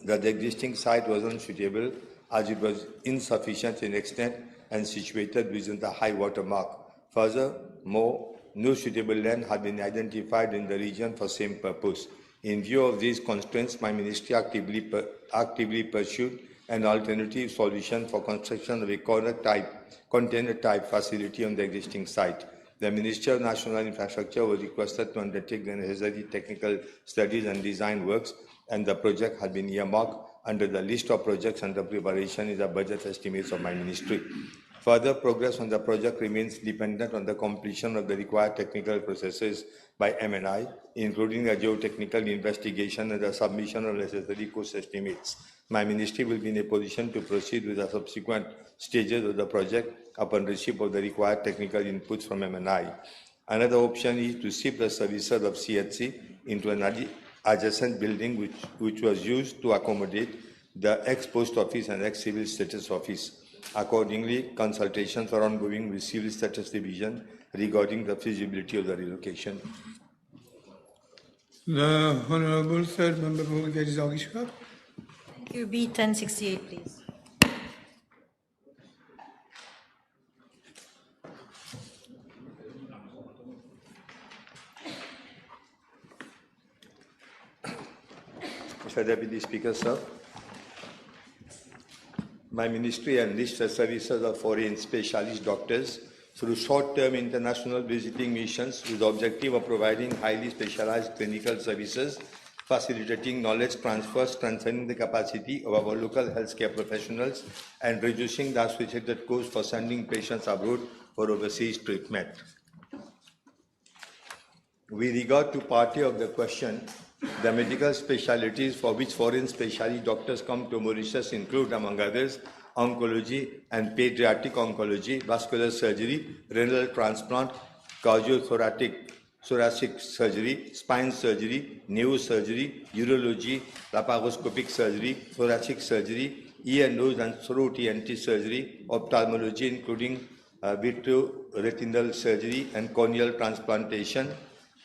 that the existing site was unsuitable as it was insufficient in extent and situated within the high water mark. Furthermore, no suitable land had been identified in the region for same purpose. In view of these constraints, my ministry actively pursued an alternative solution for construction of a container-type facility on the existing site. The Ministry of National Infrastructure was requested to undertake the necessary technical studies and design works, and the project had been earmarked under the list of projects under preparation in the budget estimates of my ministry. Further progress on the project remains dependent on the completion of the required technical processes by MNI, including a geotechnical investigation and the submission of necessary cost estimates. My ministry will be in a position to proceed with the subsequent stages of the project upon receipt of the required technical inputs from MNI. Another option is to shift the services of CHC into an adjacent building which was used to accommodate the ex-post office and ex-civil status office. Accordingly, consultations are ongoing with Civil Status Division regarding the feasibility of the relocation. The Honourable Third Member for Gagizal-Gishwab. Thank you. B 1068, please. Mr. Deputy Speaker, sir. My ministry enlists the services of foreign specialist doctors through short-term international visiting missions with the objective of providing highly specialized clinical services, facilitating knowledge transfer, strengthening the capacity of our local healthcare professionals, and reducing the associated costs for sending patients abroad for overseas treatment. With regard to part A of the question, the medical specialties for which foreign specialist doctors come to Mauritius include, among others, oncology and pediatric oncology, vascular surgery, renal transplant, cardiothoracic surgery, spine surgery, neurosurgery, urology, laparoscopic surgery, thoracic surgery, ear, nose and throat ENT surgery, ophthalmology including vitreoretinal surgery and corneal transplantation,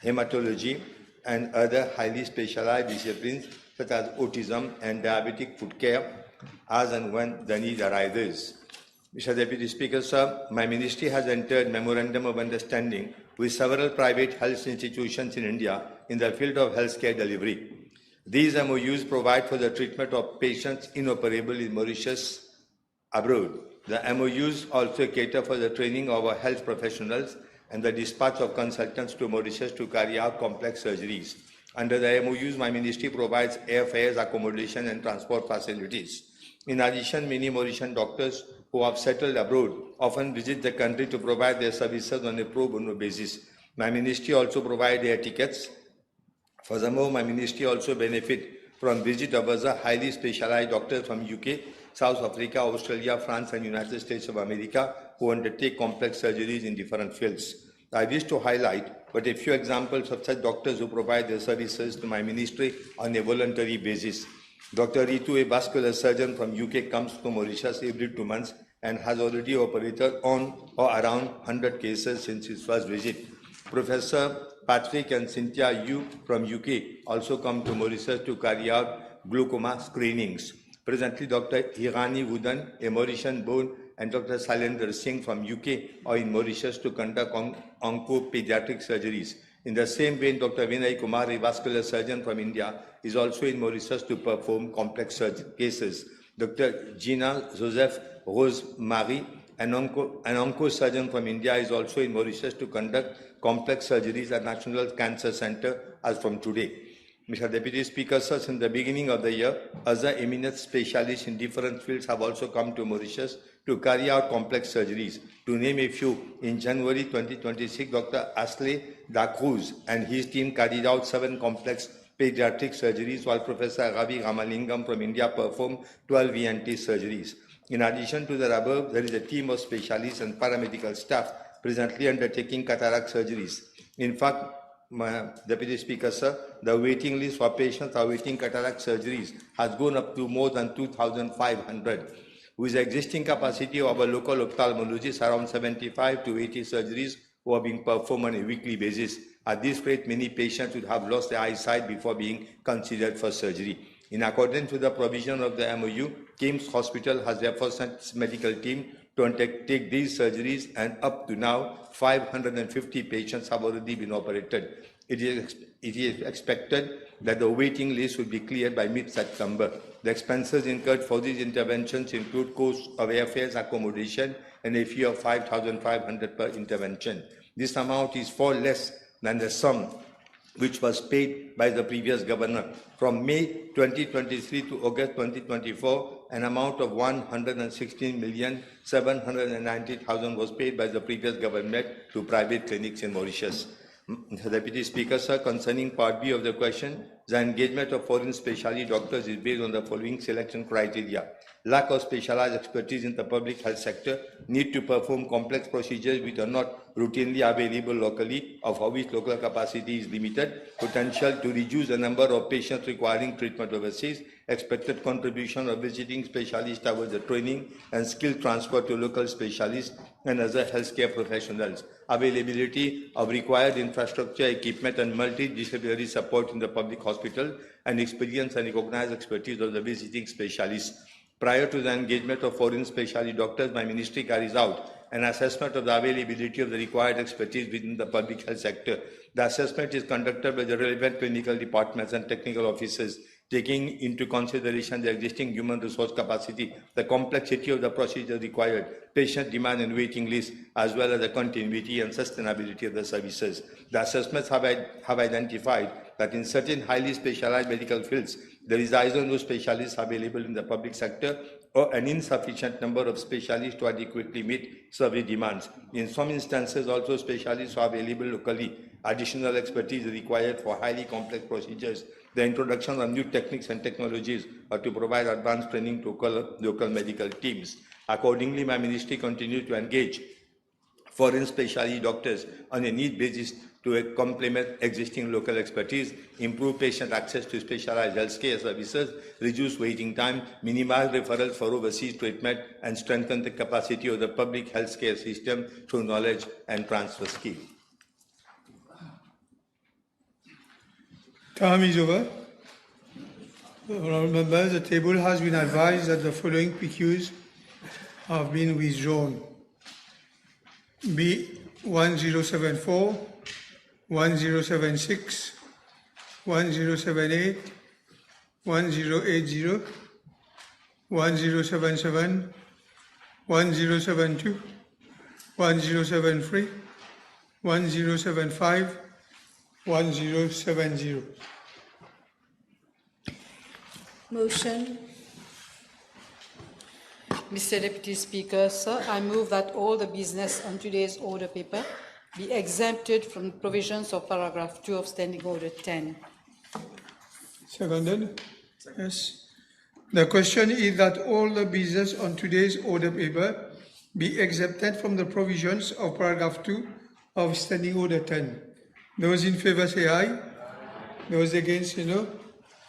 hematology, and other highly specialized disciplines such as autism and diabetic foot care, as and when the need arises. Mr. Deputy Speaker, sir, my ministry has entered memorandum of understanding with several private health institutions in India in the field of healthcare delivery. These MOUs provide for the treatment of patients inoperable in Mauritius abroad. The MOUs also cater for the training of our health professionals and the dispatch of consultants to Mauritius to carry out complex surgeries. Under the MOUs, my ministry provides airfares, accommodation, and transport facilities. In addition, many Mauritian doctors who have settled abroad often visit the country to provide their services on a pro bono basis. My ministry also provides air tickets. Furthermore, my ministry also benefits from visit of other highly specialized doctors from UK, South Africa, Australia, France, and United States of America who undertake complex surgeries in different fields. I wish to highlight but a few examples of such doctors who provide their services to my ministry on a voluntary basis. Dr. Ritu, a vascular surgeon from UK, comes to Mauritius every 2 months and has already operated on or around 100 cases since his first visit. Professor Patrick and Cynthia Yu from UK also come to Mauritius to carry out glaucoma screenings. Presently, Dr. Hirani Wooden, a Mauritian-born, and Dr. Sailendra Singh from UK are in Mauritius to conduct oncopediatric surgeries. In the same vein, Dr. Vinay Kumar, a vascular surgeon from India, is also in Mauritius to perform complex cases. Dr. Gina Joseph Rose-Marie, an onco-surgeon from India, is also in Mauritius to conduct complex surgeries at National Cancer Center as from today. Mr. Deputy Speaker, sir, since the beginning of the year, other eminent specialists in different fields have also come to Mauritius to carry out complex surgeries. To name a few, in January 2026, Dr. Ashley Da Cruz and his team carried out 7 complex pediatric surgeries, while Professor Ravi Ramalingam from India performed 12 ENT surgeries. In addition to the above, there is a team of specialists and paramedical staff presently undertaking cataract surgeries. In fact, Deputy Speaker, sir, the waiting list for patients awaiting cataract surgeries has gone up to more than 2,500. With the existing capacity of our local ophthalmologists, around 75 to 80 surgeries who are being performed on a weekly basis. At this rate, many patients would have lost their eyesight before being considered for surgery. In accordance with the provision of the MOU, Kims Hospital has therefore sent its medical team to undertake these surgeries, and up to now, 550 patients have already been operated. It is expected that the waiting list will be cleared by mid-September. The expenses incurred for these interventions include costs of airfares, accommodation, and a fee of 5,500 per intervention. This amount is far less than the sum which was paid by the previous governor. From May 2023 to August 2024, an amount of 116,790,000 was paid by the previous government to private clinics in Mauritius. Mr. Deputy Speaker, sir, concerning Part B of the question, the engagement of foreign specialty doctors is based on the following selection criteria. Lack of specialized expertise in the public health sector, need to perform complex procedures which are not routinely available locally, of which local capacity is limited, potential to reduce the number of patients requiring treatment overseas, expected contribution of visiting specialists towards the training and skill transfer to local specialists and other healthcare professionals, availability of required infrastructure, equipment, and multidisciplinary support in the public hospital, and experience and recognized expertise of the visiting specialists. Prior to the engagement of foreign specialty doctors, my ministry carries out an assessment of the availability of the required expertise within the public health sector. The assessment is conducted by the relevant clinical departments and technical officers, taking into consideration the existing human resource capacity, the complexity of the procedure required, patient demand and waiting list, as well as the continuity and sustainability of the services. The assessments have identified that in certain highly specialized medical fields, there is either no specialists available in the public sector or an insufficient number of specialists to adequately meet survey demands. In some instances, also specialists are available locally. Additional expertise is required for highly complex procedures. The introduction of new techniques and technologies are to provide advanced training to local medical teams. Accordingly, my ministry continues to engage foreign specialty doctors on a need basis to complement existing local expertise, improve patient access to specialized healthcare services, reduce waiting time, minimize referrals for overseas treatment, and strengthen the capacity of the public healthcare system through knowledge and transfer scheme. Time is over. Honourable members, the table has been advised that the following PQs have been withdrawn. B 1074, 1076, 1078, 1080, 1077, 1072, 1073, 1075, 1070. Motion. Mr. Deputy Speaker, sir, I move that all the business on today's order paper be exempted from the provisions of paragraph 2 of Standing Order 10. Seconded? Yes. The question is that all the business on today's order paper be exempted from the provisions of paragraph 2 of Standing Order 10. Those in favor say aye. Those against say no.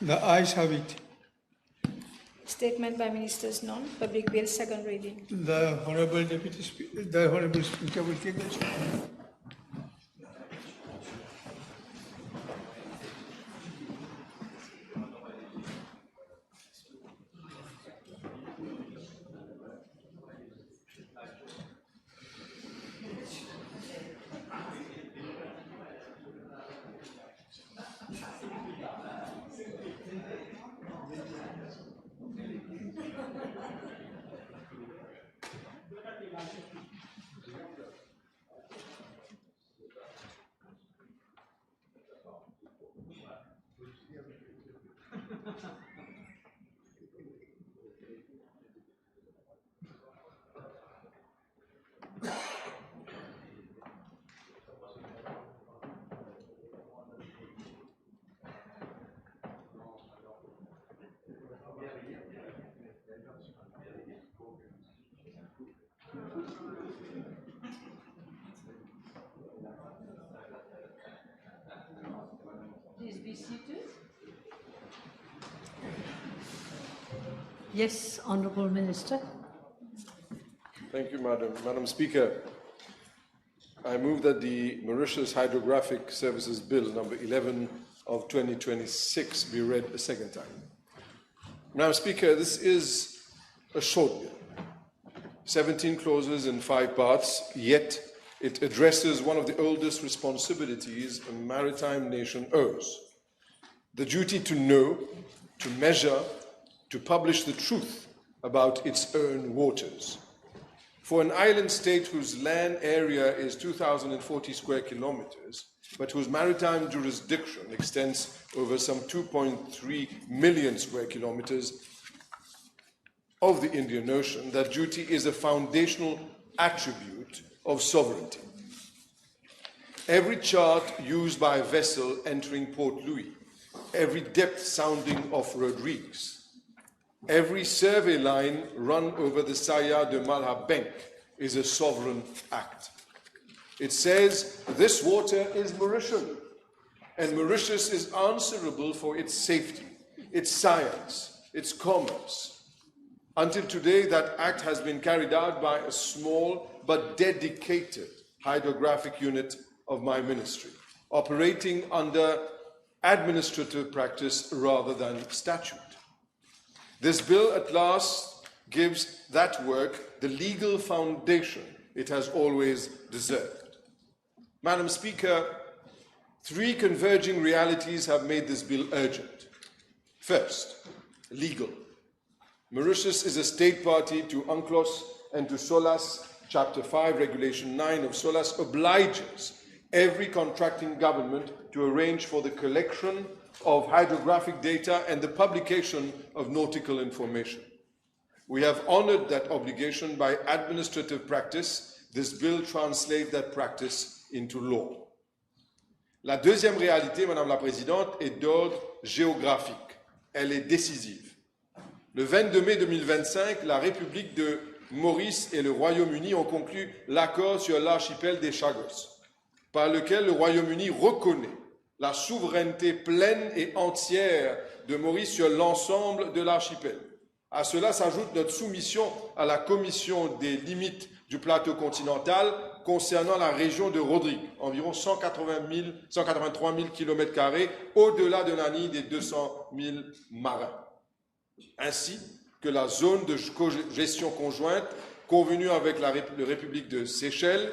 The ayes have it. Statement by Ministers none. Public Bill, second reading. The Honourable Deputy Speaker, the Honourable Speaker will take the chair. Please be seated. Yes, Honourable Minister. Thank you, Madam. Madam Speaker, I move that the Mauritius Hydrographic Services Bill number 11 of 2026 be read a second time. Madam Speaker, this is a short bill, 17 clauses in 5 parts, yet it addresses one of the oldest responsibilities a maritime nation owes: the duty to know, to measure, to publish the truth about its own waters. For an island state whose land area is 2,040 square kilometers, but whose maritime jurisdiction extends over some 2.3 million square kilometers of the Indian Ocean, that duty is a foundational attribute of sovereignty. Every chart used by a vessel entering Port Louis, every depth sounding off Rodrigues, every survey line run over the Saya de Malha Bank is a sovereign act. It says this water is Mauritian, and Mauritius is answerable for its safety, its science, its commerce. Until today, that act has been carried out by a small but dedicated hydrographic unit of my ministry, operating under administrative practice rather than statute. This bill at last gives that work the legal foundation it has always deserved. Madam Speaker, 3 converging realities have made this bill urgent. First, legal. Mauritius is a state party to UNCLOS and to SOLAS. Chapter 5, Regulation 9 of SOLAS obliges every contracting government to arrange for the collection of hydrographic data and the publication of nautical information. We have honoured that obligation by administrative practice. This bill translates that practice into law. La deuxième réalité, Madame la Présidente, est d'ordre géographique. Elle est décisive. Le 22 mai 2025, la République de Maurice et le Royaume-Uni ont conclu l'accord sur l'archipel des Chagos, par lequel le Royaume-Uni reconnaît la souveraineté pleine et entière de Maurice sur l'ensemble de l'archipel. À cela s'ajoute notre soumission à la Commission des limites du plateau continental concernant la région de Rodrigue, environ 183 000 km², au-delà de la ligne des 200 000 marins. ainsi que la zone de gestion conjointe convenue avec la République de Seychelles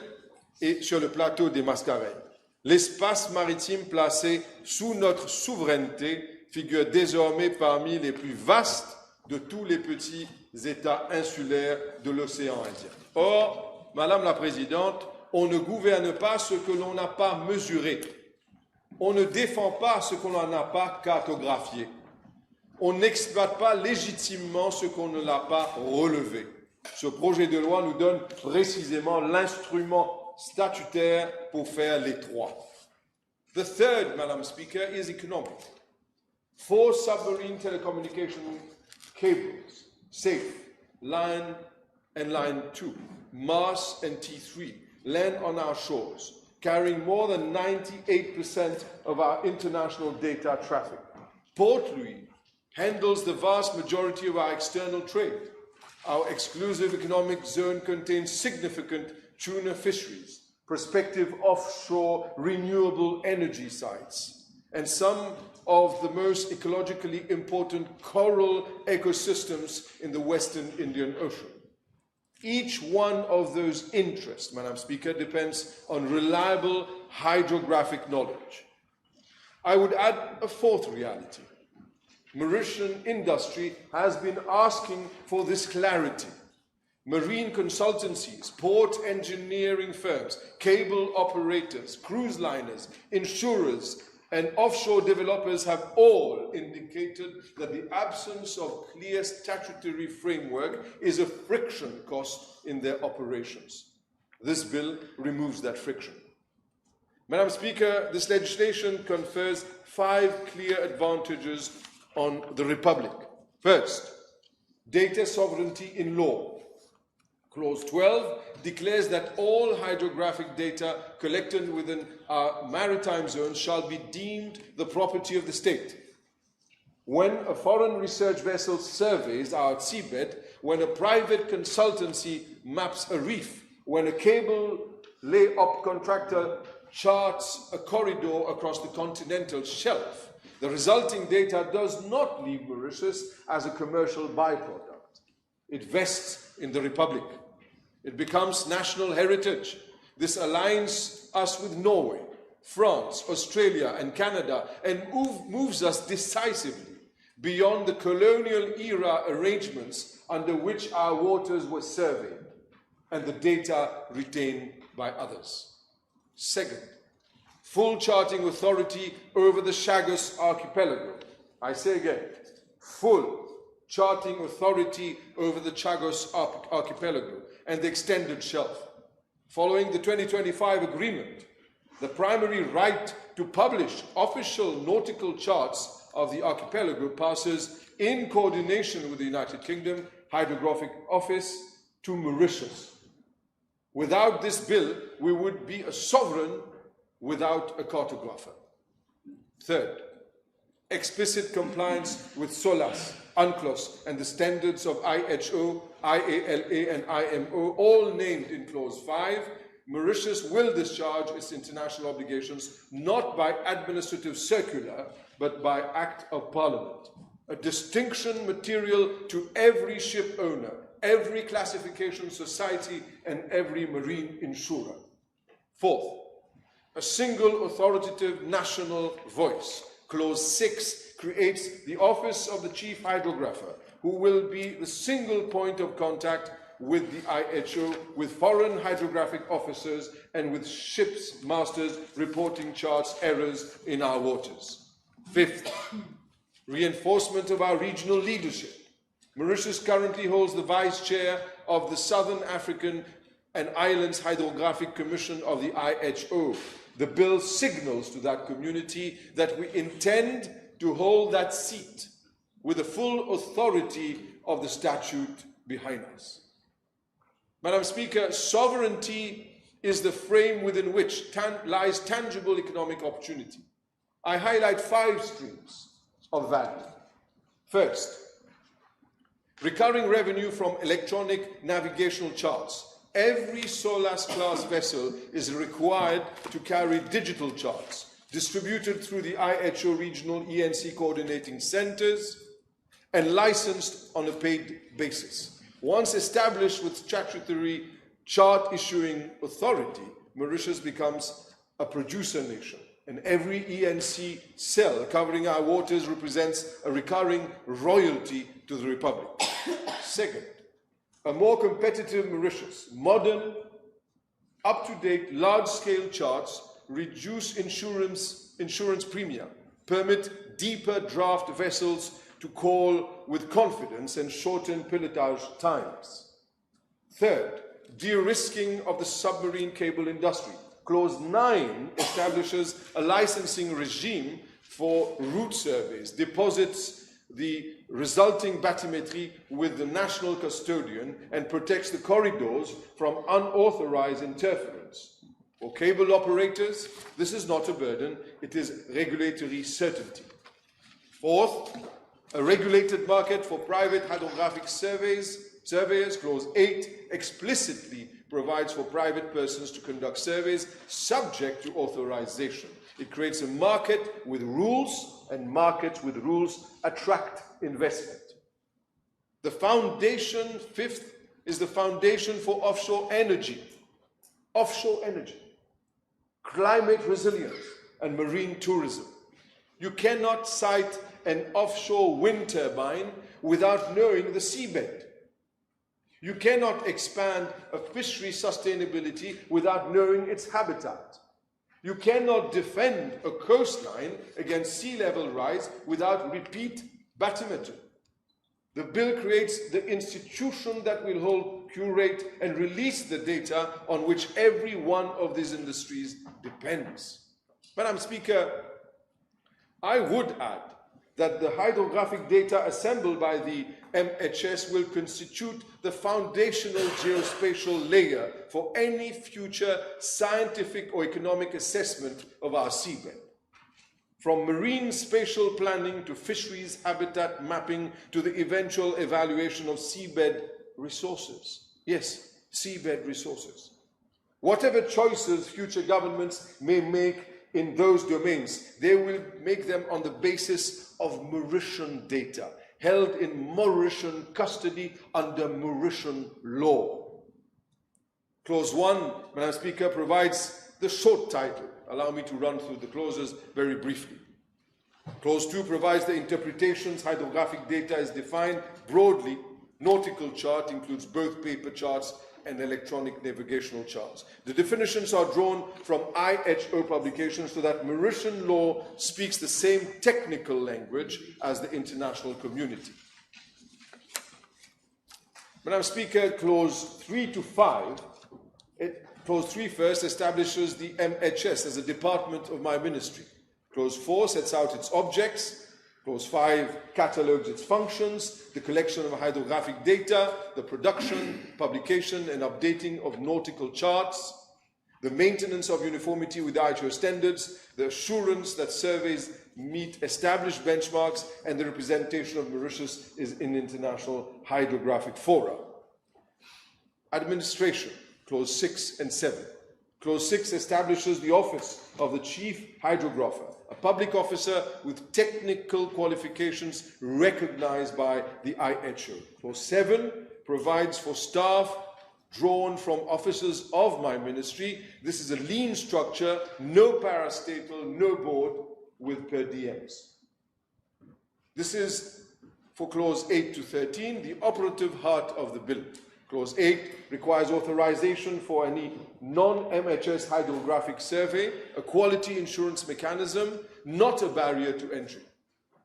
et sur le plateau des Mascareilles. L'espace maritime placé sous notre souveraineté figure désormais parmi les plus vastes de tous les petits États insulaires de l'océan Indien. Or, Madame la Présidente, on ne gouverne pas ce que l'on n'a pas mesuré. On ne défend pas ce qu'on n'a pas cartographié. On n'exploite pas légitimement ce qu'on ne l'a pas relevé. Ce projet de loi nous donne précisément l'instrument statutaire pour faire les trois. The third, Madam Speaker, is economic. 4 submarine telecommunication cables, SAFE, Line and Line 2, Mars and T3, land on our shores, carrying more than 98% of our international data traffic. Port Louis handles the vast majority of our external trade. Our exclusive economic zone contains significant tuna fisheries, prospective offshore renewable energy sites, and some of the most ecologically important coral ecosystems in the Western Indian Ocean. Each one of those interests, Madam Speaker, depends on reliable hydrographic knowledge. I would add a fourth reality. Mauritian industry has been asking for this clarity. Marine consultancies, port engineering firms, cable operators, cruise liners, insurers, and offshore developers have all indicated that the absence of clear statutory framework is a friction cost in their operations. This bill removes that friction. Madam Speaker, this legislation confers 5 clear advantages on the Republic. First, data sovereignty in law. Clause 12 declares that all hydrographic data collected within our maritime zones shall be deemed the property of the state. When a foreign research vessel surveys our seabed, when a private consultancy maps a reef, when a cable lay-up contractor charts a corridor across the continental shelf, the resulting data does not leave Mauritius as a commercial byproduct. It vests in the Republic. It becomes national heritage. This aligns us with Norway, France, Australia, and Canada, and moves us decisively beyond the colonial era arrangements under which our waters were surveyed and the data retained by others. Second, full charting authority over the Chagos archipelago. I say again, full charting authority over the Chagos archipelago and the extended shelf. Following the 2025 agreement, the primary right to publish official nautical charts of the archipelago passes, in coordination with the United Kingdom Hydrographic Office, to Mauritius. Without this bill, we would be a sovereign without a cartographer. Third, explicit compliance with SOLAS, UNCLOS, and the standards of IHO, IALA, and IMO, all named in Clause 5, Mauritius will discharge its international obligations not by administrative circular, but by Act of Parliament, a distinction material to every ship owner, every classification society, and every marine insurer. Fourth, a single authoritative national voice. Clause 6 creates the Office of the Chief Hydrographer, who will be the single point of contact with the IHO, with foreign hydrographic officers, and with ships' masters reporting charts errors in our waters. Fifth, reinforcement of our regional leadership. Mauritius currently holds the vice chair of the Southern African and Islands Hydrographic Commission of the IHO. The bill signals to that community that we intend to hold that seat with the full authority of the statute behind us. Madam Speaker, sovereignty is the frame within which lies tangible economic opportunity. I highlight 5 streams of value. First, recurring revenue from electronic navigational charts. Every SOLAS-class vessel is required to carry digital charts distributed through the IHO regional ENC coordinating centers and licensed on a paid basis. Once established with statutory chart issuing authority, Mauritius becomes a producer nation, and every ENC cell covering our waters represents a recurring royalty to the Republic. Second, a more competitive Mauritius, modern, up-to-date, large-scale charts reduce insurance premium, permit deeper draft vessels to call with confidence and shorten pilotage times. Third, de-risking of the submarine cable industry. Clause 9 establishes a licensing regime for route surveys, deposits the resulting bathymetry with the national custodian, and protects the corridors from unauthorized interference. For cable operators, this is not a burden, it is regulatory certainty. Fourth, a regulated market for private hydrographic surveyors. Clause 8 explicitly provides for private persons to conduct surveys subject to authorization. It creates a market with rules, and markets with rules attract investment. The foundation, fifth, is the foundation for offshore energy. Offshore energy, climate resilience, and marine tourism. You cannot site an offshore wind turbine without knowing the seabed. You cannot expand a fishery sustainability without knowing its habitat. You cannot defend a coastline against sea level rise without repeat bathymetry. The bill creates the institution that will hold, curate, and release the data on which every one of these industries depends. Madam Speaker, I would add that the hydrographic data assembled by the MHS will constitute the foundational geospatial layer for any future scientific or economic assessment of our seabed. From marine spatial planning to fisheries habitat mapping to the eventual evaluation of seabed resources. Yes, seabed resources. Whatever choices future governments may make in those domains, they will make them on the basis of Mauritian data, held in Mauritian custody under Mauritian law. Clause 1, Madam Speaker, provides the short title. Allow me to run through the clauses very briefly. Clause 2 provides the interpretations. Hydrographic data is defined broadly. Nautical chart includes both paper charts and electronic navigational charts. The definitions are drawn from IHO publications so that Mauritian law speaks the same technical language as the international community. Madam Speaker, Clause 3 to 5, Clause 3 first establishes the MHS as a department of my ministry. Clause 4 sets out its objects. Clause 5 catalogues its functions, the collection of hydrographic data, the production, publication, and updating of nautical charts, the maintenance of uniformity with IHO standards, the assurance that surveys meet established benchmarks, and the representation of Mauritius is in international hydrographic fora. Administration, Clause 6 and 7. Clause 6 establishes the office of the Chief Hydrographer, a public officer with technical qualifications recognized by the IHO. Clause 7 provides for staff drawn from officers of my ministry. This is a lean structure, no parastatal, no board, with per diems. This is, for Clause 8 to 13, the operative heart of the bill. Clause 8 requires authorization for any non-MHS hydrographic survey, a quality insurance mechanism, not a barrier to entry.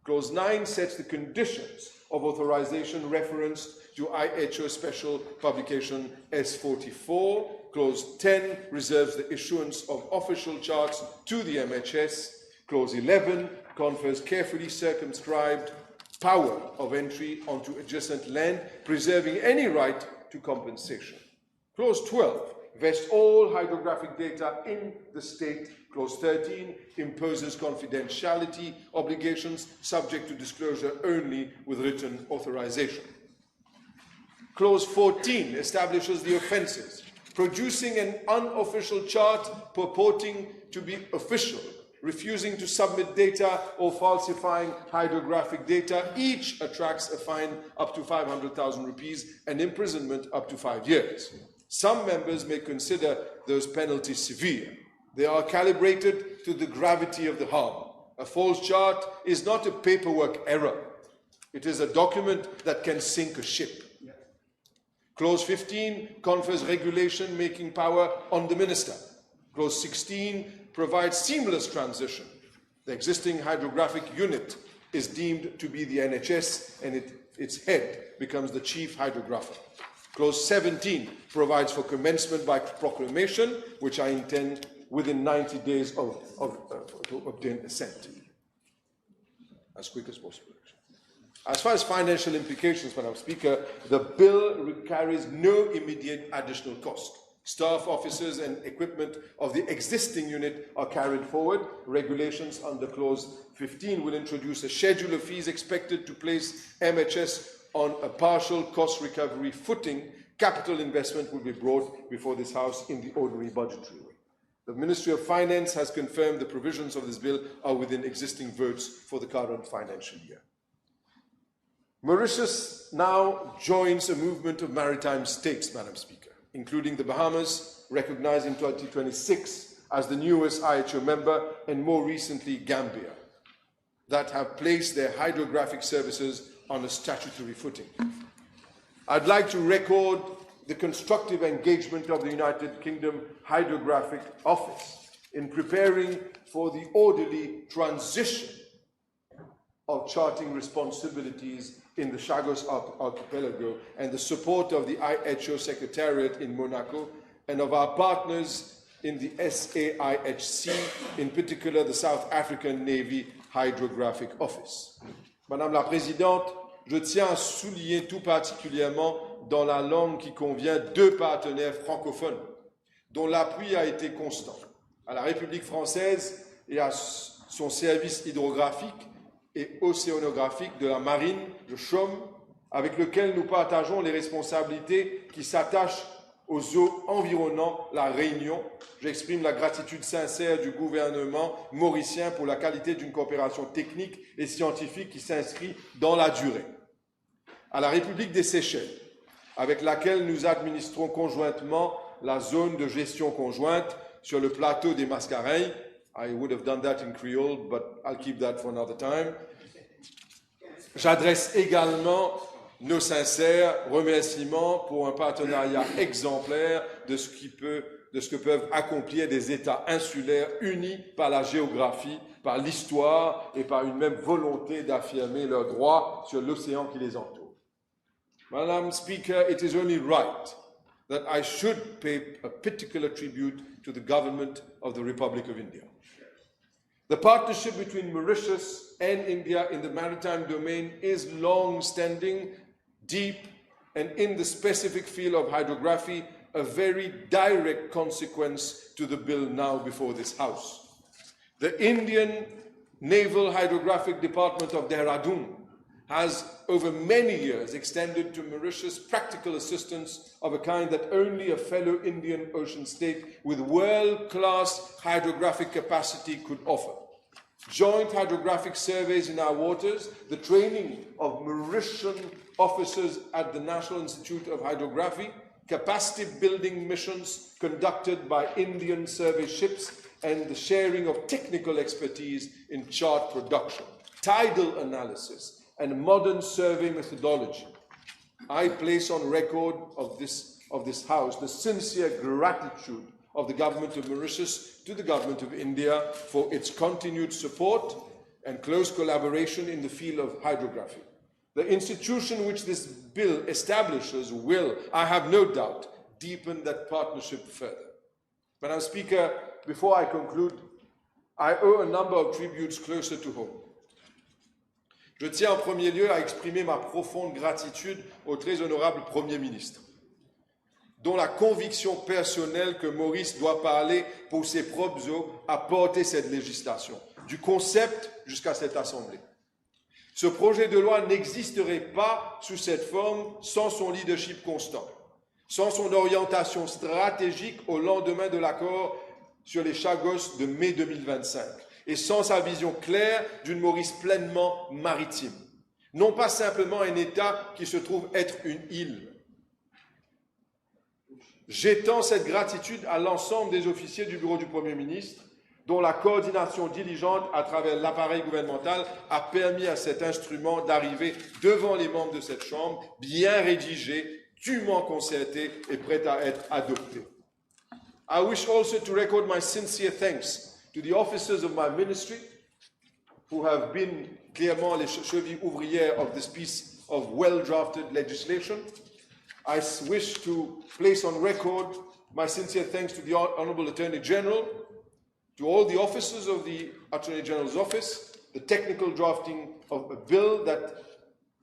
Clause 9 sets the conditions of authorization referenced to IHO Special Publication S44. Clause 10 reserves the issuance of official charts to the MHS. Clause 11 confers carefully circumscribed power of entry onto adjacent land, preserving any right to compensation. Clause 12 vests all hydrographic data in the state. Clause 13 imposes confidentiality obligations subject to disclosure only with written authorization. Clause 14 establishes the offences: producing an unofficial chart purporting to be official refusing to submit data or falsifying hydrographic data, each attracts a fine up to 500,000 rupees and imprisonment up to 5 years. Some members may consider those penalties severe. They are calibrated to the gravity of the harm. A false chart is not a paperwork error. It is a document that can sink a ship. Clause 15 confers regulation-making power on the minister. Clause 16 provides seamless transition. The existing hydrographic unit is deemed to be the NHS, and its head becomes the chief hydrographer. Clause 17 provides for commencement by proclamation, which I intend within 90 days to obtain assent, as quick as possible. As far as financial implications, Madam Speaker, the bill carries no immediate additional cost. Staff, officers and equipment of the existing unit are carried forward. Regulations under Clause 15 will introduce a schedule of fees expected to place MHS on a partial cost recovery footing. Capital investment will be brought before this House in the ordinary budgetary way. The Ministry of Finance has confirmed the provisions of this bill are within existing votes for the current financial year. Mauritius now joins a movement of maritime states, Madam Speaker, including the Bahamas, recognized in 2026 as the newest IHO member, and more recently Gambia, that have placed their hydrographic services on a statutory footing. I'd like to record the constructive engagement of the United Kingdom Hydrographic Office in preparing for the orderly transition of charting responsibilities in the Chagos Archipelago, and the support of the IHO Secretariat in Monaco and of our partners in the SAIHC, in particular the South African Navy Hydrographic Office. Madame la Présidente, je tiens à souligner tout particulièrement dans la langue qui convient deux partenaires francophones dont l'appui a été constant, à la République française et à son service hydrographique et océanographique de la marine, le CHOM, avec lequel nous partageons les responsabilités qui s'attachent aux eaux environnant la Réunion. J'exprime la gratitude sincère du gouvernement mauricien pour la qualité d'une coopération technique et scientifique qui s'inscrit dans la durée. À la République des Seychelles, avec laquelle nous administrons conjointement la zone de gestion conjointe sur le plateau des Mascareilles. I would have done that in Creole, but I'll keep that for another time. J'adresse également nos sincères remerciements pour un partenariat exemplaire de ce que peuvent accomplir des États insulaires unis par la géographie, par l'histoire et par une même volonté d'affirmer leurs droits sur l'océan qui les entoure. Madam Speaker, it is only right that I should pay a particular tribute to the government of the Republic of India. The partnership between Mauritius and India in the maritime domain is long-standing, deep, and in the specific field of hydrography, a very direct consequence to the bill now before this House. The Indian Naval Hydrographic Department of Dehradun has, over many years, extended to Mauritius practical assistance of a kind that only a fellow Indian ocean state with world-class hydrographic capacity could offer. Joint hydrographic surveys in our waters, the training of Mauritian officers at the National Institute of Hydrography, capacity building missions conducted by Indian survey ships, and the sharing of technical expertise in chart production, tidal analysis, and modern survey methodology. I place on record of this House the sincere gratitude of the government of Mauritius to the government of India for its continued support and close collaboration in the field of hydrography. The institution which this bill establishes will, I have no doubt, deepen that partnership further. Madam Speaker, before I conclude, I owe a number of tributes closer to home. Je tiens en premier lieu à exprimer ma profonde gratitude au très honorable Premier ministre, dont la conviction personnelle que Maurice doit parler pour ses propres eaux a porté cette législation, du concept jusqu'à cette Assemblée. Ce projet de loi n'existerait pas sous cette forme sans son leadership constant, sans son orientation stratégique au lendemain de l'accord sur les Chagos de mai 2025, et sans sa vision claire d'une Maurice pleinement maritime. Non pas simplement un État qui se trouve être une île. J'étends cette gratitude à l'ensemble des officiers du bureau du Premier ministre, dont la coordination diligente à travers l'appareil gouvernemental a permis à cet instrument d'arriver devant les membres de cette Chambre, bien rédigé, dûment concerté et prêt à être adopté. I wish also to record my sincere thanks to the officers of my ministry who have been clairement les chevilles ouvrières of this piece of well-drafted legislation. I wish to place on record my sincere thanks to the Honourable Attorney General, to all the officers of the Attorney General's office, the technical drafting of a bill that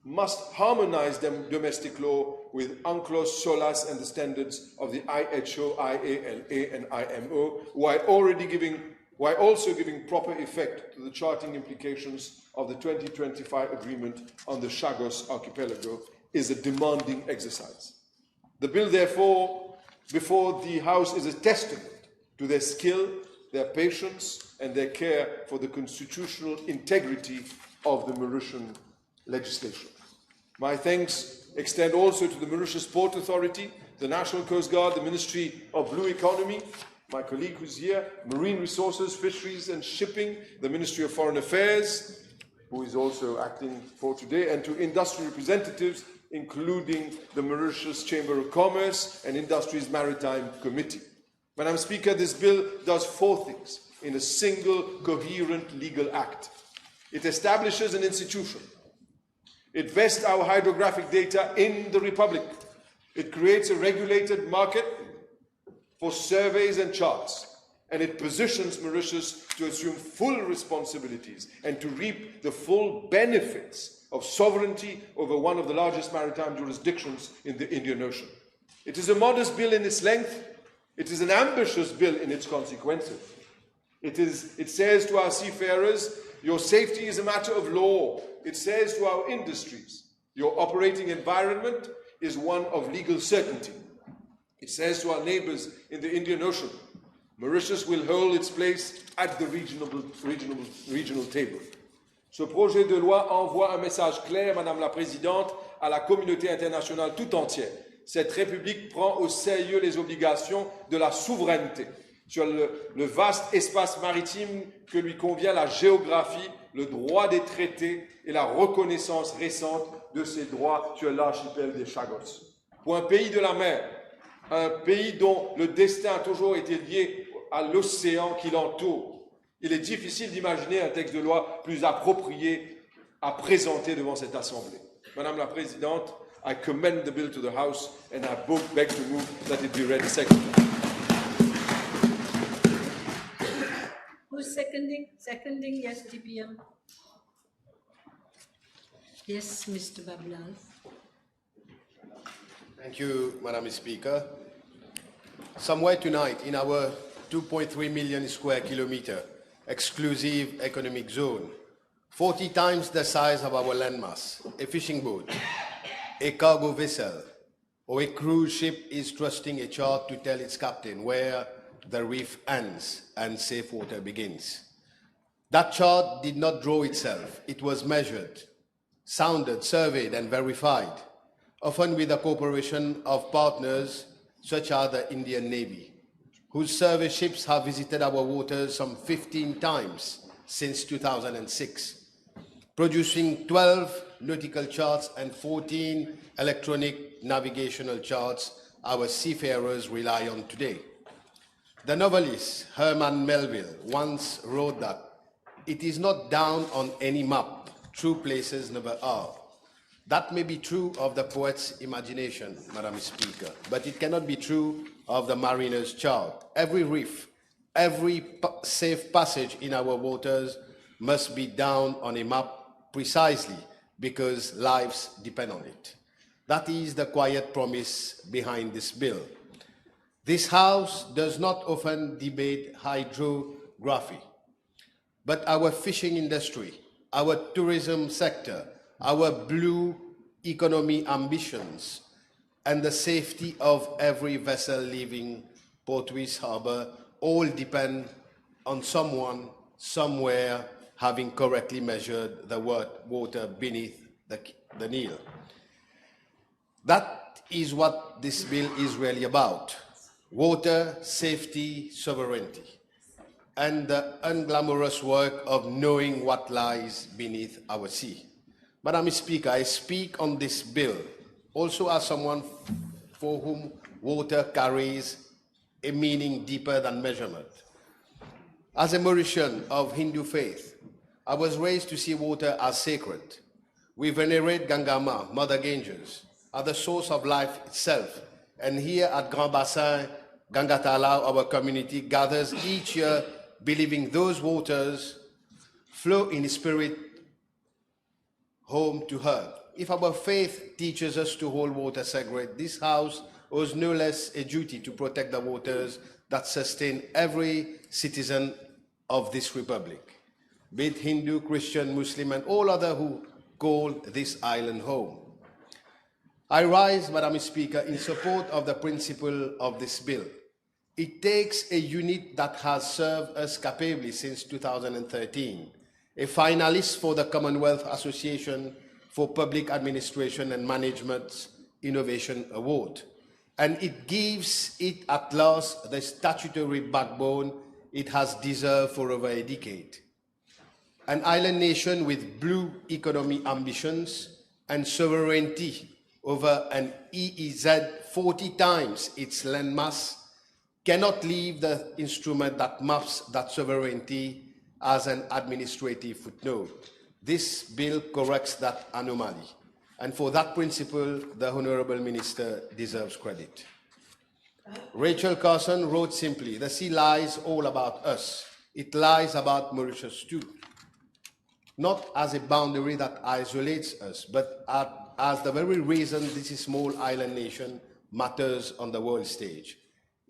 must harmonise domestic law with UNCLOS, SOLAS and the standards of the IHO, IALA and IMO, while also giving proper effect to the charting implications of the 2025 agreement on the Chagos archipelago, is a demanding exercise. The bill, therefore, before the House is a testament to their skill, their patience and their care for the constitutional integrity of the Mauritian legislation. My thanks extend also to the Mauritius Port Authority, the National Coast Guard, the Ministry of Blue Economy, my colleague who's here, Marine Resources, Fisheries and Shipping, the Ministry of Foreign Affairs, who is also acting for today, and to industry representatives, including the Mauritius Chamber of Commerce and Industries Maritime Committee. Madam Speaker, this bill does four things in a single, coherent legal act. It establishes an institution. It vests our hydrographic data in the Republic. It creates a regulated market for surveys and charts. And it positions Mauritius to assume full responsibilities and to reap the full benefits of sovereignty over one of the largest maritime jurisdictions in the Indian Ocean. It is a modest bill in its length. It is an ambitious bill in its consequences. It says to our seafarers, your safety is a matter of law. It says to our industries, your operating environment is one of legal certainty. It says to our neighbours in the Indian Ocean, Mauritius will hold its place at the regional table. Ce projet de loi envoie un message clair, Madame la Présidente, à la communauté internationale tout entière. Cette République prend au sérieux les obligations de la souveraineté sur le vaste espace maritime que lui convient la géographie, le droit des traités et la reconnaissance récente de ses droits sur l'archipel des Chagos. Pour un pays de la mer, un pays dont le destin a toujours été lié à l'océan qui l'entoure, il est difficile d'imaginer un texte de loi plus approprié à présenter devant cette Assemblée. Madame la Présidente, I commend the bill to the House and I beg to move that it be read a second time. Who's seconding? Seconding, yes, DPM. Yes, Mr. Bablal. Thank you, Madam Speaker. Somewhere tonight in our 2.3 million square kilometer exclusive economic zone, 40 times the size of our landmass, a fishing boat, a cargo vessel, or a cruise ship is trusting a chart to tell its captain where the reef ends and safe water begins. That chart did not draw itself. It was measured, sounded, surveyed, and verified, often with the cooperation of partners such as the Indian Navy, whose survey ships have visited our waters some 15 times since 2006, producing 12 nautical charts and 14 electronic navigational charts our seafarers rely on today. The novelist Herman Melville once wrote that it is not down on any map, true places never are. That may be true of the poet's imagination, Madam Speaker, but it cannot be true of the mariner's chart. Every reef, every safe passage in our waters must be down on a map precisely because lives depend on it. That is the quiet promise behind this bill. This House does not often debate hydrography, but our fishing industry, our tourism sector, our blue economy ambitions, and the safety of every vessel leaving Port Louis Harbour all depend on someone somewhere having correctly measured the water beneath the Nile. That is what this bill is really about: water, safety, sovereignty, and the unglamorous work of knowing what lies beneath our sea. Madam Speaker, I speak on this bill also as someone for whom water carries a meaning deeper than measurement. As a Mauritian of Hindu faith, I was raised to see water as sacred. We venerate Gangama, Mother Ganges, as the source of life itself. And here at Grand Bassin, Gangatala, our community, gathers each year believing those waters flow in spirit home to her. If our faith teaches us to hold water sacred, this house owes no less a duty to protect the waters that sustain every citizen of this republic, be it Hindu, Christian, Muslim, and all other who call this island home. I rise, Madam Speaker, in support of the principle of this bill. It takes a unit that has served us capably since 2013, a finalist for the Commonwealth Association for Public Administration and Management's Innovation Award, and it gives it at last the statutory backbone it has deserved for over a decade. An island nation with blue economy ambitions and sovereignty over an EEZ 40 times its landmass cannot leave the instrument that maps that sovereignty as an administrative footnote. This bill corrects that anomaly, and for that principle, the Honourable Minister deserves credit. Rachel Carson wrote simply, "The sea lies all about us. It lies about Mauritius too. Not as a boundary that isolates us, but as the very reason this small island nation matters on the world stage.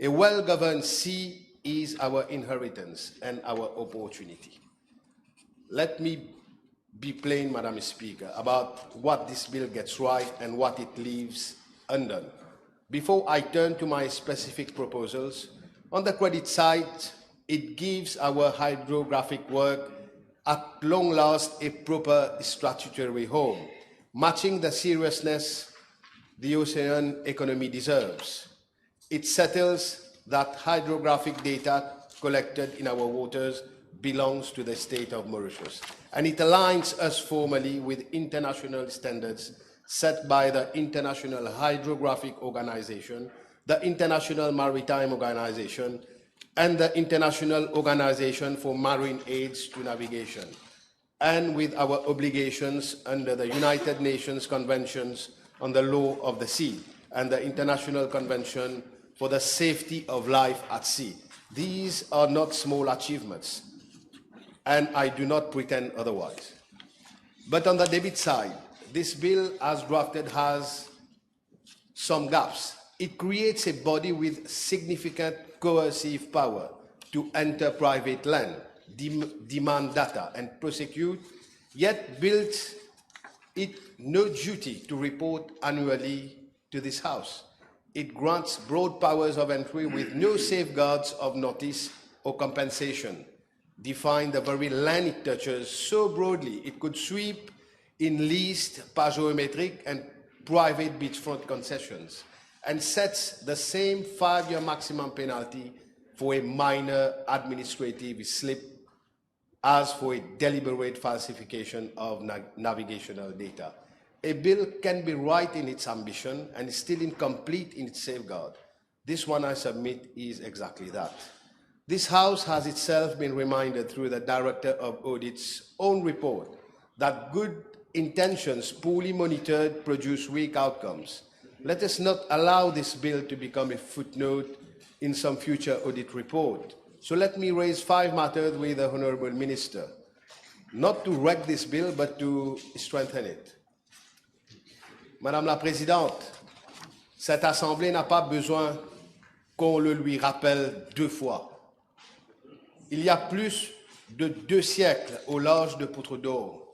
A well-governed sea is our inheritance and our opportunity." Let me be plain, Madam Speaker, about what this bill gets right and what it leaves undone. Before I turn to my specific proposals, on the credit side, it gives our hydrographic work at long last a proper statutory home, matching the seriousness the ocean economy deserves. It settles that hydrographic data collected in our waters belongs to the state of Mauritius, and it aligns us formally with international standards set by the International Hydrographic Organization, the International Maritime Organization, and the International Organization for Marine Aids to Navigation, and with our obligations under the United Nations Conventions on the Law of the Sea and the International Convention for the Safety of Life at Sea. These are not small achievements, and I do not pretend otherwise. But on the debit side, this bill, as drafted, has some gaps. It creates a body with significant coercive power to enter private land, demand data, and prosecute, yet built it no duty to report annually to this House. It grants broad powers of entry with no safeguards of notice or compensation, define the very land it touches so broadly it could sweep in leased pagiometric and private beachfront concessions, and sets the same 5-year maximum penalty for a minor administrative slip as for a deliberate falsification of navigational data. A bill can be right in its ambition and still incomplete in its safeguard. This one, I submit, is exactly that. This House has itself been reminded through the Director of Audit's own report that good intentions poorly monitored produce weak outcomes. Let us not allow this bill to become a footnote in some future audit report. So let me raise 5 matters with the Honourable Minister, not to wreck this bill, but to strengthen it. Madame la Présidente, cette Assemblée n'a pas besoin qu'on le lui rappelle 2 fois. Il y a plus de 2 siècles, au large de Poutre d'Or,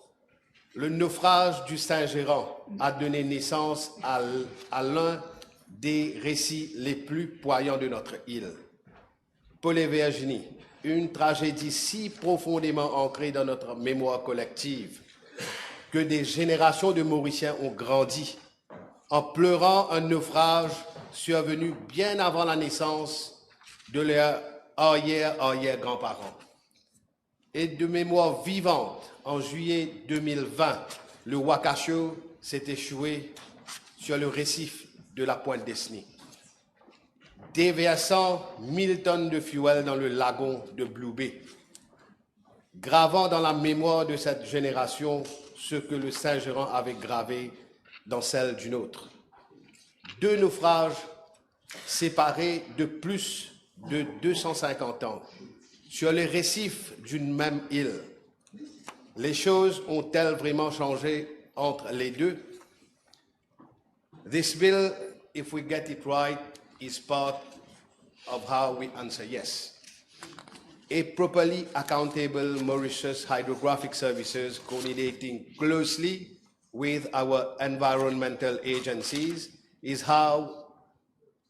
le naufrage du Saint-Gérant a donné naissance à l'un des récits les plus poignants de notre île. Paul et Virginie, une tragédie si profondément ancrée dans notre mémoire collective que des générations de Mauriciens ont grandi en pleurant un naufrage survenu bien avant la naissance de leurs arrière-arrière-grands-parents. Et de mémoire vivante, en juillet 2020, le Wakasho s'est échoué sur le récif de la Pointe Desney, déversant 1000 tonnes de fuel dans le lagon de Blue Bay, gravant dans la mémoire de cette génération ce que le Saint-Gérant avait gravé dans celle d'une autre. 2 naufrages séparés de plus de 250 ans sur les récifs d'une même île. Les choses ont-elles vraiment changé entre les deux? This bill, if we get it right, is part of how we answer yes. A properly accountable Mauritius Hydrographic Services coordinating closely with our environmental agencies is how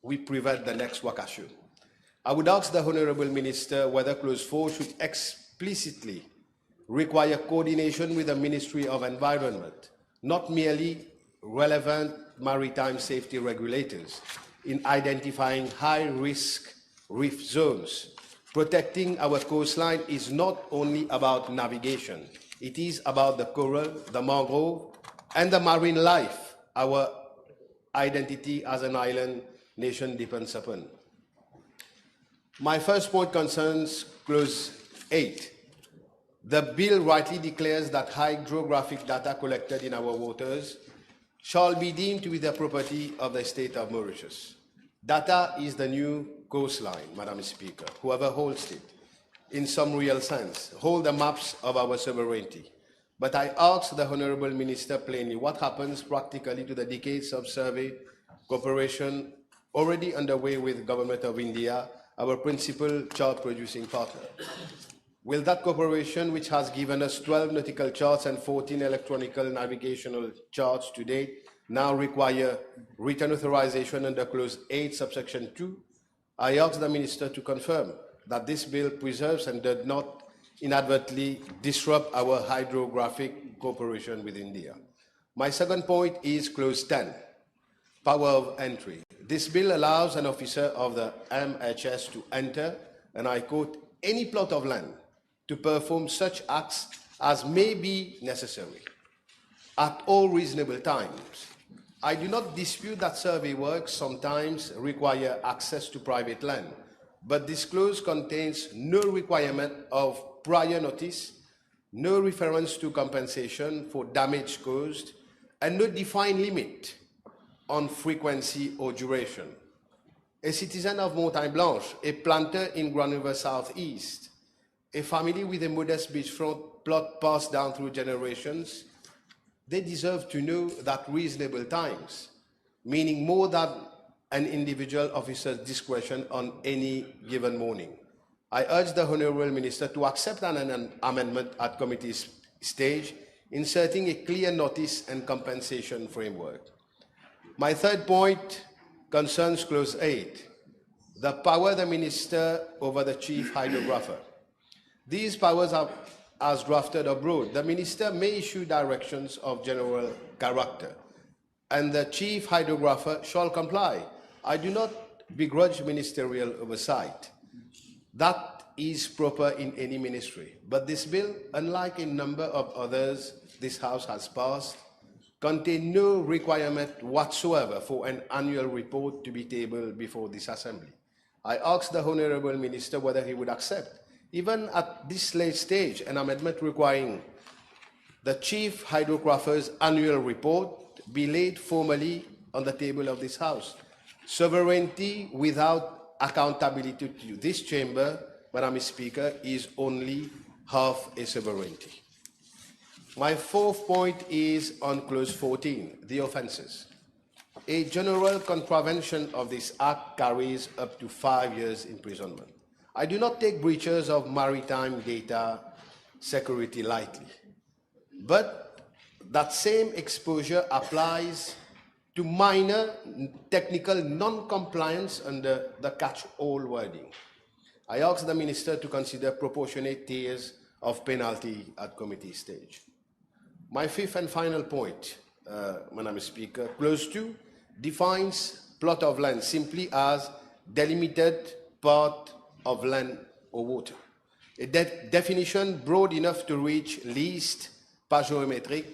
we prevent the next Wakasho. I would ask the Honourable Minister whether Clause 4 should explicitly require coordination with the Ministry of Environment, not merely relevant maritime safety regulators, in identifying high-risk reef zones. Protecting our coastline is not only about navigation, it is about the coral, the mangrove, and the marine life our identity as an island nation depends upon. My first point concerns Clause 8. The bill rightly declares that hydrographic data collected in our waters shall be deemed to be the property of the state of Mauritius. Data is the new coastline, Madam Speaker. Whoever holds it, in some real sense, hold the maps of our sovereignty. But I ask the Honourable Minister plainly, what happens practically to the decades of survey cooperation already underway with the Government of India, our principal chart-producing partner? Will that cooperation, which has given us 12 nautical charts and 14 electronic navigational charts to date, now require written authorization under Clause 8, subsection 2? I ask the Minister to confirm that this bill preserves and does not inadvertently disrupt our hydrographic cooperation with India. My second point is Clause 10, power of entry. This bill allows an officer of the MHS to enter, and I quote, any plot of land to perform such acts as may be necessary at all reasonable times. I do not dispute that survey works sometimes require access to private land, but this clause contains no requirement of prior notice, no reference to compensation for damage caused, and no defined limit on frequency or duration. A citizen of Montagne Blanche, a planter in Grand River Southeast, a family with a modest beachfront plot passed down through generations, they deserve to know that reasonable times, meaning more than an individual officer's discretion on any given morning. I urge the Honourable Minister to accept an amendment at committee stage, inserting a clear notice and compensation framework. My third point concerns Clause 8, the power of the Minister over the Chief Hydrographer. These powers are as drafted abroad. The Minister may issue directions of general character, and the Chief Hydrographer shall comply. I do not begrudge ministerial oversight. That is proper in any ministry. But this bill, unlike a number of others this House has passed, contains no requirement whatsoever for an annual report to be tabled before this Assembly. I ask the Honourable Minister whether he would accept, even at this late stage, an amendment requiring the Chief Hydrographer's annual report be laid formally on the table of this House. Sovereignty without accountability to this chamber, Madam Speaker, is only half a sovereignty. My fourth point is on Clause 14, the offences. A general contravention of this Act carries up to 5 years imprisonment. I do not take breaches of maritime data security lightly, but that same exposure applies to minor technical non-compliance under the catch-all wording. I ask the Minister to consider proportionate tiers of penalty at committee stage. My fifth and final point, Madam Speaker, clause 2 defines plot of land simply as delimited part of land or water. A definition broad enough to reach leased, pagiometric,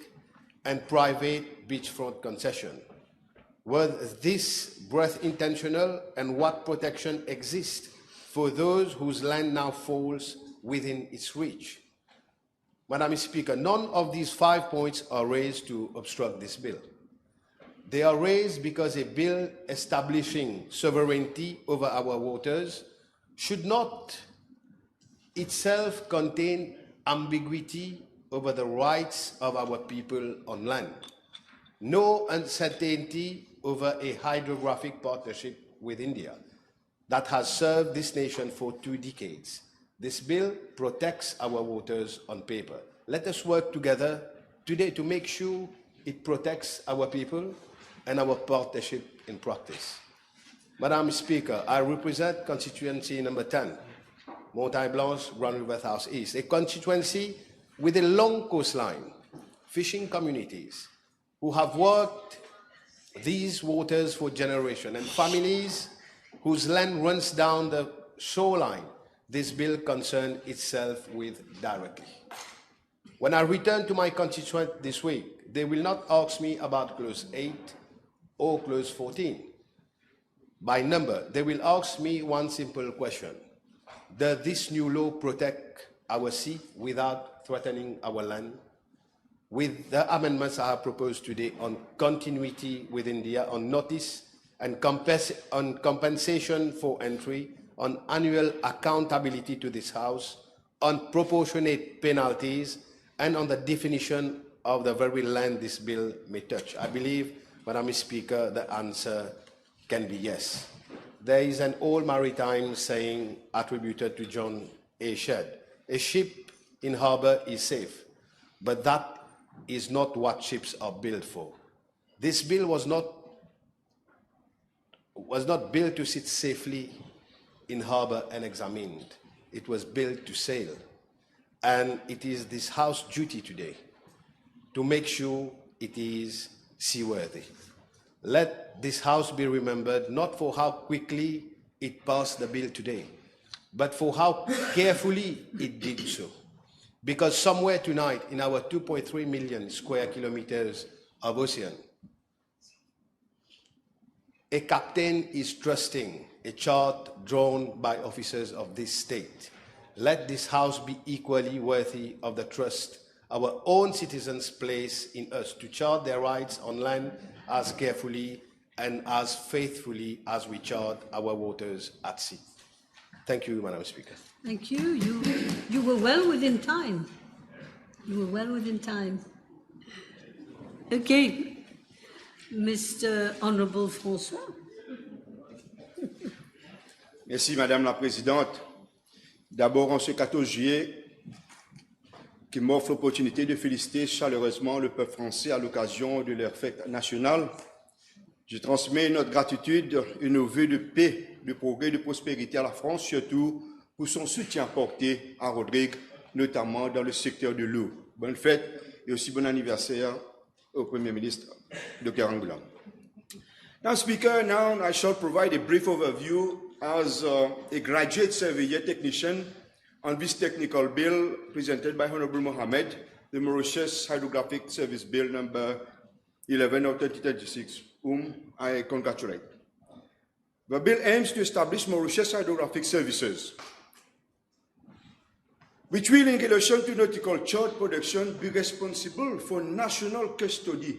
and private beachfront concession. Was this breadth intentional, and what protection exists for those whose land now falls within its reach? Madam Speaker, none of these 5 points are raised to obstruct this bill. They are raised because a bill establishing sovereignty over our waters should not itself contain ambiguity over the rights of our people on land. No uncertainty over a hydrographic partnership with India that has served this nation for 2 decades. This bill protects our waters on paper. Let us work together today to make sure it protects our people and our partnership in practice. Madam Speaker, I represent constituency number 10, Montagne Blanche, Grand River South East, a constituency with a long coastline, fishing communities who have worked these waters for generations, and families whose land runs down the shoreline this bill concerns itself with directly. When I return to my constituent this week, they will not ask me about clause 8 or clause 14. By number, they will ask me one simple question. Does this new law protect our sea without threatening our land? With the amendments I have proposed today on continuity with India, on notice and on compensation for entry, on annual accountability to this House, on proportionate penalties, and on the definition of the very land this bill may touch. I believe, Madam Speaker, the answer can be yes. There is an old maritime saying attributed to John A. Shedd: a ship in harbor is safe, but that is not what ships are built for. This bill was not built to sit safely in harbor unexamined. It was built to sail. And it is this House's duty today to make sure it is seaworthy. Let this House be remembered not for how quickly it passed the bill today, but for how carefully it did so. Because somewhere tonight in our 2.3 million square kilometers of ocean, a captain is trusting a chart drawn by officers of this state. Let this House be equally worthy of the trust our own citizens place in us to chart their rights on land as carefully and as faithfully as we chart our waters at sea. Thank you, Madam Speaker. Thank you. You were well within time. You were well within time. Okay, Mr. Honorable François. Merci, Madame la Présidente. D'abord, en ce 14 juillet, qui m'offre l'opportunité de féliciter chaleureusement le peuple français à l'occasion de leur fête nationale, je transmets notre gratitude et nos vœux de paix, de progrès, de prospérité à la France, surtout pour son soutien apporté à Rodrigue, notamment dans le secteur de l'eau. Bonne fête et aussi bon anniversaire au Premier ministre, Dr. Angoula. Now, Speaker, now I shall provide a brief overview as a graduate surveyor technician on this technical bill presented by Honorable Mohammed, the Mauritius Hydrographic Service Bill number 11 of 2036, whom I congratulate. The bill aims to establish Mauritius Hydrographic Services, which will, in relation to nautical chart production, be responsible for national custody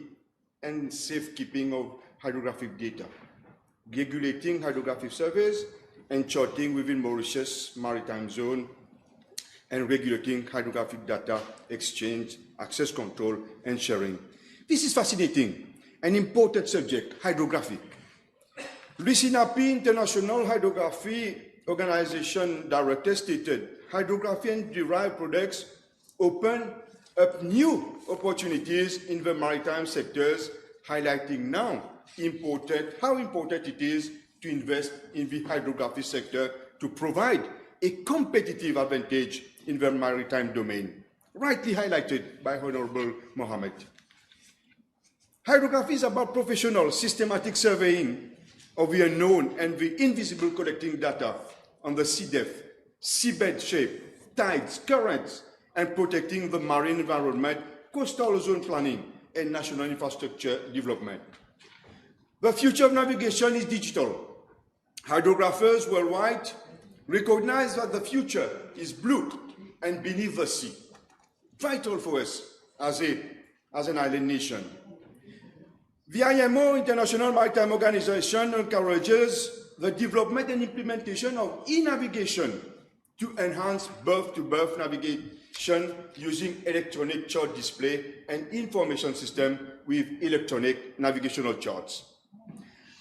and safekeeping of hydrographic data, regulating hydrographic surveys and charting within Mauritius Maritime Zone, and regulating hydrographic data exchange, access control, and sharing. This is fascinating. An important subject, hydrographic. Lucinapi International Hydrography Organization Director stated, hydrography and derived products open up new opportunities in the maritime sectors, highlighting now how important it is to invest in the hydrography sector to provide a competitive advantage in the maritime domain, rightly highlighted by Honorable Mohammed. Hydrography is about professional, systematic surveying of the unknown and the invisible, collecting data on the sea depth, seabed shape, tides, currents, and protecting the marine environment, coastal zone planning, and national infrastructure development. The future of navigation is digital. Hydrographers worldwide recognize that the future is blue and beneath the sea, vital for us as an island nation. The IMO, International Maritime Organization, encourages the development and implementation of e-navigation to enhance berth-to-berth navigation using electronic chart display and information system with electronic navigational charts.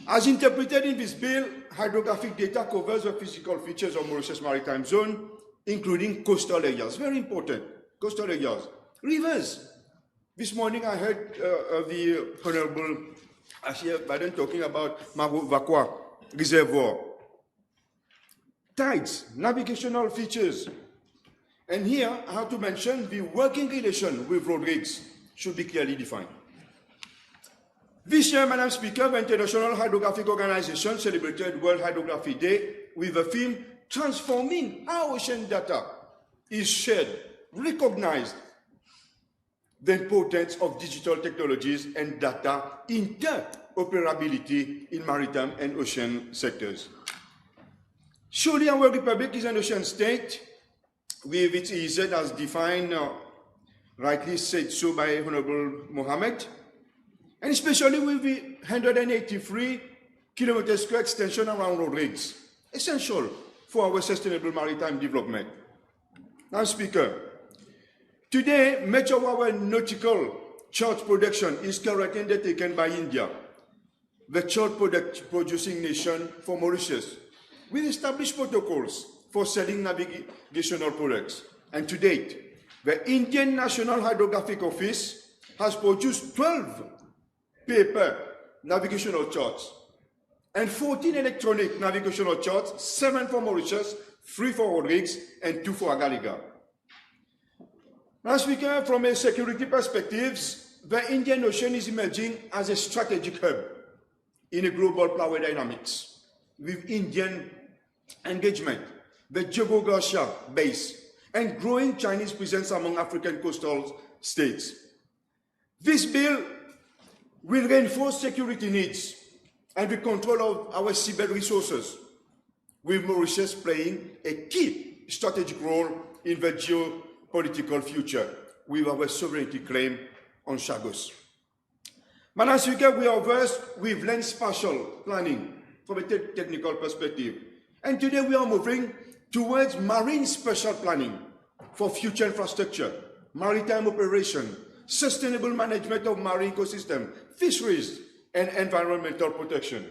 As interpreted in this bill, hydrographic data covers the physical features of Mauritius Maritime Zone, including coastal areas, very important, coastal areas, rivers. This morning I heard the Honorable Ashia Baden talking about Vakwa Reservoir. Tides, navigational features. And here I have to mention the working relation with road rigs should be clearly defined. This year, Madam Speaker, the International Hydrographic Organization celebrated World Hydrography Day with the theme, Transforming How Ocean Data is Shared, Recognized, the importance of digital technologies and data interoperability in maritime and ocean sectors. Surely our republic is an ocean state with its EEZ as defined, rightly said so by Honorable Mohammed, and especially with the 183 kilometers square extension around road rigs, essential for our sustainable maritime development. Now, Speaker, today, much of our nautical chart production is currently undertaken by India, the chart producing nation for Mauritius, with established protocols for selling navigational products. And to date, the Indian National Hydrographic Office has produced 12 paper navigational charts and 14 electronic navigational charts, 7 for Mauritius, 3 for road rigs, and 2 for Agaliga. Now, Speaker, from a security perspective, the Indian Ocean is emerging as a strategic hub in a global power dynamics with Indian engagement, the Georgia base, and growing Chinese presence among African coastal states. This bill will reinforce security needs and the control of our seabed resources, with Mauritius playing a key strategic role in the geopolitical future with our sovereignty claim on Chagos. Madam Speaker, we are versed with land spatial planning from a technical perspective, and today we are moving towards marine spatial planning for future infrastructure, maritime operation, sustainable management of marine ecosystem, fisheries, and environmental protection.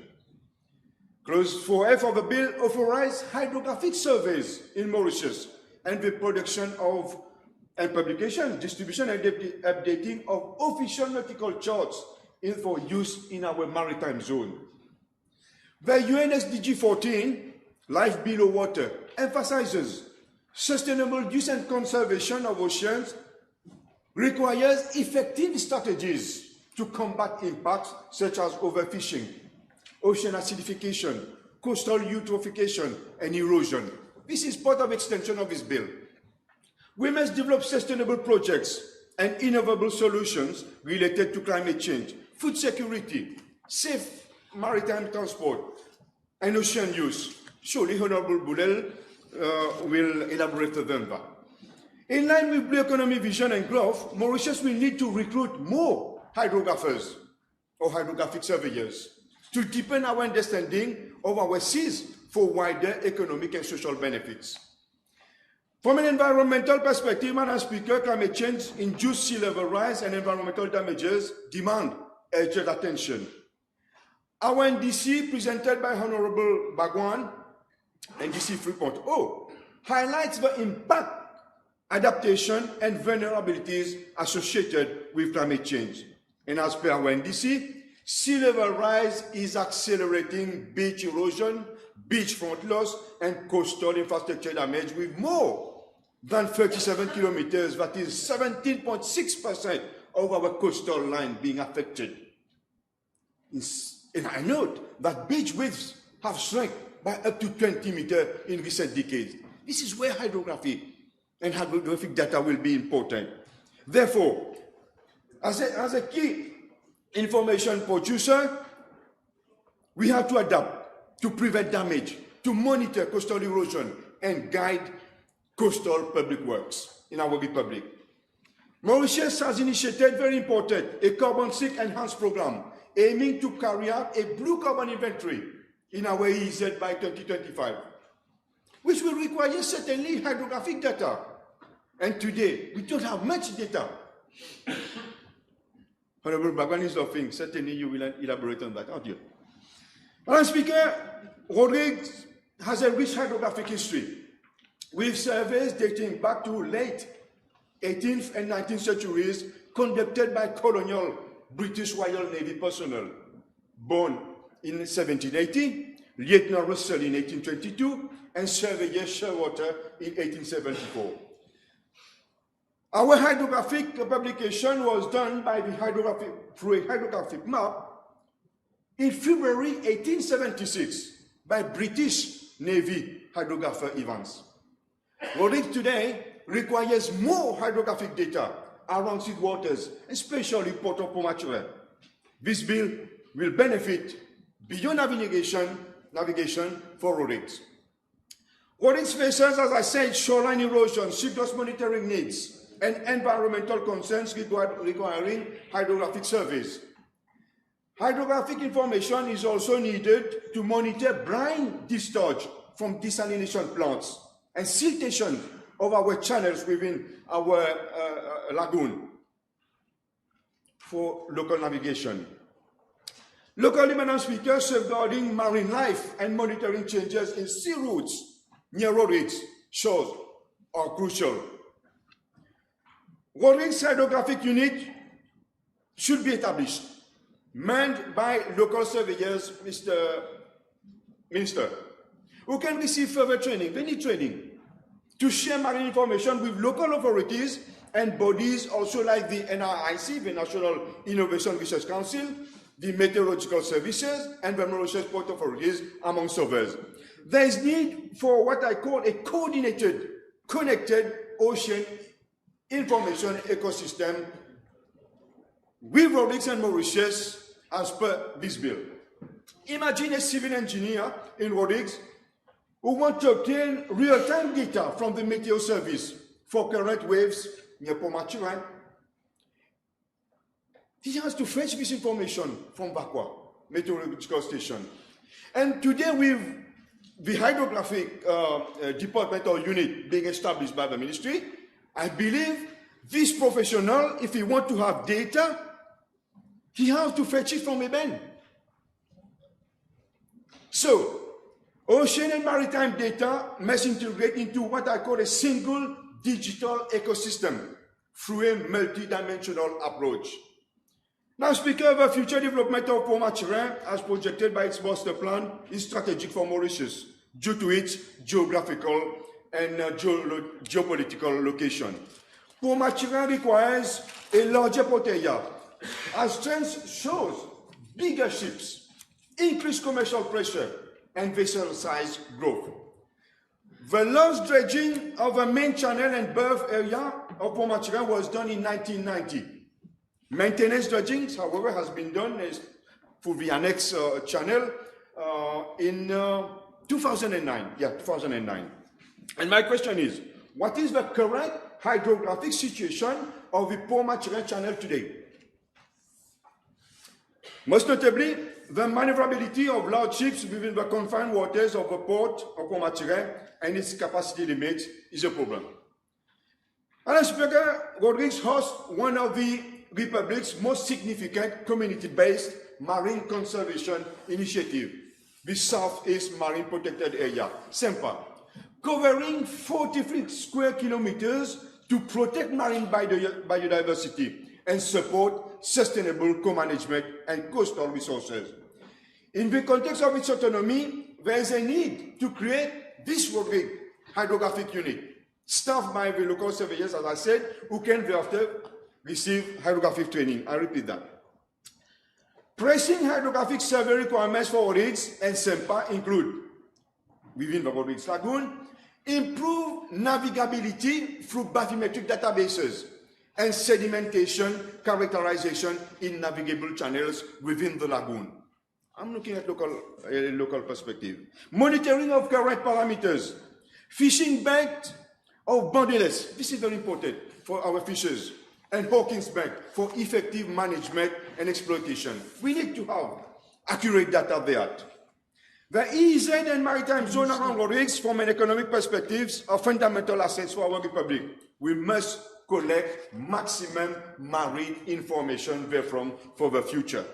Clause 4F of the bill authorizes hydrographic surveys in Mauritius and the production of and publication, distribution, and updating of official nautical charts for use in our maritime zone. The UN SDG 14, Life Below Water, emphasizes sustainable use and conservation of oceans requires effective strategies to combat impacts such as overfishing, ocean acidification, coastal eutrophication, and erosion. This is part of the extension of this bill. We must develop sustainable projects and innovative solutions related to climate change, food security, safe maritime transport, and ocean use. Surely Honorable Boulel will elaborate on that. In line with Blue Economy vision and growth, Mauritius will need to recruit more hydrographers or hydrographic surveyors to deepen our understanding of our seas for wider economic and social benefits. From an environmental perspective, Madam Speaker, climate change, induced sea level rise, and environmental damages demand urgent attention. Our NDC, presented by Honorable Bagwan, NDC 3.0, highlights the impact, adaptation, and vulnerabilities associated with climate change. And as per our NDC, sea level rise is accelerating beach erosion, beachfront loss, and coastal infrastructure damage with more than 37 kilometers, that is 17.6% of our coastal line being affected. And I note that beach widths have shrunk by up to 20 meters in recent decades. This is where hydrography and hydrographic data will be important. Therefore, as a key information producer, we have to adapt to prevent damage, to monitor coastal erosion, and guide coastal public works in our republic. Mauritius has initiated, very important, a carbon sink enhanced program aiming to carry out a blue carbon inventory in our EEZ by 2025, which will require certainly hydrographic data. And today, we don't have much data. Honorable Bagan is laughing. Certainly you will elaborate on that, aren't you? Madam Speaker, Rodrigues has a rich hydrographic history with surveys dating back to late 18th and 19th centuries conducted by colonial British Royal Navy personnel. Born in 1780, Lieutenant Russell in 1822, and Surveyor Sherwater in 1874. Our hydrographic publication was done by through a hydrographic map in February 1876 by British Navy hydrographer Evans. Rodrigues today requires more hydrographic data around seed waters, especially Port of Pomachua. This bill will benefit beyond navigation for Rodrigues. Rodrigues faces, as I said, shoreline erosion, serious monitoring needs, and environmental concerns requiring hydrographic surveys. Hydrographic information is also needed to monitor brine discharge from desalination plants and siltation of our channels within our lagoon for local navigation. Locally, Madam Speaker, safeguarding marine life and monitoring changes in sea routes near Rodrigues shores are crucial. Rodrigues Hydrographic Unit should be established, manned by local surveyors, Mr. Minister, who can receive further training. They need training to share marine information with local authorities and bodies also like the NRIC, the National Innovation Research Council, the Meteorological Services, and the Mauritius Port Authorities, amongst others. There is need for what I call a coordinated, connected ocean information ecosystem with Rodrigues and Mauritius as per this bill. Imagine a civil engineer in Rodrigues who wants to obtain real-time data from the Meteo Service for current waves near Pomachua. He has to fetch this information from Bakwa Meteorological Station. And today with the hydrographic department or unit being established by the ministry, I believe this professional, if he wants to have data, he has to fetch it from a bend. So, ocean and maritime data must integrate into what I call a single digital ecosystem through a multidimensional approach. Now, Speaker, the future development of Pomachua, as projected by its master plan, is strategic for Mauritius due to its geographical and geopolitical location. Pomachua requires a larger port area, as trends shows bigger ships, increased commercial pressure, and vessel size growth. The last dredging of the main channel and berth area of Pomachua was done in 1990. Maintenance dredging, however, has been done for the annex channel in 2009. Yeah, 2009. And my question is, what is the current hydrographic situation of the Pomachua channel today? Most notably, the maneuverability of large ships within the confined waters of the port of Pomachua and its capacity limits is a problem. Madam Speaker, Rodrigues hosts one of the Republic's most significant community-based marine conservation initiative, the Southeast Marine Protected Area, SEMPA, covering 43 square kilometers to protect marine biodiversity and support sustainable co-management and coastal resources. In the context of its autonomy, there is a need to create this working hydrographic unit, staffed by the local surveyors, as I said, who can thereafter receive hydrographic training. I repeat that. Pressing hydrographic survey requirements for Rodrigues and Sempa include, within the Rodrigues Lagoon, improve navigability through bathymetric databases and sedimentation characterization in navigable channels within the lagoon. I'm looking at local perspective. Monitoring of current parameters. Fishing bank of bandelets. This is very important for our fishers. And Hawkins Bank for effective management and exploitation. We need to have accurate data there. The EEZ and maritime zone around Rodrigues from an economic perspective are fundamental assets for our republic. We must collect maximum marine information therefrom for the future.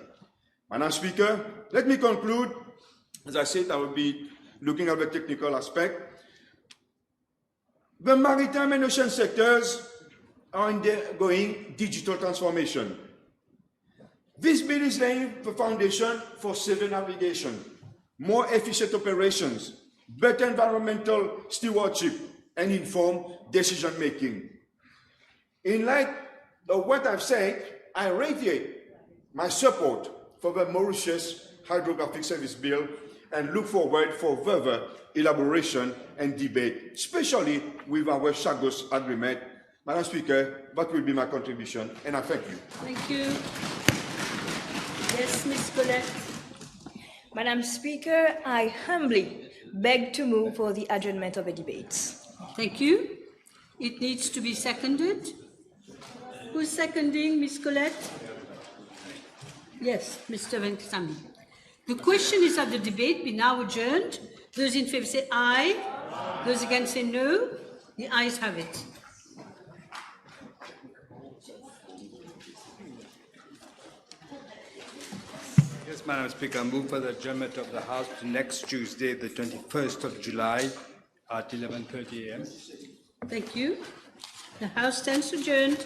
Madam Speaker, let me conclude. As I said, I will be looking at the technical aspect. The maritime and ocean sectors are undergoing digital transformation. This bill is laying the foundation for safer navigation, more efficient operations, better environmental stewardship, and informed decision-making. In light of what I've said, I reiterate my support for the Mauritius Hydrographic Service Bill and look forward for further elaboration and debate, especially with our Chagos Agreement. Madam Speaker, that will be my contribution, and I thank you. Thank you. Yes, Ms. Colette. Madam Speaker, I humbly beg to move for the adjournment of the debates. Thank you. It needs to be seconded. Who's seconding, Ms. Colette? Yes, Mr. Venkatami. The question is that the debate be now adjourned. Those in favour say aye. Those against say no. The ayes have it. Yes, Madam Speaker, I move for the adjournment of the House to next Tuesday, the 21st of July at 11:30 a.m. Thank you. The House stands adjourned.